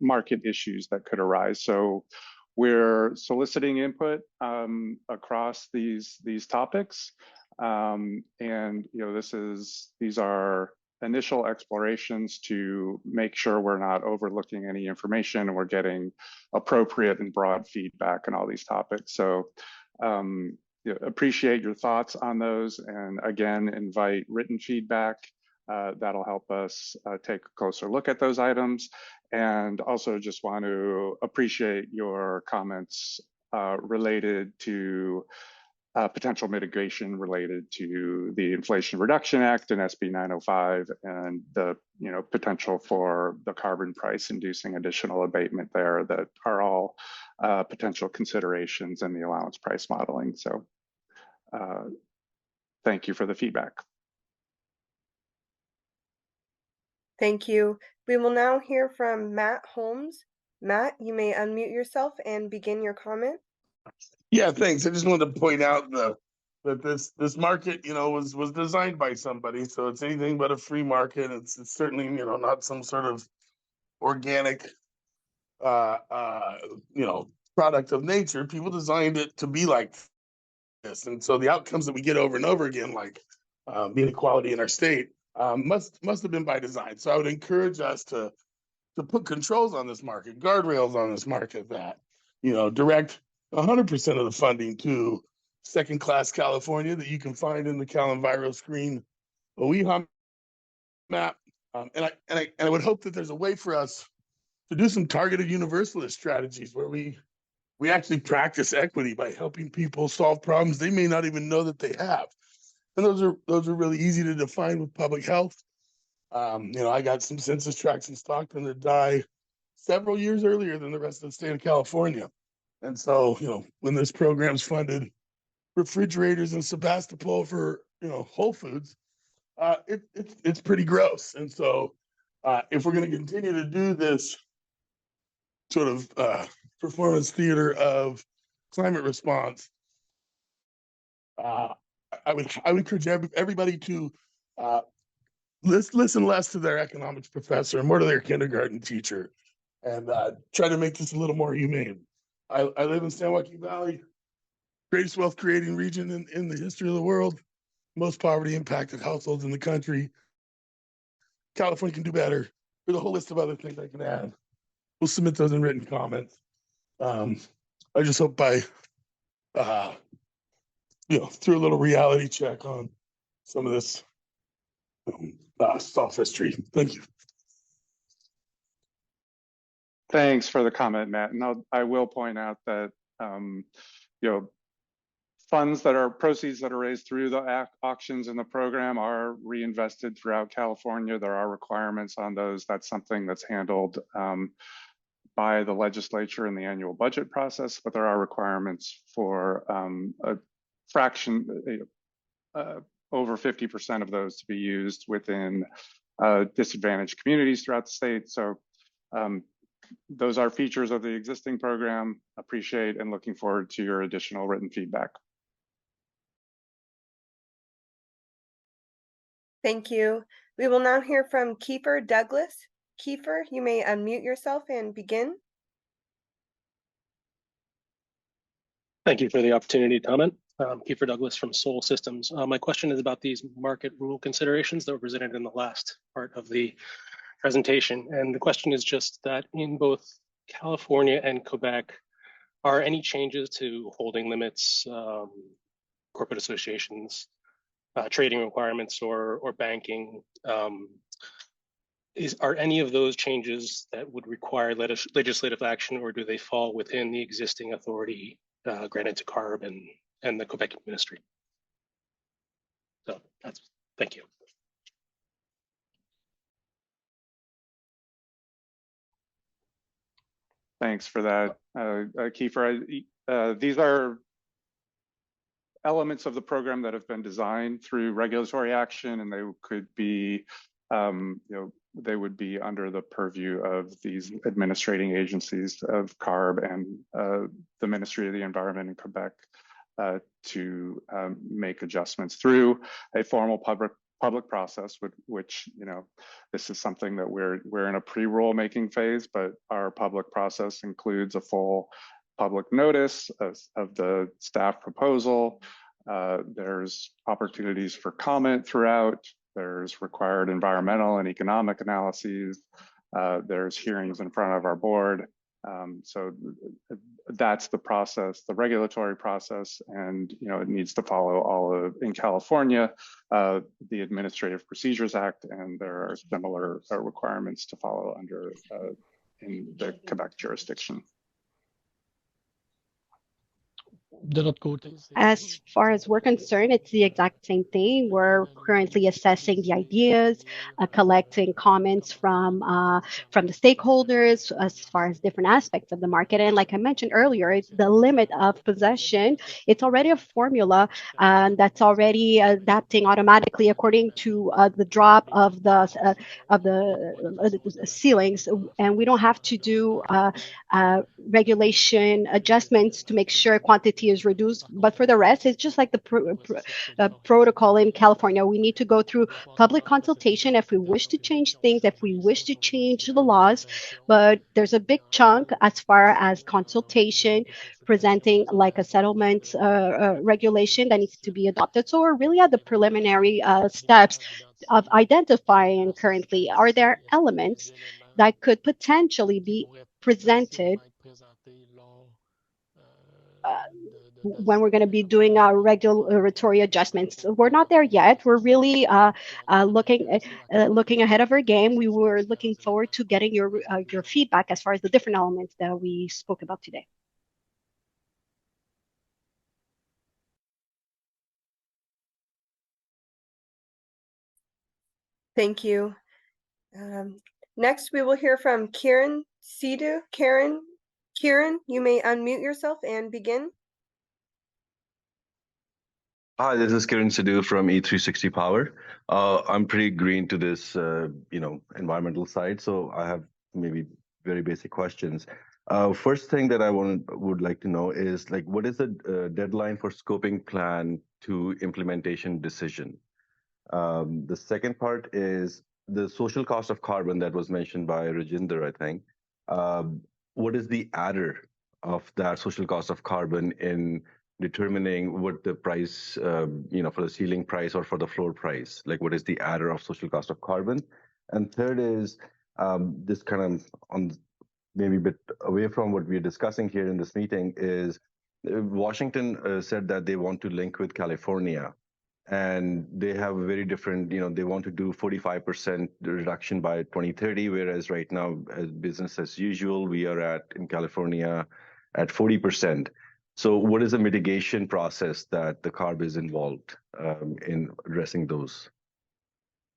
market issues that could arise. So we're soliciting input across these topics, and these are initial explorations to make sure we're not overlooking any information and we're getting appropriate and broad feedback on all these topics. So appreciate your thoughts on those, and again, invite written feedback. That'll help us take a closer look at those items. And also just want to appreciate your comments related to potential mitigation related to the Inflation Reduction Act and SB 905 and the potential for the carbon price inducing additional abatement there that are all potential considerations in the allowance price modeling. So thank you for the feedback. Thank you. We will now hear from Matt Holmes. Matt, you may unmute yourself and begin your comment. Yeah, thanks. I just wanted to point out that this market, was designed by somebody, so it's anything but a free market. It's certainly, not some sort of organic, product of nature. People designed it to be like this, and so the outcomes that we get over and over again, like the inequality in our state, must have been by design. So I would encourage us to put controls on this market, guardrails on this market that, direct 100% of the funding to second-class California that you can find in the CalEnviro screen OEHA map. And I would hope that there's a way for us to do some targeted universalist strategies where we actually practice equity by helping people solve problems they may not even know that they have. And those are really easy to define with public health. I got some census tracts in Stockton that die several years earlier than the rest of the state of California. And so, when this program's funded refrigerators in Sebastopol for, Whole Foods, it's pretty gross. And so if we're going to continue to do this sort of performance theater of climate response, I would encourage everybody to listen less to their economics professor and more to their kindergarten teacher, and try to make this a little more humane. I live in San Joaquin Valley, greatest wealth creating region in the history of the world, most poverty impacted households in the country. California can do better. There's a whole list of other things I can add. We'll submit those in written comments. I just hope by, through a little reality check on some of this sophistry. Thank you. Thanks for the comment, Matt. And I will point out that, proceeds that are raised through the auctions in the program are reinvested throughout California. There are requirements on those. That's something that's handled by the legislature in the annual budget process, but there are requirements for a fraction, over 50% of those to be used within disadvantaged communities throughout the state. So those are features of the existing program. Appreciate and looking forward to your additional written feedback. Thank you. We will now hear from Kiefer Douglas. Kiefer, you may unmute yourself and begin. Thank you for the opportunity to comment. Kiefer Douglas from Soul Systems. My question is about these market rule considerations that were presented in the last part of the presentation. And the question is just that in both California and Quebec, are any changes to holding limits, corporate associations, trading requirements, or banking, are any of those changes that would require legislative action, or do they fall within the existing authority granted to CARB and the Quebec Ministry? So thank you. Thanks for that, Kiefer. These are elements of the program that have been designed through regulatory action, and they could be, they would be under the purview of these administrating agencies of CARB and the Ministry of the Environment in Quebec to make adjustments through a formal public process, which this is something that we're in a pre-rule making phase, but our public process includes a full public notice of the staff proposal. There's opportunities for comment throughout. There's required environmental and economic analyses. There's hearings in front of our board. So that's the process, the regulatory process, and it needs to follow all of, in California, the Administrative Procedures Act, and there are similar requirements to follow under in the Quebec jurisdiction. As far as we're concerned, it's the exact same thing. We're currently assessing the ideas, collecting comments from the stakeholders as far as different aspects of the market. And like I mentioned earlier, it's the limit of possession. It's already a formula that's already adapting automatically according to the drop of the ceilings, and we don't have to do regulation adjustments to make sure quantity is reduced. But for the rest, it's just like the protocol in California. We need to go through public consultation if we wish to change things, if we wish to change the laws. But there's a big chunk as far as consultation, presenting like a settlement regulation that needs to be adopted. So we're really at the preliminary steps of identifying currently, are there elements that could potentially be presented when we're going to be doing our regulatory adjustments. We're not there yet. We're really looking ahead of our game. We were looking forward to getting your feedback as far as the different elements that we spoke about today. Thank you. Next, we will hear from Kieran Sidhu. Kieran, you may unmute yourself and begin. Hi, this is Kieran Sidhu from E360 Power. I'm pretty green to this, environmental side, so I have maybe very basic questions. First thing that I would like to know is what is the deadline for scoping plan to implementation decision? The second part is the social cost of carbon that was mentioned by Rajinder, I think. What is the adder of that social cost of carbon in determining what the price, for the ceiling price or for the floor price? What is the adder of social cost of carbon? And third is this kind of on maybe a bit away from what we're discussing here in this meeting is Washington said that they want to link with California. And they have a very different, they want to do 45% reduction by 2030, whereas right now, as business as usual, we are in California at 40%. So what is the mitigation process that the CARB is involved in addressing those?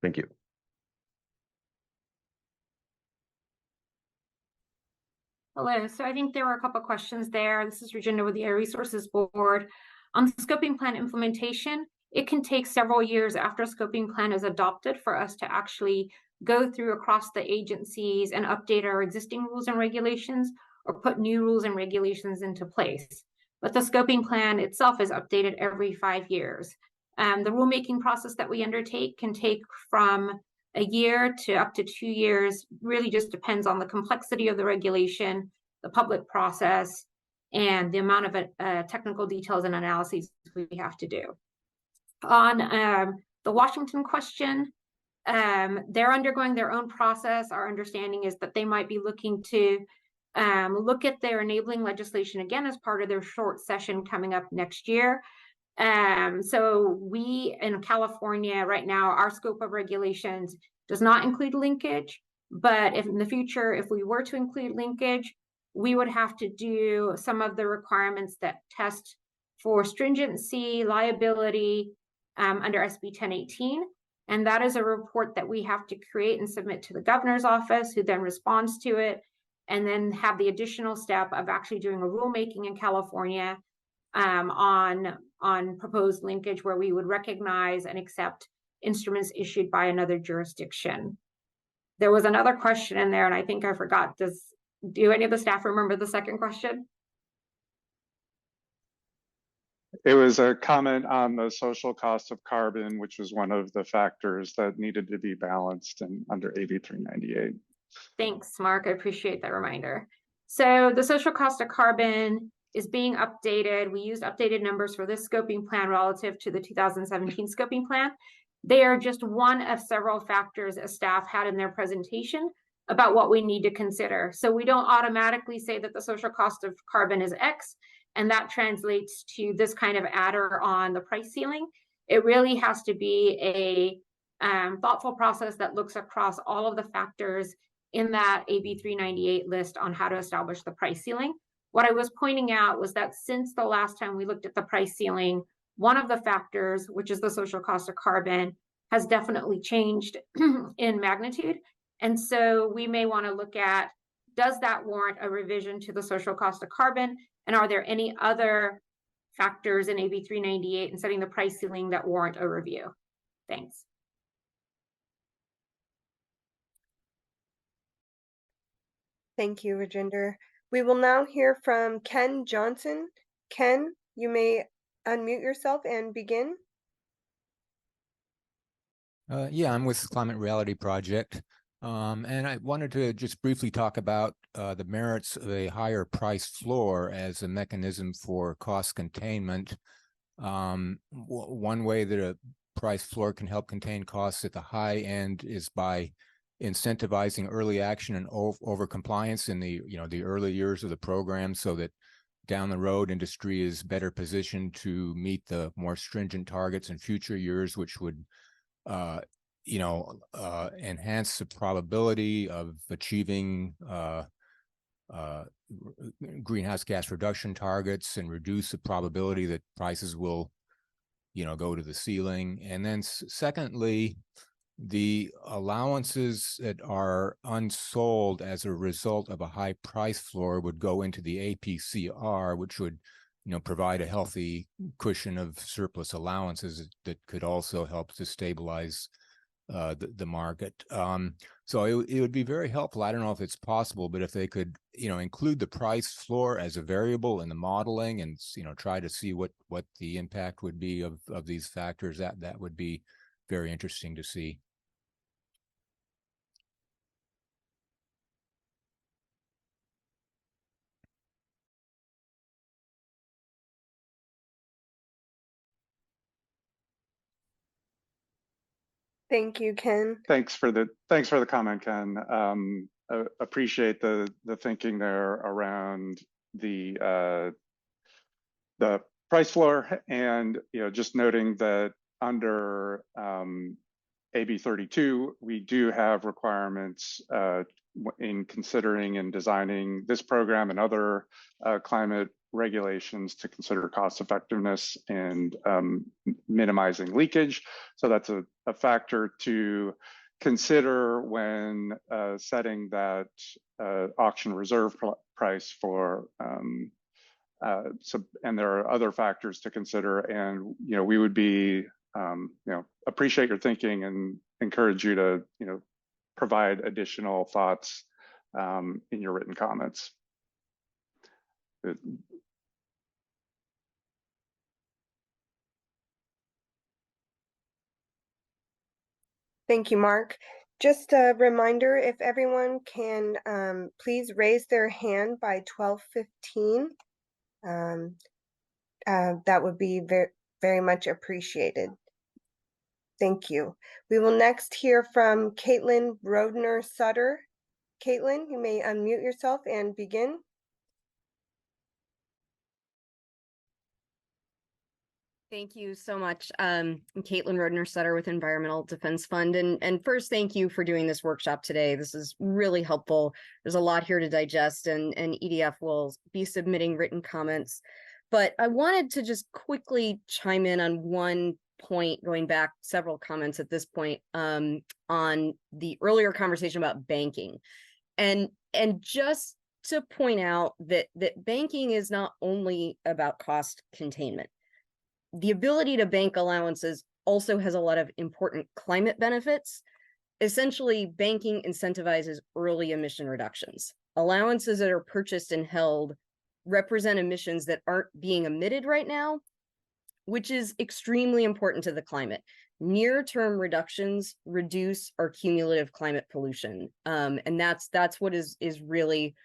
Thank you. Hello. So I think there were a couple of questions there. This is Regina with the Air Resources Board. On the scoping plan implementation, it can take several years after a scoping plan is adopted for us to actually go through across the agencies and update our existing rules and regulations or put new rules and regulations into place. But the scoping plan itself is updated every 5 years. The rulemaking process that we undertake can take from a year to up to 2 years, really just depends on the complexity of the regulation, the public process, and the amount of technical details and analyses we have to do. On the Washington question, they're undergoing their own process. Our understanding is that they might be looking to look at their enabling legislation again as part of their short session coming up next year. So we in California right now, our scope of regulations does not include linkage, but if in the future, if we were to include linkage, we would have to do some of the requirements that test for stringency, liability under SB 1018. And that is a report that we have to create and submit to the governor's office, who then responds to it, and then have the additional step of actually doing a rulemaking in California on proposed linkage, where we would recognize and accept instruments issued by another jurisdiction. There was another question in there, and I think I forgot. Do any of the staff remember the second question? It was a comment on the social cost of carbon, which was one of the factors that needed to be balanced under AB 398. Thanks, Mark. I appreciate that reminder. So the social cost of carbon is being updated. We used updated numbers for this scoping plan relative to the 2017 scoping plan. They are just one of several factors a staff had in their presentation about what we need to consider. So we don't automatically say that the social cost of carbon is X, and that translates to this kind of adder on the price ceiling. It really has to be a thoughtful process that looks across all of the factors in that AB 398 list on how to establish the price ceiling. What I was pointing out was that since the last time we looked at the price ceiling, one of the factors, which is the social cost of carbon, has definitely changed in magnitude. And so we may want to look at, does that warrant a revision to the social cost of carbon? And are there any other factors in AB 398 and setting the price ceiling that warrant a review? Thanks. Thank you, Rajinder. We will now hear from Ken Johnson. Ken, you may unmute yourself and begin. Yeah, I'm with the Climate Reality Project. And I wanted to just briefly talk about the merits of a higher price floor as a mechanism for cost containment. One way that a price floor can help contain costs at the high end is by incentivizing early action and over compliance in the the early years of the program, so that down the road industry is better positioned to meet the more stringent targets in future years, which would enhance the probability of achieving greenhouse gas reduction targets and reduce the probability that prices will go to the ceiling. And then secondly, the allowances that are unsold as a result of a high price floor would go into the APCR, which would provide a healthy cushion of surplus allowances that could also help to stabilize the market. So it would be very helpful. I don't know if it's possible, but if they could include the price floor as a variable in the modeling and try to see what the impact would be of these factors, that would be very interesting to see. Thank you, Ken. Thanks for the comment, Ken. Appreciate the thinking there around the price floor, and just noting that under AB 32, we do have requirements in considering and designing this program and other climate regulations to consider cost effectiveness and minimizing leakage. So that's a factor to consider when setting that auction reserve price for and there are other factors to consider, and we would be appreciate your thinking and encourage you to provide additional thoughts in your written comments. Thank you, Mark. Just a reminder, if everyone can please raise their hand by 12:15, that would be very, very much appreciated. Thank you. We will next hear from Caitlin Brodner-Sutter. Caitlin, you may unmute yourself and begin. Thank you so much. I'm Caitlin Rodner-Sutter with Environmental Defense Fund. And first, thank you for doing this workshop today. This is really helpful. There's a lot here to digest, and EDF will be submitting written comments. But I wanted to just quickly chime in on one point, going back several comments at this point, on the earlier conversation about banking. And just to point out that banking is not only about cost containment. The ability to bank allowances also has a lot of important climate benefits. Essentially, banking incentivizes early emission reductions. Allowances that are purchased and held represent emissions that aren't being emitted right now, which is extremely important to the climate. Near-term reductions reduce our cumulative climate pollution, and that's what is really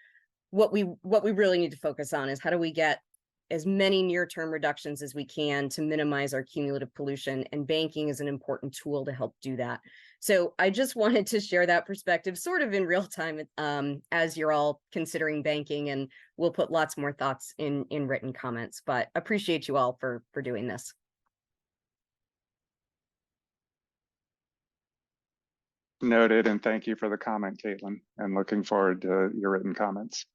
what we really need to focus on, is how do we get as many near-term reductions as we can to minimize our cumulative pollution, and banking is an important tool to help do that. So I just wanted to share that perspective sort of in real time as you're all considering banking, and we'll put lots more thoughts in written comments, but appreciate you all for doing this. Noted, and thank you for the comment, Caitlin, and looking forward to your written comments.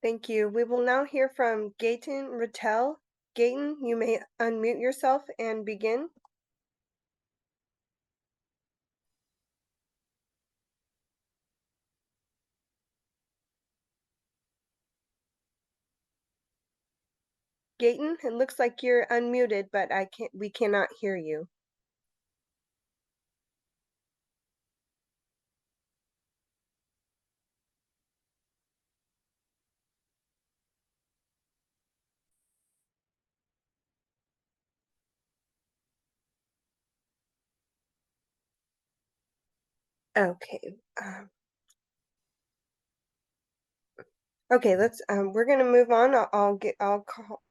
Thank you. We will now hear from Gaten Rattel. Gaten, you may unmute yourself and begin. Gaten, it looks like you're unmuted, but we cannot hear you. Okay. Okay, let's we're gonna move on. I'll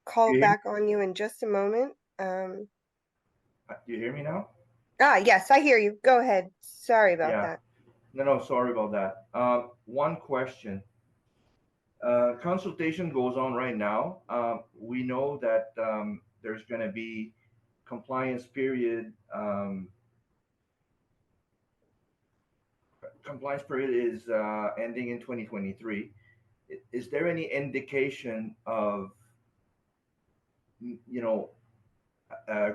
call back on you in just a moment. Do you hear me now? Yes, I hear you. Go ahead. Sorry about that. No, sorry about that. One question. Consultation goes on right now. We know that there's going to be compliance period. Compliance period is ending in 2023. Is there any indication of,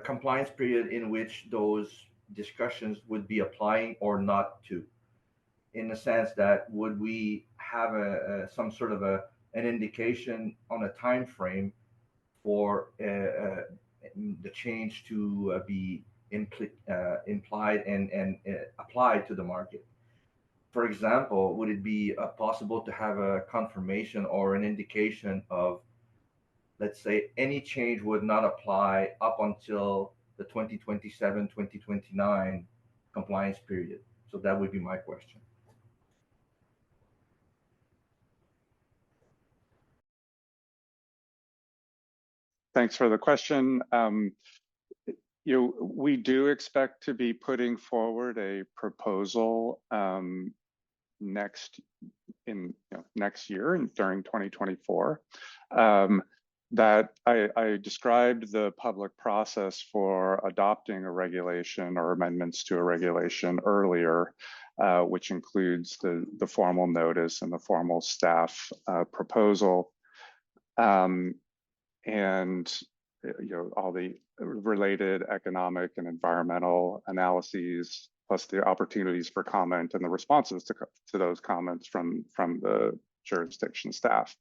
compliance period in which those discussions would be applying or not to? In the sense that, would we have some sort of an indication on a time frame for the change to be implied and applied to the market? For example, would it be possible to have a confirmation or an indication of, let's say, any change would not apply up until the 2027-2029 compliance period? So that would be my question. Thanks for the question. We do expect to be putting forward a proposal next year and during 2024. That I described the public process for adopting a regulation or amendments to a regulation earlier, which includes the formal notice and the formal staff proposal. And all the related economic and environmental analyses, plus the opportunities for comment and the responses to those comments from the jurisdiction staff.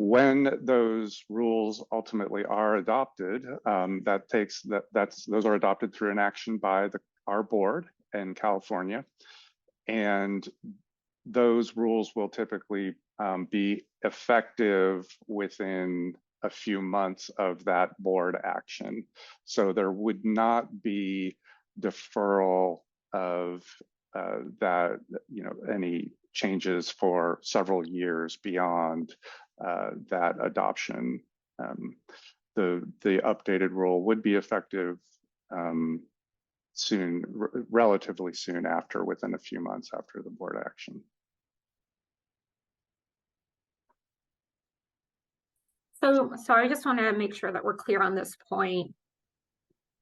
when those rules ultimately are adopted, those are adopted through an action by our board in California, and those rules will typically be effective within a few months of that board action. So there would not be deferral of any changes for several years beyond that adoption. The updated rule would be effective soon, relatively soon after, within a few months after the board action. So I just want to make sure that we're clear on this point.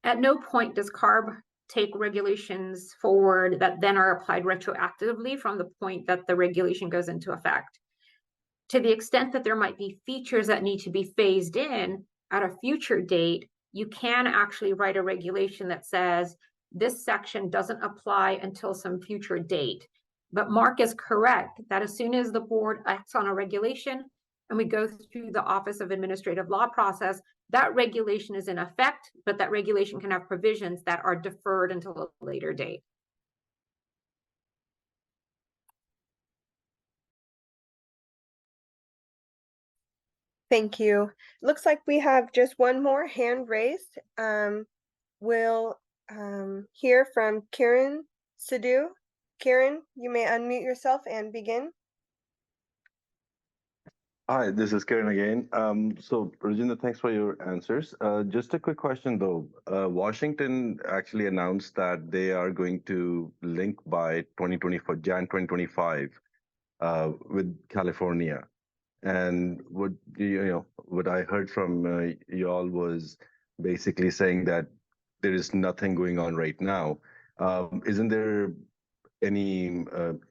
At no point does CARB take regulations forward that then are applied retroactively from the point that the regulation goes into effect. To the extent that there might be features that need to be phased in at a future date, you can actually write a regulation that says this section doesn't apply until some future date. But Mark is correct that as soon as the board acts on a regulation and we go through the Office of Administrative Law process, that regulation is in effect, but that regulation can have provisions that are deferred until a later date. Thank you. Looks like we have just one more hand raised. We'll hear from Karen Sidhu. Karen, you may unmute yourself and begin. Hi, this is Karen again. So Regina, thanks for your answers. Just a quick question though. Washington actually announced that they are going to link by Jan 2025 with California. And what I heard from y'all was basically saying that there is nothing going on right now. Isn't there any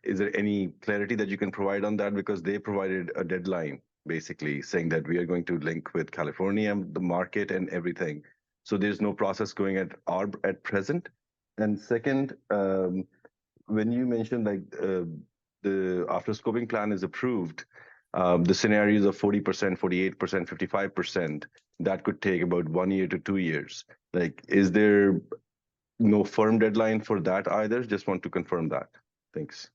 is there any clarity that you can provide on that? Because they provided a deadline, basically saying that we are going to link with California, the market and everything. So there's no process going at present. And second, when you mentioned like the after scoping plan is approved, the scenarios of 40%, 48%, 55%, that could take about 1 year to 2 years. Like, is there no firm deadline for that either? Just want to confirm that. Thanks.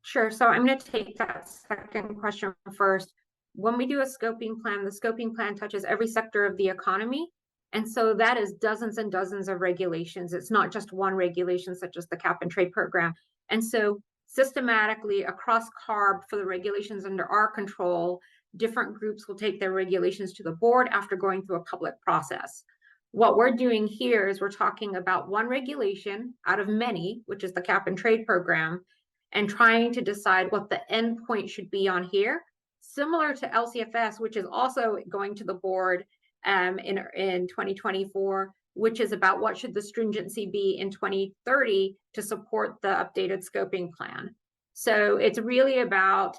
Sure. So I'm going to take that second question first. When we do a scoping plan, the scoping plan touches every sector of the economy. And so that is dozens and dozens of regulations. It's not just one regulation, such as the cap and trade program. And so systematically across CARB, for the regulations under our control, different groups will take their regulations to the board after going through a public process. What we're doing here is we're talking about one regulation out of many, which is the cap and trade program, and trying to decide what the end point should be on here, similar to LCFS, which is also going to the board in 2024, which is about what should the stringency be in 2030 to support the updated scoping plan. So it's really about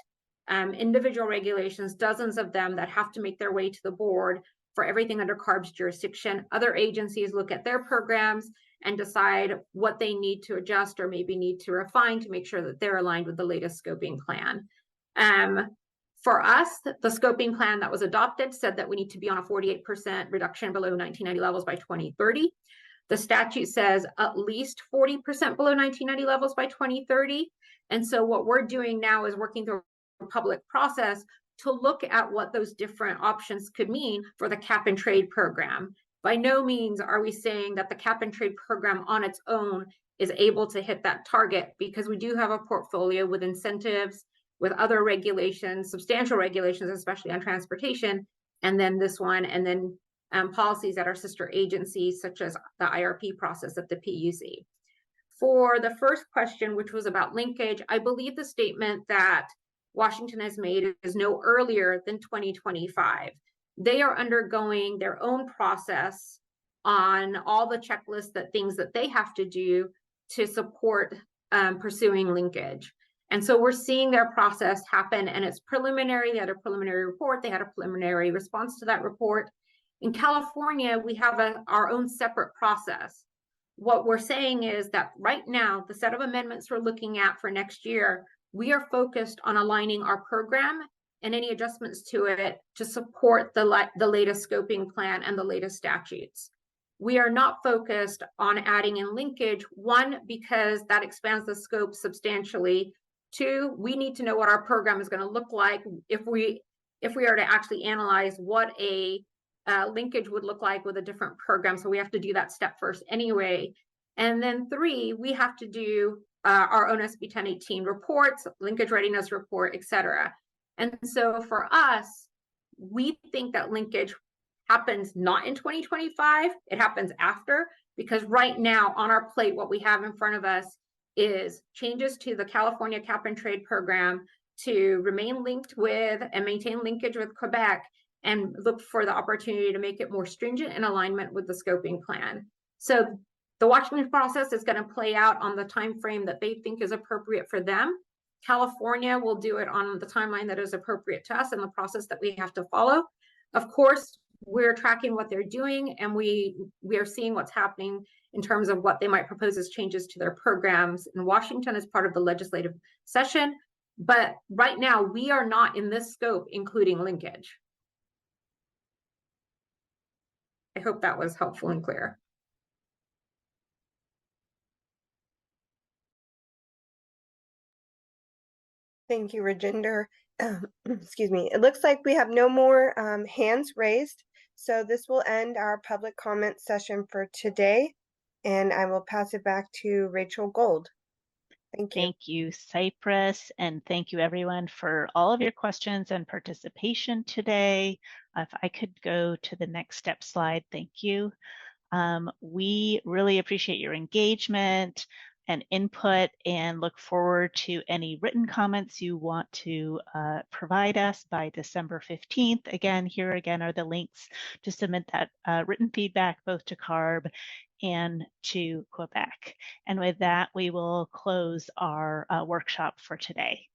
individual regulations, dozens of them that have to make their way to the board for everything under CARB's jurisdiction. Other agencies look at their programs and decide what they need to adjust or maybe need to refine to make sure that they're aligned with the latest scoping plan. For us, the scoping plan that was adopted said that we need to be on a 48% reduction below 1990 levels by 2030. The statute says at least 40% below 1990 levels by 2030. And so what we're doing now is working through a public process to look at what those different options could mean for the cap and trade program. By no means are we saying that the cap and trade program on its own is able to hit that target, because we do have a portfolio with incentives, with other regulations, substantial regulations, especially on transportation, and then this one, and then policies at our sister agencies, such as the IRP process at the PUC. For the first question, which was about linkage, I believe the statement that Washington has made is no earlier than 2025. They are undergoing their own process on all the checklists, things that they have to do to support pursuing linkage. And so we're seeing their process happen, and it's preliminary. They had a preliminary report. They had a preliminary response to that report. In California, we have our own separate process. What we're saying is that right now, the set of amendments we're looking at for next year, we are focused on aligning our program and any adjustments to it to support the latest scoping plan and the latest statutes. We are not focused on adding in linkage, one, because that expands the scope substantially. Two, we need to know what our program is going to look like if we are to actually analyze what a linkage would look like with a different program. So we have to do that step first anyway. And then three, we have to do our own SB 1018 reports, linkage readiness report, et cetera. And so for us, we think that linkage happens not in 2025, it happens after, because right now on our plate, what we have in front of us is changes to the California cap and trade program to remain linked with and maintain linkage with Quebec, and look for the opportunity to make it more stringent in alignment with the scoping plan. So the Washington process is going to play out on the time frame that they think is appropriate for them. California will do it on the timeline that is appropriate to us and the process that we have to follow. Of course, we're tracking what they're doing, and we are seeing what's happening in terms of what they might propose as changes to their programs in Washington as part of the legislative session. But right now, we are not in this scope, including linkage. I hope that was helpful and clear. Thank you, Rajinder. Excuse me. It looks like we have no more hands raised. So this will end our public comment session for today. And I will pass it back to Rachel Gold. Thank you. Thank you, Cypress, and thank you everyone for all of your questions and participation today. If I could go to the next step slide, thank you. We really appreciate your engagement and input, and look forward to any written comments you want to provide us by December 15th. Again, here again are the links to submit that written feedback both to CARB and to Quebec. And with that, we will close our workshop for today.